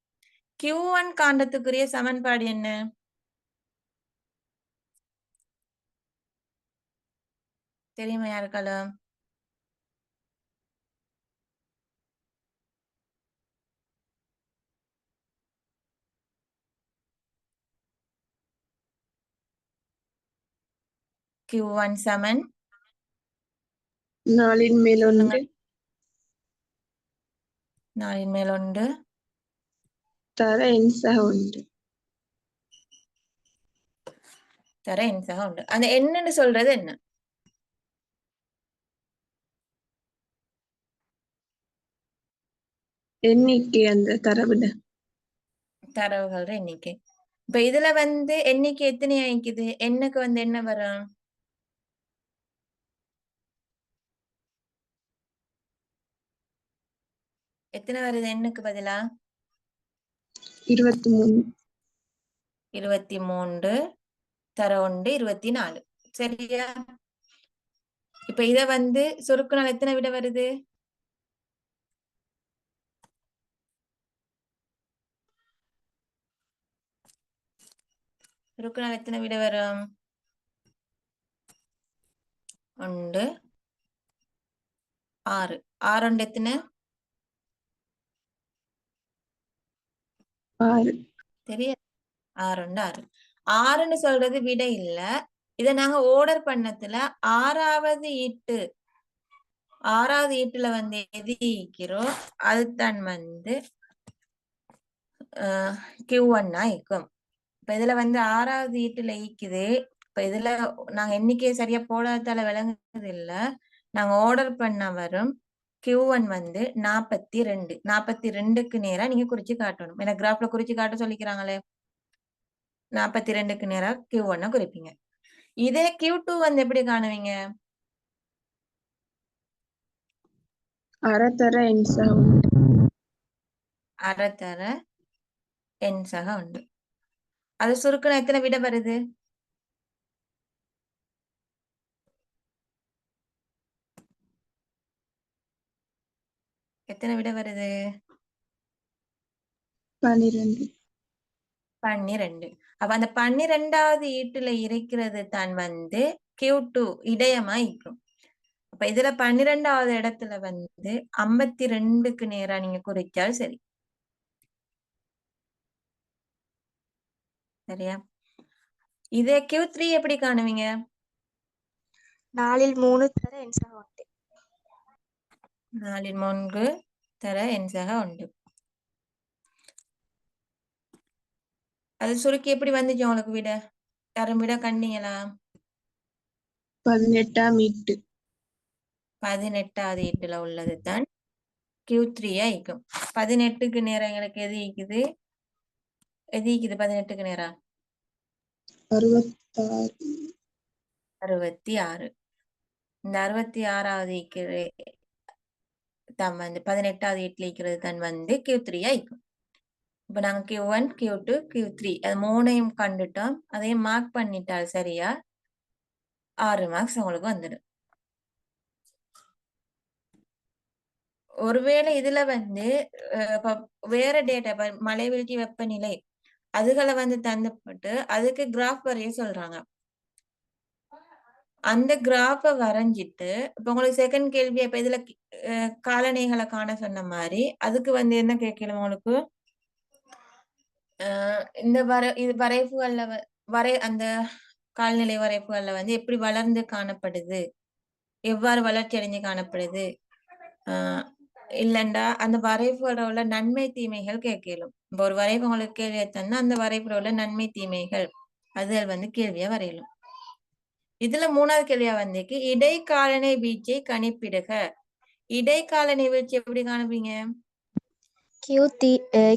Q1 காண்டத்துக்குரிய சமன்பாடு என்ன? தெரியுமா யாருக்காலும்? Q1 சமன் 4 மேல் 1. 4 மேல் 1 தர எண்சக 1. தர எண்சக 1. அந்த என்னன்னு சொல்றது என்ன? எண்ணிக்கை அந்த தரவுல தரவுகள் எண்ணிக்கை. இப்ப இதுல வந்து எண்ணிக்கை எத்தனை ஆயிக்குது? எண்ணுக்கு வந்து என்ன வரும்? எத்தனை வருது எண்ணுக்கு பதிலா? 23. 23 தர 1 24. சரியா? இப்ப இத வந்து சுருக்குனால் எத்தனை விட வருது? சுருக்குனால் எத்தனை விட வரும்? 1 6. 6 எத்தனை? 6. தெரியாது. 6 6ன்னு சொல்றது விடை இல்ல. இத நாங்க ஆர்டர் பண்ணதுல 6வது ஈட்டுல வந்து எது ஈக்கிறோம் அதுதான் வந்து Q1 இருக்கும். இப்ப இதுல வந்து 6வது ஈட்டுல ஈக்குது. இப்ப இதுல நாங்க எண்ணிக்கையை சரியா போடாதால விளங்குறது இல்ல. நாங்க ஆர்டர் பண்ண வரும் Q1 வந்து 42. 42க்கு நேரா நீங்க குறிச்சு காட்டணும். எனக்கு கிராஃப்ல குறிச்சு காட்ட சொல்லிக்கிறாங்களே. 42க்கு நேரா Q1 குறிப்பீங்க. இதே Q2 வந்து எப்படி காணுவீங்க? அறத்தர எண்சா உண்டு. அரைத்தர எண்சக உண்டு. அது சுருக்குன எத்தனை விட வருது? எத்தனை விட வருது? 12. 12. அப்ப அந்த 12வது ஈட்டுல இருக்கிறது தான் வந்து Q2 இடையமா இருக்கும். அப்ப இதுல 12வது இடத்துல வந்து 52க்கு நேரா நீங்க குறிச்சால் சரி. சரியா? இதே Q3 எப்படி காணுவீங்க? 4ல் 3 தர எண்சக உண்டு. 4ல் 3 தர எண்சக உண்டு. அது சுருக்கி எப்படி வந்துச்சு உங்களுக்கு விட? யாரும் விட கண்டீங்களா? 18ஆம் ஈட்டு. 18வது ஈட்டுல உள்ளது தான் Q3 ஆயிக்கும். 18க்கு நேரம் எங்களுக்கு எது ஈக்குது? 18க்கு நேரா 66. 66. இந்த 66வது ஈக்கிறது தான் வந்து 18வது ஈட்டுல ஈக்கிறது தான் வந்து Q3 ஆயிக்கும். இப்ப நாங்க Q1, Q2, Q3 அது 3ஐயும் கண்டுட்டோம். அதையும் மார்க் பண்ணிட்டால் சரியா 6 மார்க்ஸ் உங்களுக்கு வந்துடும். ஒருவேளை இதுல வந்து வேற டேட்டா மழை வீழ்ச்சி வெப்பநிலை அதுகளை வந்து தந்துப்பட்டு அதுக்கு கிராஃப் வரைய சொல்றாங்க. அந்த கிராஃப வரைஞ்சிட்டு இப்ப உங்களுக்கு செகண்ட் கேள்வி இப்ப இதுல காலநிலைகளை காண சொன்ன மாதிரி அதுக்கு வந்து என்ன கேட்கணும் உங்களுக்கு? இந்த இது வரைவுகள்ல அந்த கால்நிலை வரைவுகள்ல வந்து எப்படி வளர்ந்து காணப்படுது, எவ்வாறு வளர்ச்சி அடைஞ்சு காணப்படுது, இல்லண்டா அந்த வரைவோட உள்ள நன்மை தீமைகள் கேட்கலும். இப்ப ஒரு வரைவு உங்களுக்கு கேள்வியை தந்தா அந்த வரைவோட உள்ள நன்மை தீமைகள் அது வந்து கேள்வியா வரையலும். இதுல 3வது கேள்வியா வந்திருக்கு இடைக்காலனை வீச்சை கணிப்பிடுக. இடைக்காலனை வீழ்ச்சி எப்படி காணுவீங்க?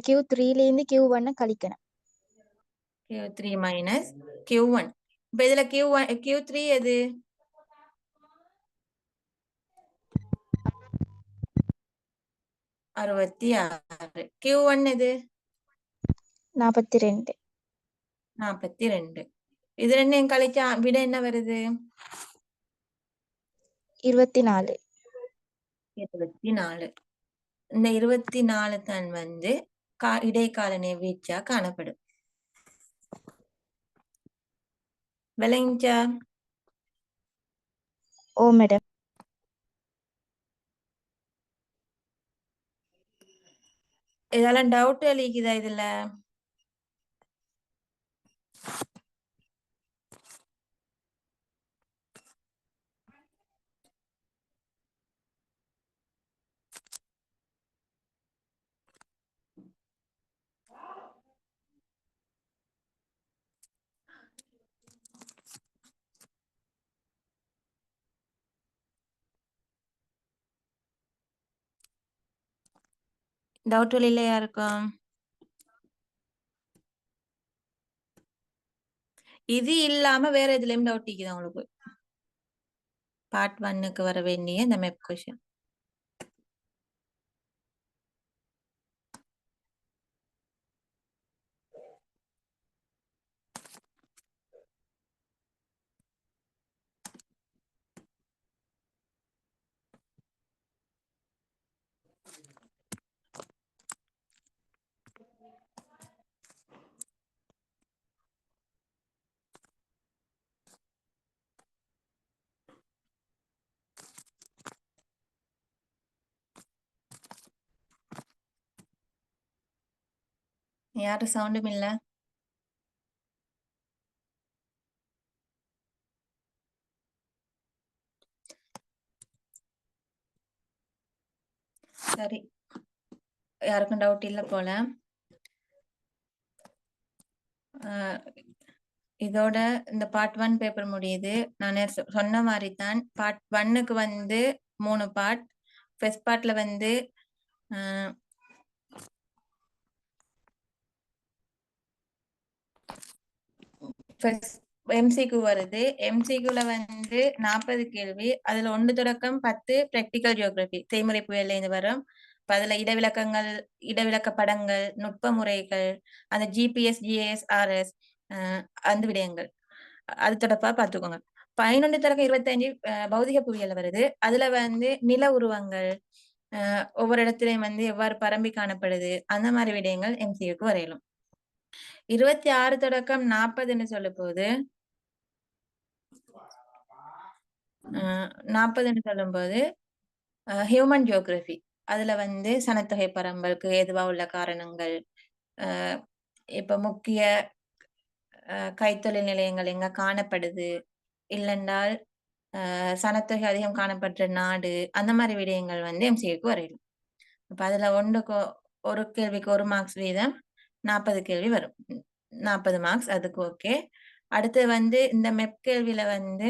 Q3ல இருந்து Q1 கழிக்கணும். Q3 minus Q1. இப்ப இதுல Q3 எது? 66. Q1 எது? 42. 42. இது ரெண்டையும் கழிச்சா விட என்ன வருது? 24. 24. இந்த 24 தான் வந்து இடைக்காலனை வீச்சா காணப்படும். விளங்கிச்சா? ஓ மேடம். இதெல்லாம் டவுட் அளிக்குதா இதுல? டவுட் இல்லையா இருக்கும்? இது இல்லாம வேற எதுலயும் டவுட் இருக்குதா உங்களுக்கு? பார்ட் 1க்கு வர வேண்டிய இந்த மெப் கொஸ்டின். யாரும் சவுண்டும் இல்ல. சரி, யாருக்கும் டவுட் இல்ல போல. இதோட இந்த பார்ட் 1 பேப்பர் முடியுது. நான் சொன்ன மாதிரி தான் பார்ட் 1க்கு வந்து 3 பார்ட். ஃபர்ஸ்ட் பார்ட்ல வந்து எம்சிக்யூ வருது. எம்சிக்யூல வந்து 40 கேள்வி. அதுல 1 தொடக்கம் 10 பிராக்டிக்கல் ஜியோகிராபி செய்முறை புயல்ல இருந்து வரும். அதுல இடவிலக்கங்கள், இடவிலக்க படங்கள், நுட்ப முறைகள், அந்த ஜிபிஎஸ், ஜிஎஸ், ஆர்எஸ் அந்த விடயங்கள் அது தொடப்பா பார்த்துக்கோங்க. 11 தொடக்கம் 25 பௌதிக புவியியல் வருது. அதுல வந்து நில உருவங்கள், ஒவ்வொரு இடத்துலயும் வந்து எவ்வாறு பரம்பி காணப்படுது அந்த மாதிரி விடயங்கள் எம்சிக்யூக்கு வரையலாம். 26 தொடக்கம் 40ன்னு சொல்ல போது 40ன்னு சொல்லும்போது ஹியூமன் ஜியோகிராபி. அதுல வந்து சனத்தொகை பரம்பலுக்கு எதுவா உள்ள காரணங்கள், இப்ப முக்கிய கைத்தொழில் நிலையங்கள் எங்க காணப்படுது, இல்லைன்றால் சனத்தொகை அதிகம் காணப்படுற நாடு, அந்த மாதிரி விடயங்கள் வந்து எம்சிக்யூக்கு வரையலாம். அப்ப அதுல ஒரு கேள்விக்கு 1 மார்க்ஸ் வீதம் 40 கேள்வி வரும். 40 மார்க்ஸ் அதுக்கு ஓகே. அடுத்து வந்து இந்த மெப் கேள்வியில வந்து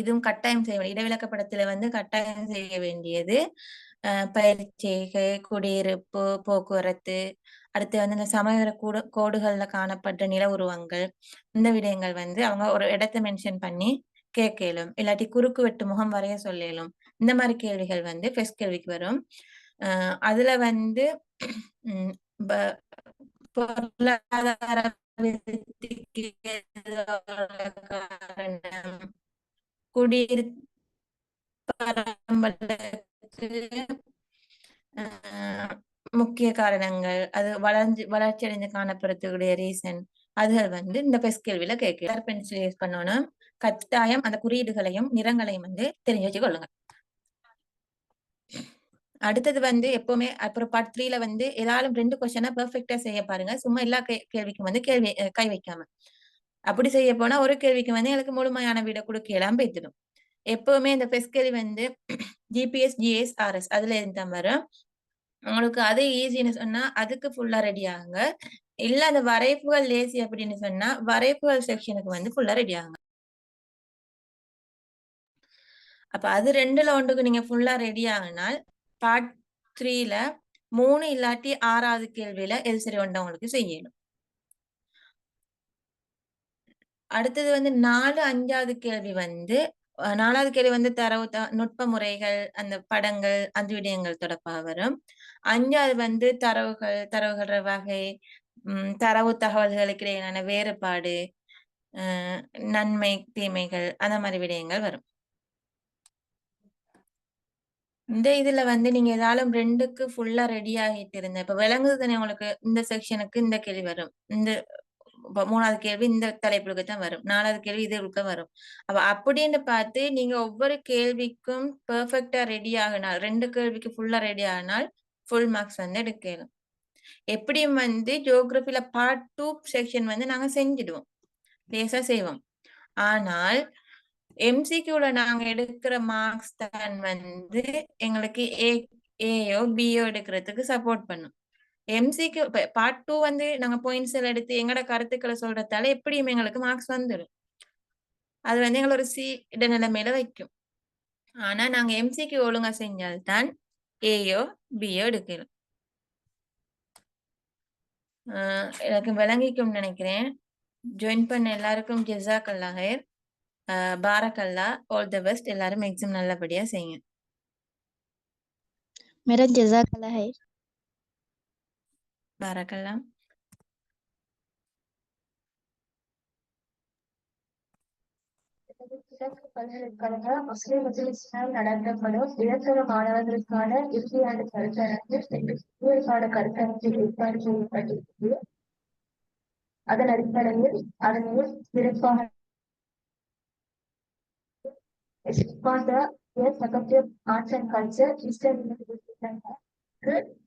இதுவும் கட்டாயம் செய்ய வேண்டிய இடவிலக்க படத்துல வந்து கட்டாயம் செய்ய வேண்டியது பயிற்சிகை, குடியிருப்பு, போக்குவரத்து, அடுத்து வந்து இந்த சமவெளி கோடுகள்ல காணப்படுற நில உருவங்கள், இந்த விடயங்கள் வந்து அவங்க ஒரு இடத்தை மென்ஷன் பண்ணி கேட்கலும், இல்லாட்டி குறுக்கு வெட்டு முகம் வரைய சொல்லலும். இந்த மாதிரி கேள்விகள் வந்து ஃபர்ஸ்ட் கேள்விக்கு வரும். அதுல வந்து பொருளாதார குடியிருப்பு முக்கிய காரணங்கள், அது வளர்ச்சி அடைந்து காணப்படுறதுடைய ரீசன், அதுகள் வந்து இந்த ஃபர்ஸ்ட் கேள்வியில கேட்க பென்சில் யூஸ் பண்ணணும். கட்டாயம் அந்த குறியீடுகளையும் நிறங்களையும் வந்து தெரிஞ்சு வச்சு கொள்ளுங்க. அடுத்தது வந்து எப்பவுமே அப்புறம் பார்ட் 3ல வந்து ஏதாலும் 2 கொஸ்டினா பெர்ஃபெக்டா செய்ய பாருங்க. சும்மா எல்லா கேள்விக்கும் வந்து கை வைக்காம. அப்படி செய்ய போனா ஒரு கேள்விக்கு வந்து எனக்கு முழுமையான விட கொடுக்கலாம் போய்த்திடும். எப்பவுமே இந்த ஃபர்ஸ்ட் கேள்வி வந்து ஜிபிஎஸ், ஜிஎஸ், ஆர்எஸ் அதுல இருந்து வரும். உங்களுக்கு அது ஈஸின்னு சொன்னா அதுக்கு ஃபுல்லா ரெடி ஆகுங்க. இல்ல அந்த வரைப்புகள் லேசி அப்படின்னு சொன்னா வரைப்புகள் செக்ஷனுக்கு வந்து ஃபுல்லா ரெடி ஆகுங்க. அப்ப அது 2ல 1க்கு நீங்க ஃபுல்லா ரெடி ஆகினால் பார்ட் 3ல 3 இல்லாட்டி 6வது கேள்வியில எது சரி ஒன்று உங்களுக்கு செய்யணும். அடுத்தது வந்து 4, 5வது கேள்வி வந்து 4வது கேள்வி வந்து தரவு நுட்ப முறைகள், அந்த படங்கள், அந்த விடயங்கள் தொடர்பாக வரும். 5வது வந்து தரவுகள வகை, தரவு தகவல்களுக்கு இடையிலான வேறுபாடு, நன்மை தீமைகள், அந்த மாதிரி விடயங்கள் வரும். இந்த இதுல வந்து நீங்க ஏதாலும் 2க்கு ஃபுல்லா ரெடி ஆகிட்டு இருந்த இப்ப விளங்குது தானே உங்களுக்கு. இந்த செக்ஷனுக்கு இந்த கேள்வி வரும், இந்த 3வது கேள்வி இந்த தலைப்புக்கு தான் வரும், 4வது கேள்வி இதுக்கு வரும். அப்ப அப்படின்னு பார்த்து நீங்க ஒவ்வொரு கேள்விக்கும் பெர்ஃபெக்டா ரெடி ஆகினால், 2 கேள்விக்கு ஃபுல்லா ரெடி ஆகினால் ஃபுல் மார்க்ஸ் வந்து எடுக்கலாம். எப்படியும் வந்து ஜியோகிராபில பார்ட் 2 செக்ஷன் வந்து நாங்க செஞ்சிடுவோம், லேசா செய்வோம். ஆனால் எம்சிக்யூல நாங்க எடுக்கிற மார்க்ஸ் தான் வந்து எங்களுக்கு ஏயோ பியோ எடுக்கிறதுக்கு சப்போர்ட் பண்ணும். எம்சிக்யூ பார்ட் 2 வந்து நாங்க பாயிண்ட்ஸ் எல்லாம் எடுத்து எங்களோட கருத்துக்களை சொல்றதால எப்படியும் எங்களுக்கு மார்க்ஸ் வந்துடும். அது வந்து எங்களை ஒரு சி நிலைமையில வைக்கும். ஆனா நாங்க எம்சிக்யூ ஒழுங்கா செஞ்சால்தான் ஏயோ பியோ எடுக்கலாம். எனக்கு விளங்கிக்கும் நினைக்கிறேன். ஜாயின் பண்ண எல்லாருக்கும் ஜஸாக்கல்லா ஹைர், பாரக்கல்லா, ஆல் தி பெஸ்ட். எல்லாரும் எக்ஸாம் நல்லபடியா செய்யுங்க. மேடம் ஜஸாக்கல்லா ஹைர். பாரக்கல்லா. கிழக்கு பல்கலைக்கழக முஸ்லிம் மஜ்லிஸினால் நடத்தப்படும் இலக்கண மாணவர்களுக்கான இறுதியாண்டு கருத்தரங்கில் ஏற்பாடு செய்யப்பட்டிருக்கிறது. அதன் அடிப்படையில் அதனை சிறப்பாக Secretary of Arts and Culture, Mr.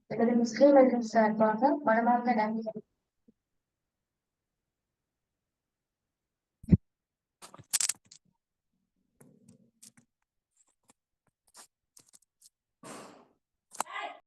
எனது முஸ்லிம்களின் சார்பாக மனமார்ந்த நன்றிகள்.